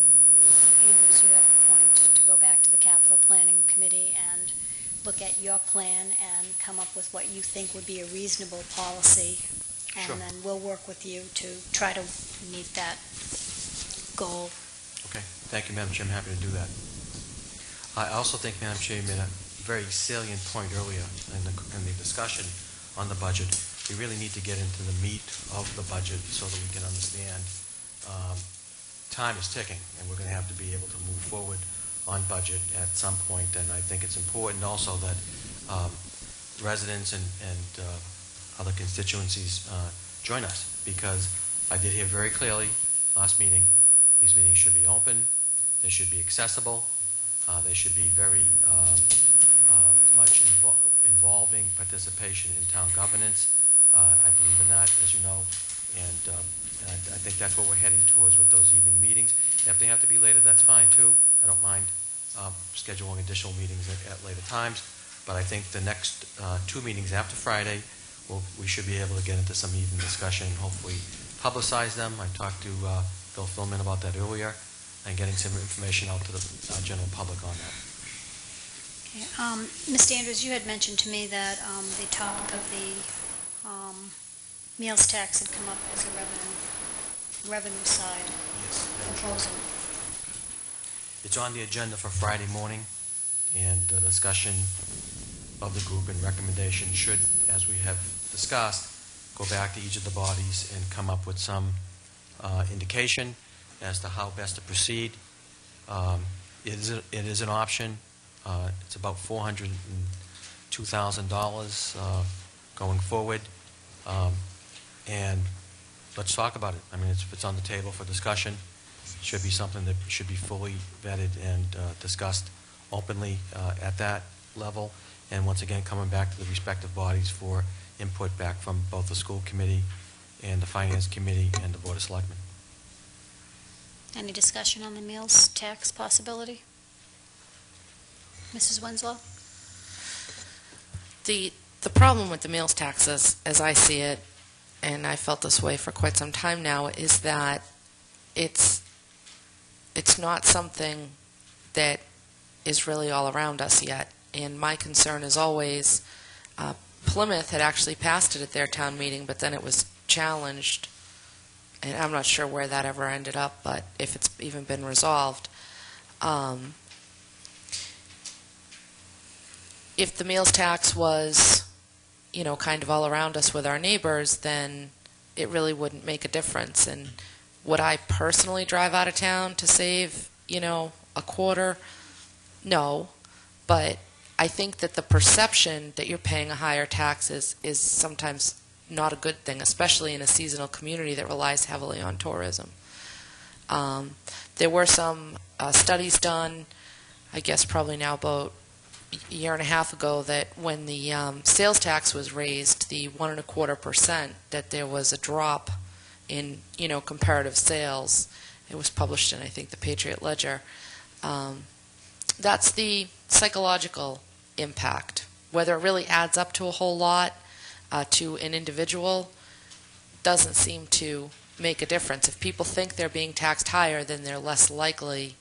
Speaker 1: Andrews, you have a point to go back to the Capital Planning Committee and look at your plan and come up with what you think would be a reasonable policy. And
Speaker 14: Sure.
Speaker 1: then we'll work with you to try to meet that goal.
Speaker 14: Okay, thank you, Madam Chair. I'm happy to do that. I also think, Madam Chair, you made a very salient point earlier in the discussion on the budget. We really need to get into the meat of the budget so that we can understand time is ticking, and we're going to have to be able to move forward on budget at some point. And I think it's important also that residents and other constituencies join us, because I did hear very clearly last meeting, these meetings should be open, they should be accessible, they should be very much involving participation in town governance. I believe in that, as you know, and I think that's what we're heading towards with those evening meetings. If they have to be later, that's fine too. I don't mind scheduling additional meetings at later times, but I think the next 2 meetings after Friday, we should be able to get into some evening discussion, hopefully publicize them. I talked to Bill Philman about that earlier, and getting some information out to the general public on that.
Speaker 1: Okay. Mr. Andrews, you had mentioned to me that the topic of the meals tax had come up as a revenue side proposal.
Speaker 14: It's on the agenda for Friday morning, and the discussion of the group and recommendation should, as we have discussed, go back to each of the bodies and come up with some indication as to how best to proceed. It is an option. It's about $402,000 going forward, and let's talk about it. I mean, if it's on the table for discussion, it should be something that should be fully vetted and discussed openly at that level, and once again coming back to the respective bodies for input back from both the school committee and the finance committee and the Board of Selectmen.
Speaker 1: Any discussion on the meals tax possibility? Mrs. Winslow?
Speaker 11: The problem with the meals taxes, as I see it, and I felt this way for quite some time now, is that it's not something that is really all around us yet. And my concern is always, Plymouth had actually passed it at their town meeting, but then it was challenged, and I'm not sure where that ever ended up, but if it's even been resolved. If the meals tax was, kind of all around us with our neighbors, then it really wouldn't make a difference. And would I personally drive out of town to save, a quarter? No. But I think that the perception that you're paying a higher tax is sometimes not a good thing, especially in a seasonal community that relies heavily on tourism. There were some studies done, I guess probably now about a year and a half ago, that when the sales tax was raised, the 1.25%, that there was a drop in, comparative sales. It was published in, I think, the Patriot Ledger. That's the psychological impact. Whether it really adds up to a whole lot to an individual doesn't seem to make a difference. If people think they're being taxed higher, then they're less likely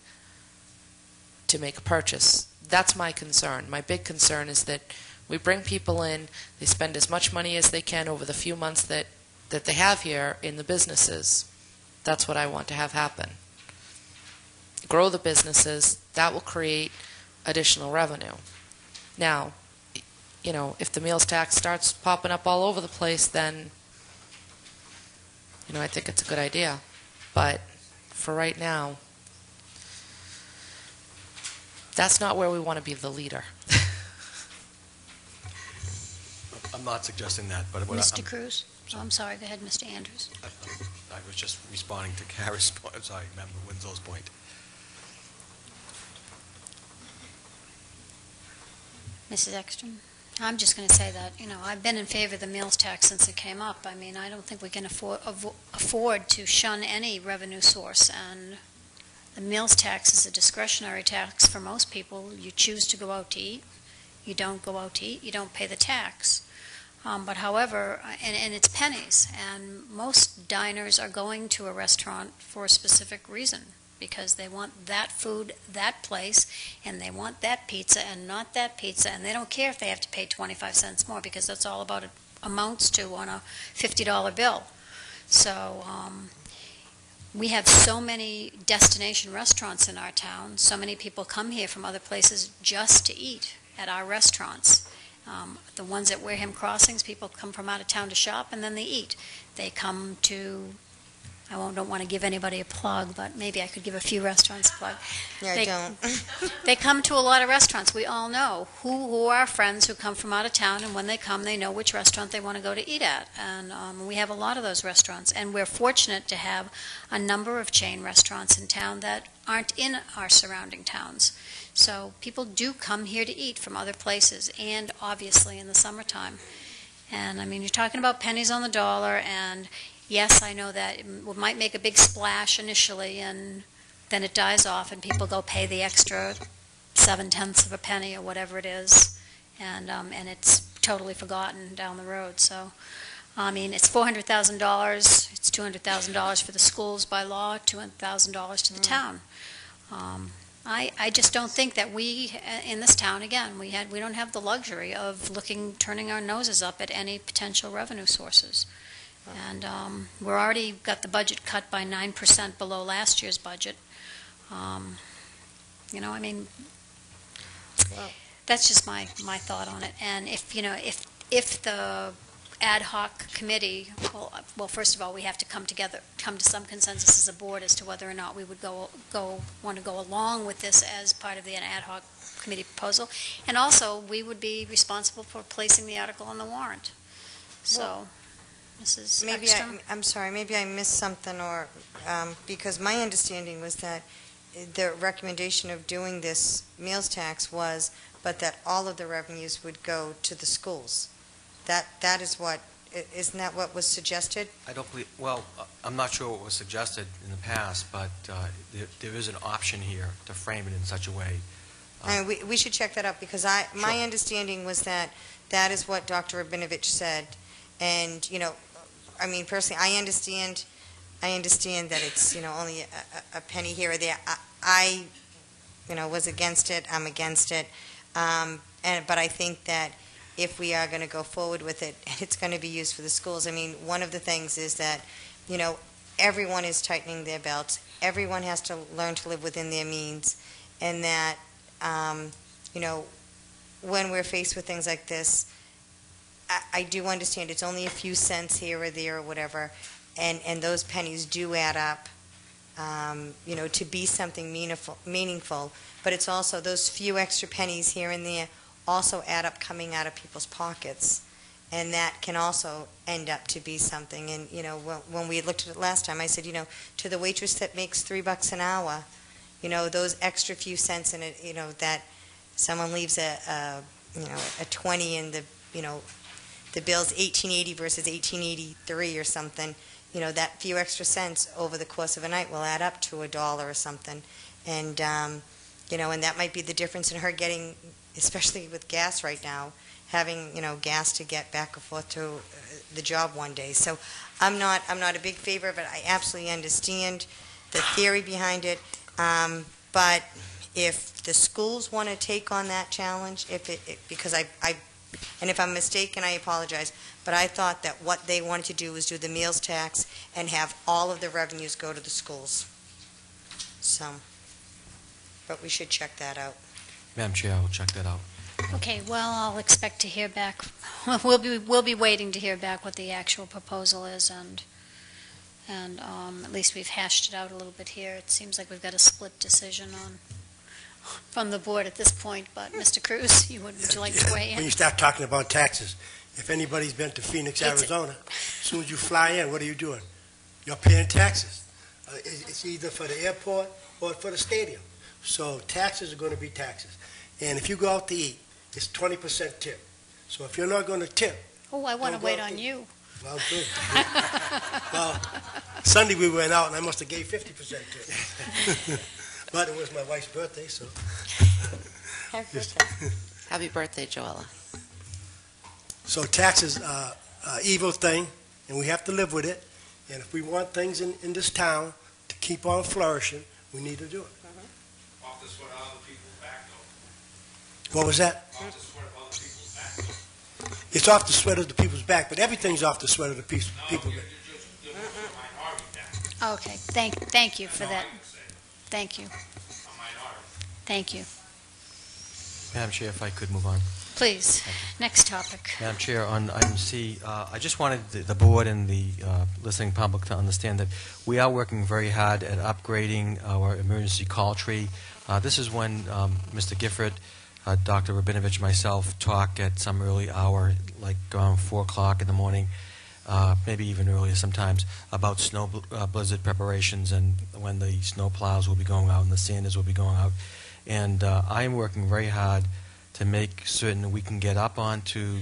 Speaker 11: to make a purchase. That's my concern. My big concern is that we bring people in, they spend as much money as they can over the few months that they have here in the businesses. That's what I want to have happen. Grow the businesses. That will create additional revenue. Now, if the meals tax starts popping up all over the place, then, I think it's a good idea. But for right now, that's not where we want to be the leader.
Speaker 14: I'm not suggesting that, but
Speaker 1: Mr. Cruz? Oh, I'm sorry. Go ahead, Mr. Andrews.
Speaker 14: I was just responding to Kara's point. I'm sorry, Member Winslow's point.
Speaker 1: Mrs. Ekstrom? I'm just going to say that, I've been in favor of the meals tax since it came up. I mean, I don't think we can afford to shun any revenue source, and the meals tax is a discretionary tax for most people. You choose to go out to eat. You don't go out to eat. You don't pay the tax. But however, and it's pennies, and most diners are going to a restaurant for a specific reason, because they want that food, that place, and they want that pizza and not that pizza, and they don't care if they have to pay 25 cents more, because that's all about it amounts to on a $50 bill. So we have so many destination restaurants in our town. So many people come here from other places just to eat at our restaurants. The ones at Wareham Crossings, people come from out of town to shop, and then they eat. They come to, don't want to give anybody a plug, but maybe I could give a few restaurants a plug.
Speaker 2: Yeah, don't.
Speaker 1: They come to a lot of restaurants. We all know who are our friends who come from out of town, and when they come, they know which restaurant they want to go to eat at. And we have a lot of those restaurants, and we're fortunate to have a number of chain restaurants in town that aren't in our surrounding towns. So people do come here to eat from other places, and obviously in the summertime. And I mean, you're talking about pennies on the dollar, and yes, I know that it might make a big splash initially, and then it dies off, and people go pay the extra 7/10 of a penny or whatever it is, and it's totally forgotten down the road. So, I mean, it's $400,000. It's $200,000 for the schools by law, $200,000 to the town. I just don't think that we, in this town, again, we don't have the luxury of turning our noses up at any potential revenue sources. And we're already got the budget cut by 9% below last year's budget. I mean, that's just my thought on it. And if the ad hoc committee, well, first of all, we have to come to some consensus as a board as to whether or not we would want to go along with this as part of the ad hoc committee proposal. And also, we would be responsible for placing the article on the warrant. So, Mrs. Ekstrom?
Speaker 2: I'm sorry, maybe I missed something, or because my understanding was that the recommendation of doing this meals tax was, but that all of the revenues would go to the schools. That is what, isn't that what was suggested?
Speaker 14: I don't believe, well, I'm not sure what was suggested in the past, but there is an option here to frame it in such a way.
Speaker 2: We should check that out, because my understanding was that is what Dr. Rabinovich said. And, I mean, personally, I understand I understand that it's, only a penny here or there. I was against it. I'm against it. But I think that if we are going to go forward with it, it's going to be used for the schools. I mean, one of the things is that, everyone is tightening their belts. Everyone has to learn to live within their means. And that, when we're faced with things like this, I do understand it's only a few cents here or there or whatever, and those pennies do add up, to be something meaningful. But it's also those few extra pennies here and there also add up coming out of people's pockets, and that can also end up to be something. And when we looked at it last time, I said, to the waitress that makes $3 an hour, those extra few cents in it, that someone leaves a 20 in the bill's $18.80 versus $18.83 or something. That few extra cents over the course of a night will add up to $1 or something. And, and that might be the difference in her getting, especially with gas right now, having, gas to get back and forth to the job one day. So I'm not a big favor of it. I absolutely understand the theory behind it. But if the schools want to take on that challenge, because and if I'm mistaken, I apologize, but I thought that what they wanted to do was do the meals tax and have all of the revenues go to the schools. So, but we should check that out.
Speaker 14: Madam Chair, I'll check that out.
Speaker 1: Okay, well, I'll expect to hear back. We'll be waiting to hear back what the actual proposal is, and at least we've hashed it out a little bit here. It seems like we've got a split decision from the board at this point, but Mr. Cruz, would you like to weigh in?
Speaker 9: When you start talking about taxes, if anybody's been to Phoenix, Arizona, as soon as you fly in, what are you doing? You're paying taxes. It's either for the airport or for the stadium. So taxes are going to be taxes. And if you go out to eat, it's 20% tip. So if you're not going to tip...
Speaker 1: Oh, I want to wait on you.
Speaker 9: Well, good. Well, Sunday we went out and I must have gave 50% tip. But it was my wife's birthday, so...
Speaker 1: Happy birthday.
Speaker 11: Happy birthday, Joella.
Speaker 9: So taxes are an evil thing, and we have to live with it. And if we want things in this town to keep on flourishing, we need to do it.
Speaker 16: Off the sweat of other people's back, though.
Speaker 9: What was that?
Speaker 16: Off the sweat of other people's back, though.
Speaker 9: It's off the sweat of the people's back, but everything's off the sweat of the people's back.
Speaker 1: Okay, thank you for that. Thank you. Thank you.
Speaker 14: Madam Chair, if I could move on.
Speaker 1: Please, next topic.
Speaker 14: Madam Chair, on item C, I just wanted the board and the listening public to understand that we are working very hard at upgrading our emergency call tree. This is when Mr. Gifford, Dr. Rabinovich, myself talk at some early hour, like around 4 o'clock in the morning, maybe even earlier sometimes, about snow blizzard preparations and when the snow plows will be going out and the sanders will be going out. And I am working very hard to make certain we can get up onto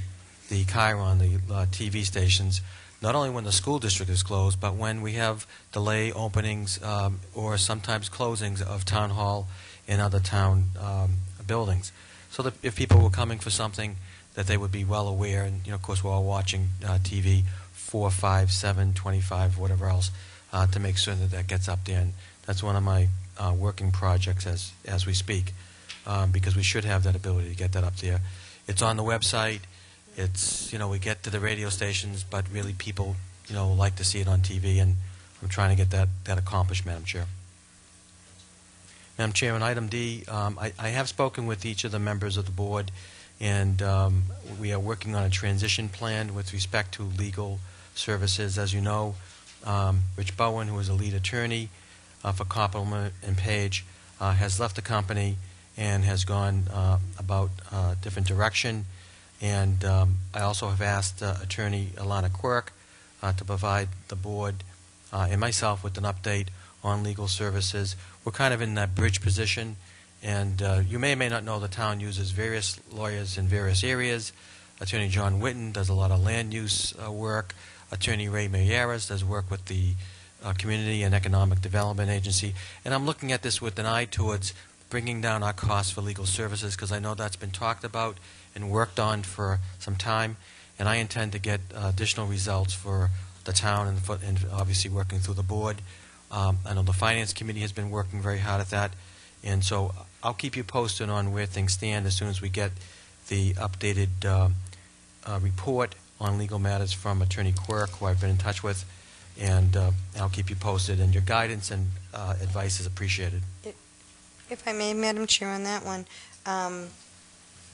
Speaker 14: the Chiron, the TV stations, not only when the school district is closed, but when we have delay openings or sometimes closings of town hall and other town buildings. So that if people were coming for something, that they would be well aware, and of course we're all watching TV 4, 5, 7, 25, whatever else, to make certain that that gets up there. And that's one of my working projects as we speak, because we should have that ability to get that up there. It's on the website. It's, we get to the radio stations, but really people, like to see it on TV, and I'm trying to get that accomplished, Madam Chair. Madam Chair, on item D, I have spoken with each of the members of the board, and we are working on a transition plan with respect to legal services. As you know, Rich Bowen, who is a lead attorney for Koppelman and Page, has left the company and has gone about a different direction. And I also have asked Attorney Alana Quirk to provide the board and myself with an update on legal services. We're kind of in that bridge position, and you may or may not know the town uses various lawyers in various areas. Attorney John Whitten does a lot of land use work. Attorney Ray Mayeras does work with the Community and Economic Development Agency. And I'm looking at this with an eye towards bringing down our costs for legal services, because I know that's been talked about and worked on for some time, and I intend to get additional results for the town and obviously working through the board. I know the Finance Committee has been working very hard at that, and so I'll keep you posted on where things stand as soon as we get the updated report on legal matters from Attorney Quirk, who I've been in touch with, and I'll keep you posted, and your guidance and advice is appreciated.
Speaker 2: If I may, Madam Chair, on that one,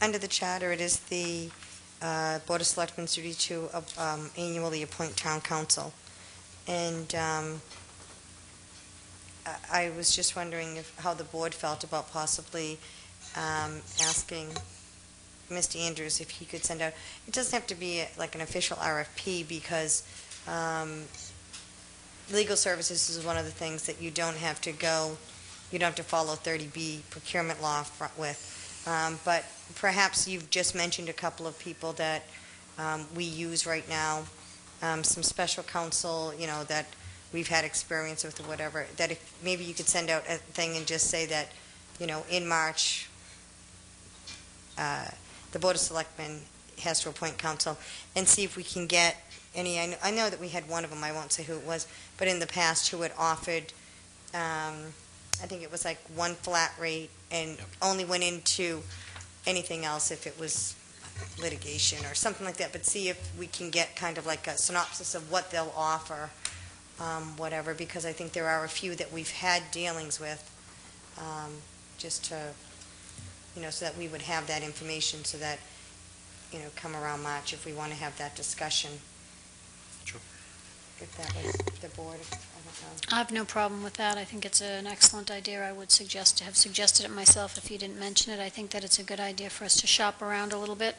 Speaker 2: under the charter, it is the Board of Selectmen's duty to annually appoint town council. And I was just wondering how the board felt about possibly asking Mr. Andrews if he could send out, it doesn't have to be like an official RFP, because legal services is one of the things that you don't have to follow 30B procurement law with. But perhaps you've just mentioned a couple of people that we use right now, some special counsel, that we've had experience with or whatever, that if maybe you could send out a thing and just say that, in March, the Board of Selectmen has to appoint counsel, and see if we can get any, I know that we had one of them, I won't say who it was, but in the past who had offered, I think it was like one flat rate and only went into anything else if it was litigation or something like that, but see if we can get kind of like a synopsis of what they'll offer, whatever, because I think there are a few that we've had dealings with, just to, so that we would have that information so that, come around March if we want to have that discussion.
Speaker 14: Sure.
Speaker 2: If that was the board, I don't know.
Speaker 1: I have no problem with that. I think it's an excellent idea. I would suggest to have suggested it myself if you didn't mention it. I think that it's a good idea for us to shop around a little bit.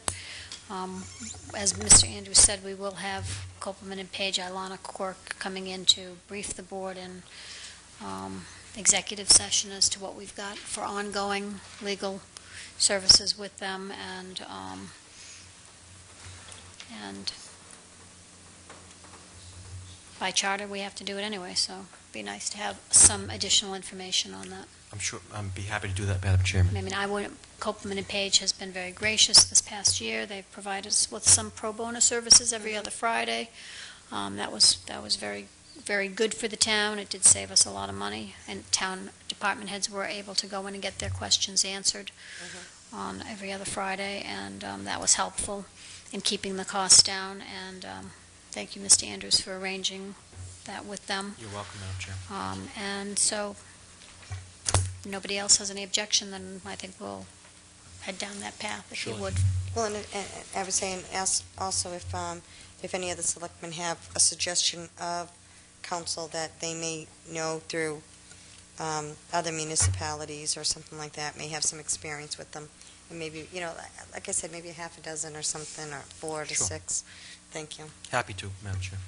Speaker 1: As Mr. Andrews said, we will have Copeland and Page, Ilana Quirk coming in to brief the board in executive session as to what we've got for ongoing legal services with them, and by charter, we have to do it anyway, so it'd be nice to have some additional information on that.
Speaker 14: I'm sure I'd be happy to do that, Madam Chairman.
Speaker 1: I mean, Copeland and Page has been very gracious this past year. They've provided us with some pro bono services every other Friday. That was very, very good for the town. It did save us a lot of money, and town department heads were able to go in and get their questions answered on every other Friday, and that was helpful in keeping the costs down. And thank you, Mr. Andrews, for arranging that with them.
Speaker 14: You're welcome, Madam Chair.
Speaker 1: And so, if nobody else has any objection, then I think we'll head down that path, if you would.
Speaker 2: Well, and I was saying, ask also if any of the selectmen have a suggestion of council that they may know through other municipalities or something like that, may have some experience with them. And maybe, like I said, maybe a half a dozen or something, or 4 to 6. Thank you.
Speaker 14: Happy to, Madam Chair.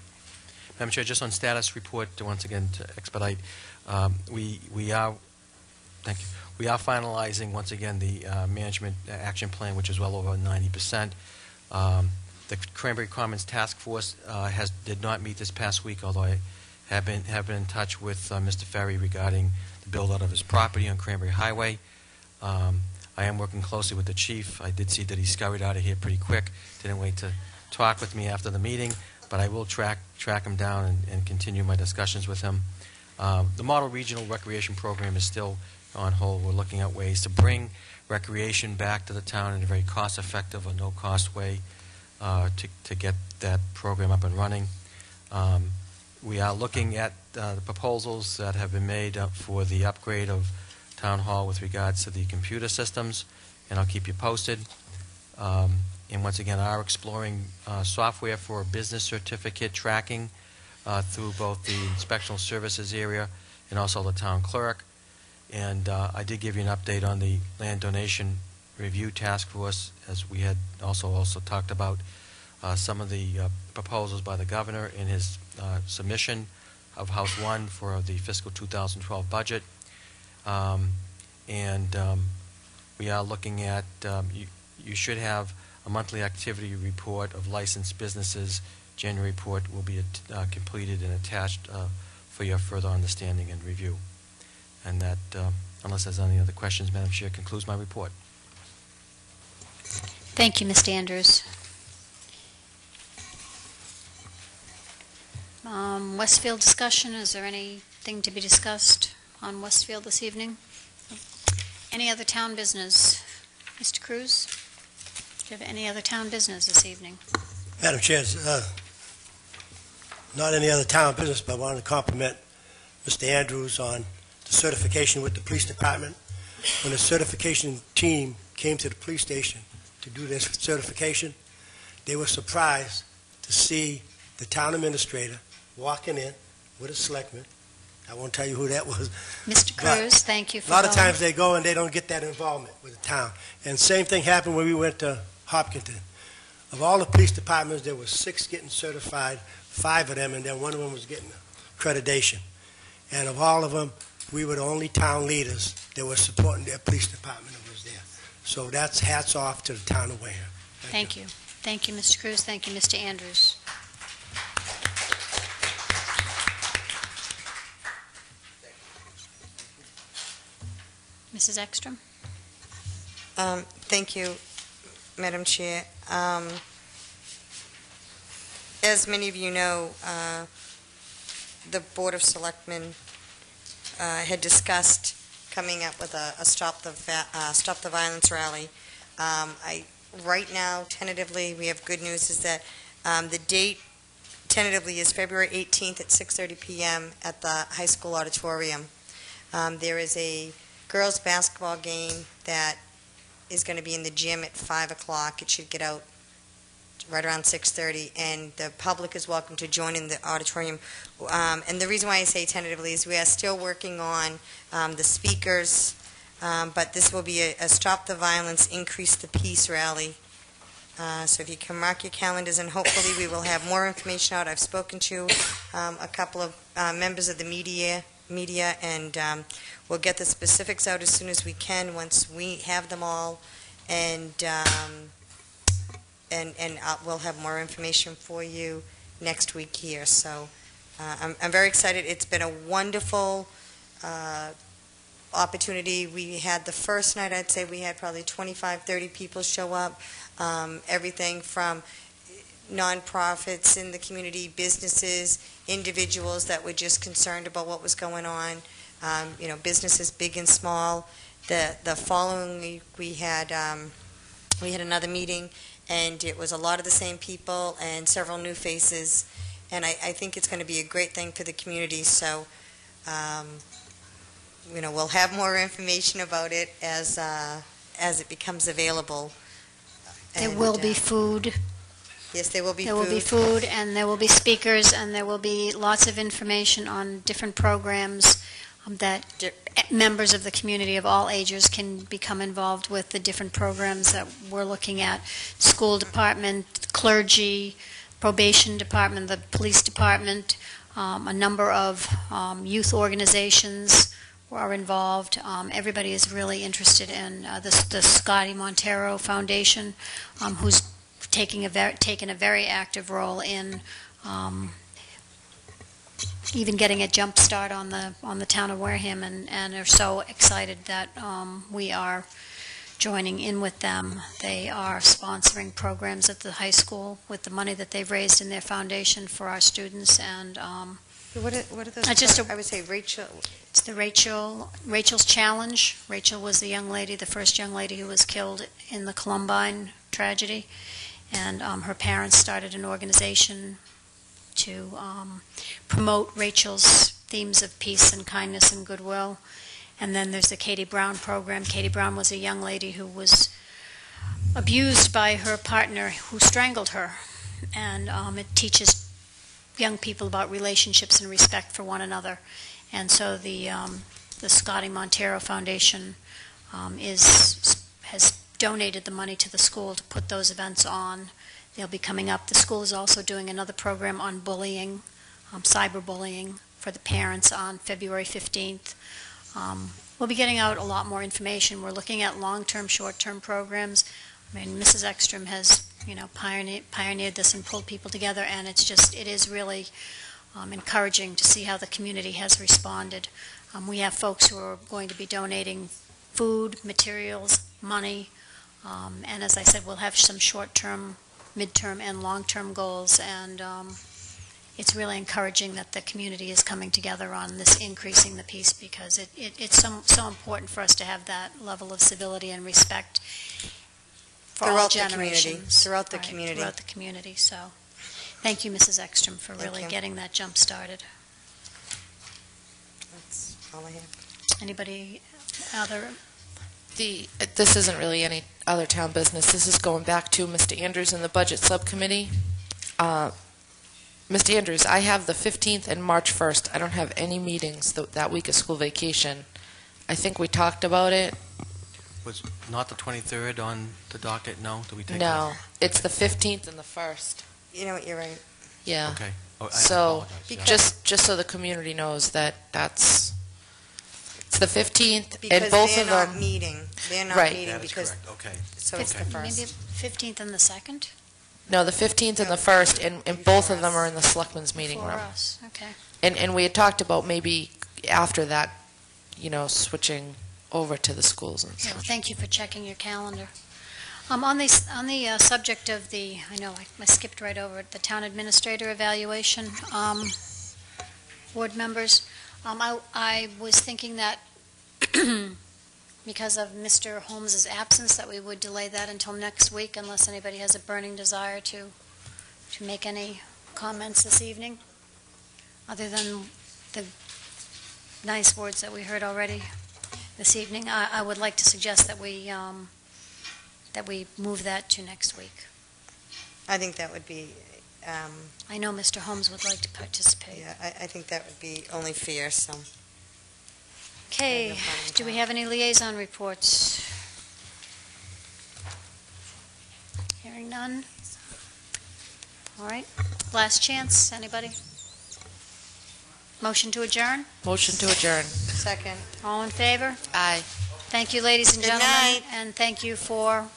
Speaker 14: Madam Chair, just on status report, once again, to expedite, we are finalizing, once again, the management action plan, which is well over 90%. The Cranberry Commons Task Force did not meet this past week, although I have been in touch with Mr. Ferry regarding the build-out of his property on Cranberry Highway. I am working closely with the chief. I did see that he scurried out of here pretty quick. Didn't wait to talk with me after the meeting, but I will track him down and continue my discussions with him. The Model Regional Recreation Program is still on hold. We're looking at ways to bring recreation back to the town in a very cost-effective or no-cost way to get that program up and running. We are looking at the proposals that have been made for the upgrade of Town Hall with regards to the computer systems, and I'll keep you posted. And once again, are exploring software for business certificate tracking through both the inspectional services area and also the town clerk. And I did give you an update on the land donation review task force, as we had also talked about some of the proposals by the governor in his submission of House 1 for the fiscal 2012 budget. We are looking at, you should have a monthly activity report of licensed businesses. January report will be completed and attached for your further understanding and review. And that, unless there's any other questions, Madam Chair, concludes my report.
Speaker 1: Thank you, Mr. Andrews. Westfield discussion, is there anything to be discussed on Westfield this evening? Any other town business? Mr. Cruz, do you have any other town business this evening?
Speaker 9: Madam Chair, not any other town business, but I wanted to compliment Mr. Andrews on the certification with the police department. When the certification team came to the police station to do this certification, they were surprised to see the town administrator walking in with a selectman. I won't tell you who that was.
Speaker 1: Mr. Cruz, thank you for
Speaker 9: A lot of
Speaker 1: going.
Speaker 9: times they go and they don't get that involvement with the town. And same thing happened when we went to Hopkinton. Of all the police departments, there were 6 getting certified, 5 of them, and then one of them was getting accreditation. And of all of them, we were the only town leaders that were supporting their police department that was there. So that's hats off to the town of Wareham.
Speaker 1: Thank you. Thank you, Mr. Cruz. Thank you, Mr. Andrews. Mrs. Ekstrom?
Speaker 2: Thank you, Madam Chair. As many of you know, the Board of Selectmen had discussed coming up with a Stop the Violence rally. Right now, tentatively, we have good news, is that the date tentatively is February 18th at 6:30 p.m. at the high school auditorium. There is a girls' basketball game that is going to be in the gym at 5 o'clock. It should get out right around 6:30, and the public is welcome to join in the auditorium. And the reason why I say tentatively is we are still working on the speakers, but this will be a Stop the Violence, Increase the Peace rally. So if you can mark your calendars, and hopefully we will have more information out. I've spoken to a couple of members of the media, and we'll get the specifics out as soon as we can once we have them all, and we'll have more information for you next week here. So I'm very excited. It's been a wonderful opportunity. We had the first night, I'd say we had probably 25, 30 people show up, everything from nonprofits in the community, businesses, individuals that were just concerned about what was going on, businesses big and small. The following week we had another meeting, and it was a lot of the same people and several new faces, and I think it's going to be a great thing for the community. So we'll have more information about it as it becomes available.
Speaker 1: There will be food.
Speaker 2: Yes, there will be food.
Speaker 1: There will be food, and there will be speakers, and there will be lots of information on different programs that members of the community of all ages can become involved with, the different programs that we're looking at. School department, clergy, probation department, the police department, a number of youth organizations are involved. Everybody is really interested in the Scotty Montero Foundation, who's taken a very active role in even getting a jump start on the town of Wareham, and are so excited that we are joining in with them. They are sponsoring programs at the high school with the money that they've raised in their foundation for our students. And
Speaker 2: what are those? I would say Rachel.
Speaker 1: It's the Rachel's Challenge. Rachel was the first young lady who was killed in the Columbine tragedy, and her parents started an organization to promote Rachel's themes of peace and kindness and goodwill. And then there's the Katie Brown program. Katie Brown was a young lady who was abused by her partner who strangled her, and it teaches young people about relationships and respect for one another. And so the Scotty Montero Foundation has donated the money to the school to put those events on. They'll be coming up. The school is also doing another program on bullying, cyberbullying, for the parents on February 15th. We'll be getting out a lot more information. We're looking at long-term, short-term programs. I mean, Mrs. Ekstrom has, pioneered this and pulled people together, and it is really encouraging to see how the community has responded. We have folks who are going to be donating food, materials, money, and as I said, we'll have some short-term, mid-term, and long-term goals, and it's really encouraging that the community is coming together on this increasing the piece, because it's so important for us to have that level of civility and respect for all generations.
Speaker 2: Throughout the
Speaker 1: Right,
Speaker 2: community.
Speaker 1: Throughout the community, so thank you, Mrs. Ekstrom, for
Speaker 2: Thank
Speaker 1: really
Speaker 2: you.
Speaker 1: getting that jump started.
Speaker 2: That's all I have.
Speaker 1: Anybody other?
Speaker 11: This isn't really any other town business. This is going back to Mr. Andrews and the Budget Subcommittee. Mr. Andrews, I have the 15th and March 1st. I don't have any meetings that week of school vacation. I think we talked about it.
Speaker 14: Was not the 23rd on the docket? No? Did we take
Speaker 11: No, it's the 15th and the 1st.
Speaker 2: You know what, you're right.
Speaker 11: Yeah.
Speaker 14: Okay. Oh, I
Speaker 11: So,
Speaker 14: apologize.
Speaker 11: just so the community knows it's the 15th,
Speaker 2: Because
Speaker 11: and both
Speaker 2: they're
Speaker 11: of
Speaker 2: not
Speaker 11: them.
Speaker 2: meeting. They're not
Speaker 11: Right.
Speaker 2: meeting
Speaker 14: That is
Speaker 2: because,
Speaker 14: correct. Okay.
Speaker 2: so it's the
Speaker 1: Maybe
Speaker 2: first.
Speaker 1: 15th and the 2nd?
Speaker 11: No, the 15th and the 1st, and both of them are in the Selectmen's meeting
Speaker 1: For
Speaker 11: room.
Speaker 1: us, okay.
Speaker 11: And we had talked about maybe after that, switching over to the schools and
Speaker 1: Yeah,
Speaker 11: stuff.
Speaker 1: thank you for checking your calendar. On the subject of I know I skipped right over it, the town administrator evaluation, board members, I was thinking that because of Mr. Holmes's absence, that we would delay that until next week unless anybody has a burning desire to make any comments this evening, other than the nice words that we heard already this evening. I would like to suggest that we move that to next week.
Speaker 2: I think that would be,
Speaker 1: I know Mr. Holmes would like to participate.
Speaker 2: yeah, I think that would be only fair, so.
Speaker 1: Okay, do we have any liaison reports? Hearing none. All right, last chance, anybody? Motion to adjourn?
Speaker 11: Motion to adjourn.
Speaker 2: Second.
Speaker 1: All in favor?
Speaker 11: Aye.
Speaker 1: Thank you, ladies and
Speaker 2: Good
Speaker 1: gentlemen.
Speaker 2: night.
Speaker 1: And thank you for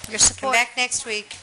Speaker 1: your
Speaker 2: Come
Speaker 1: support.
Speaker 2: back next week.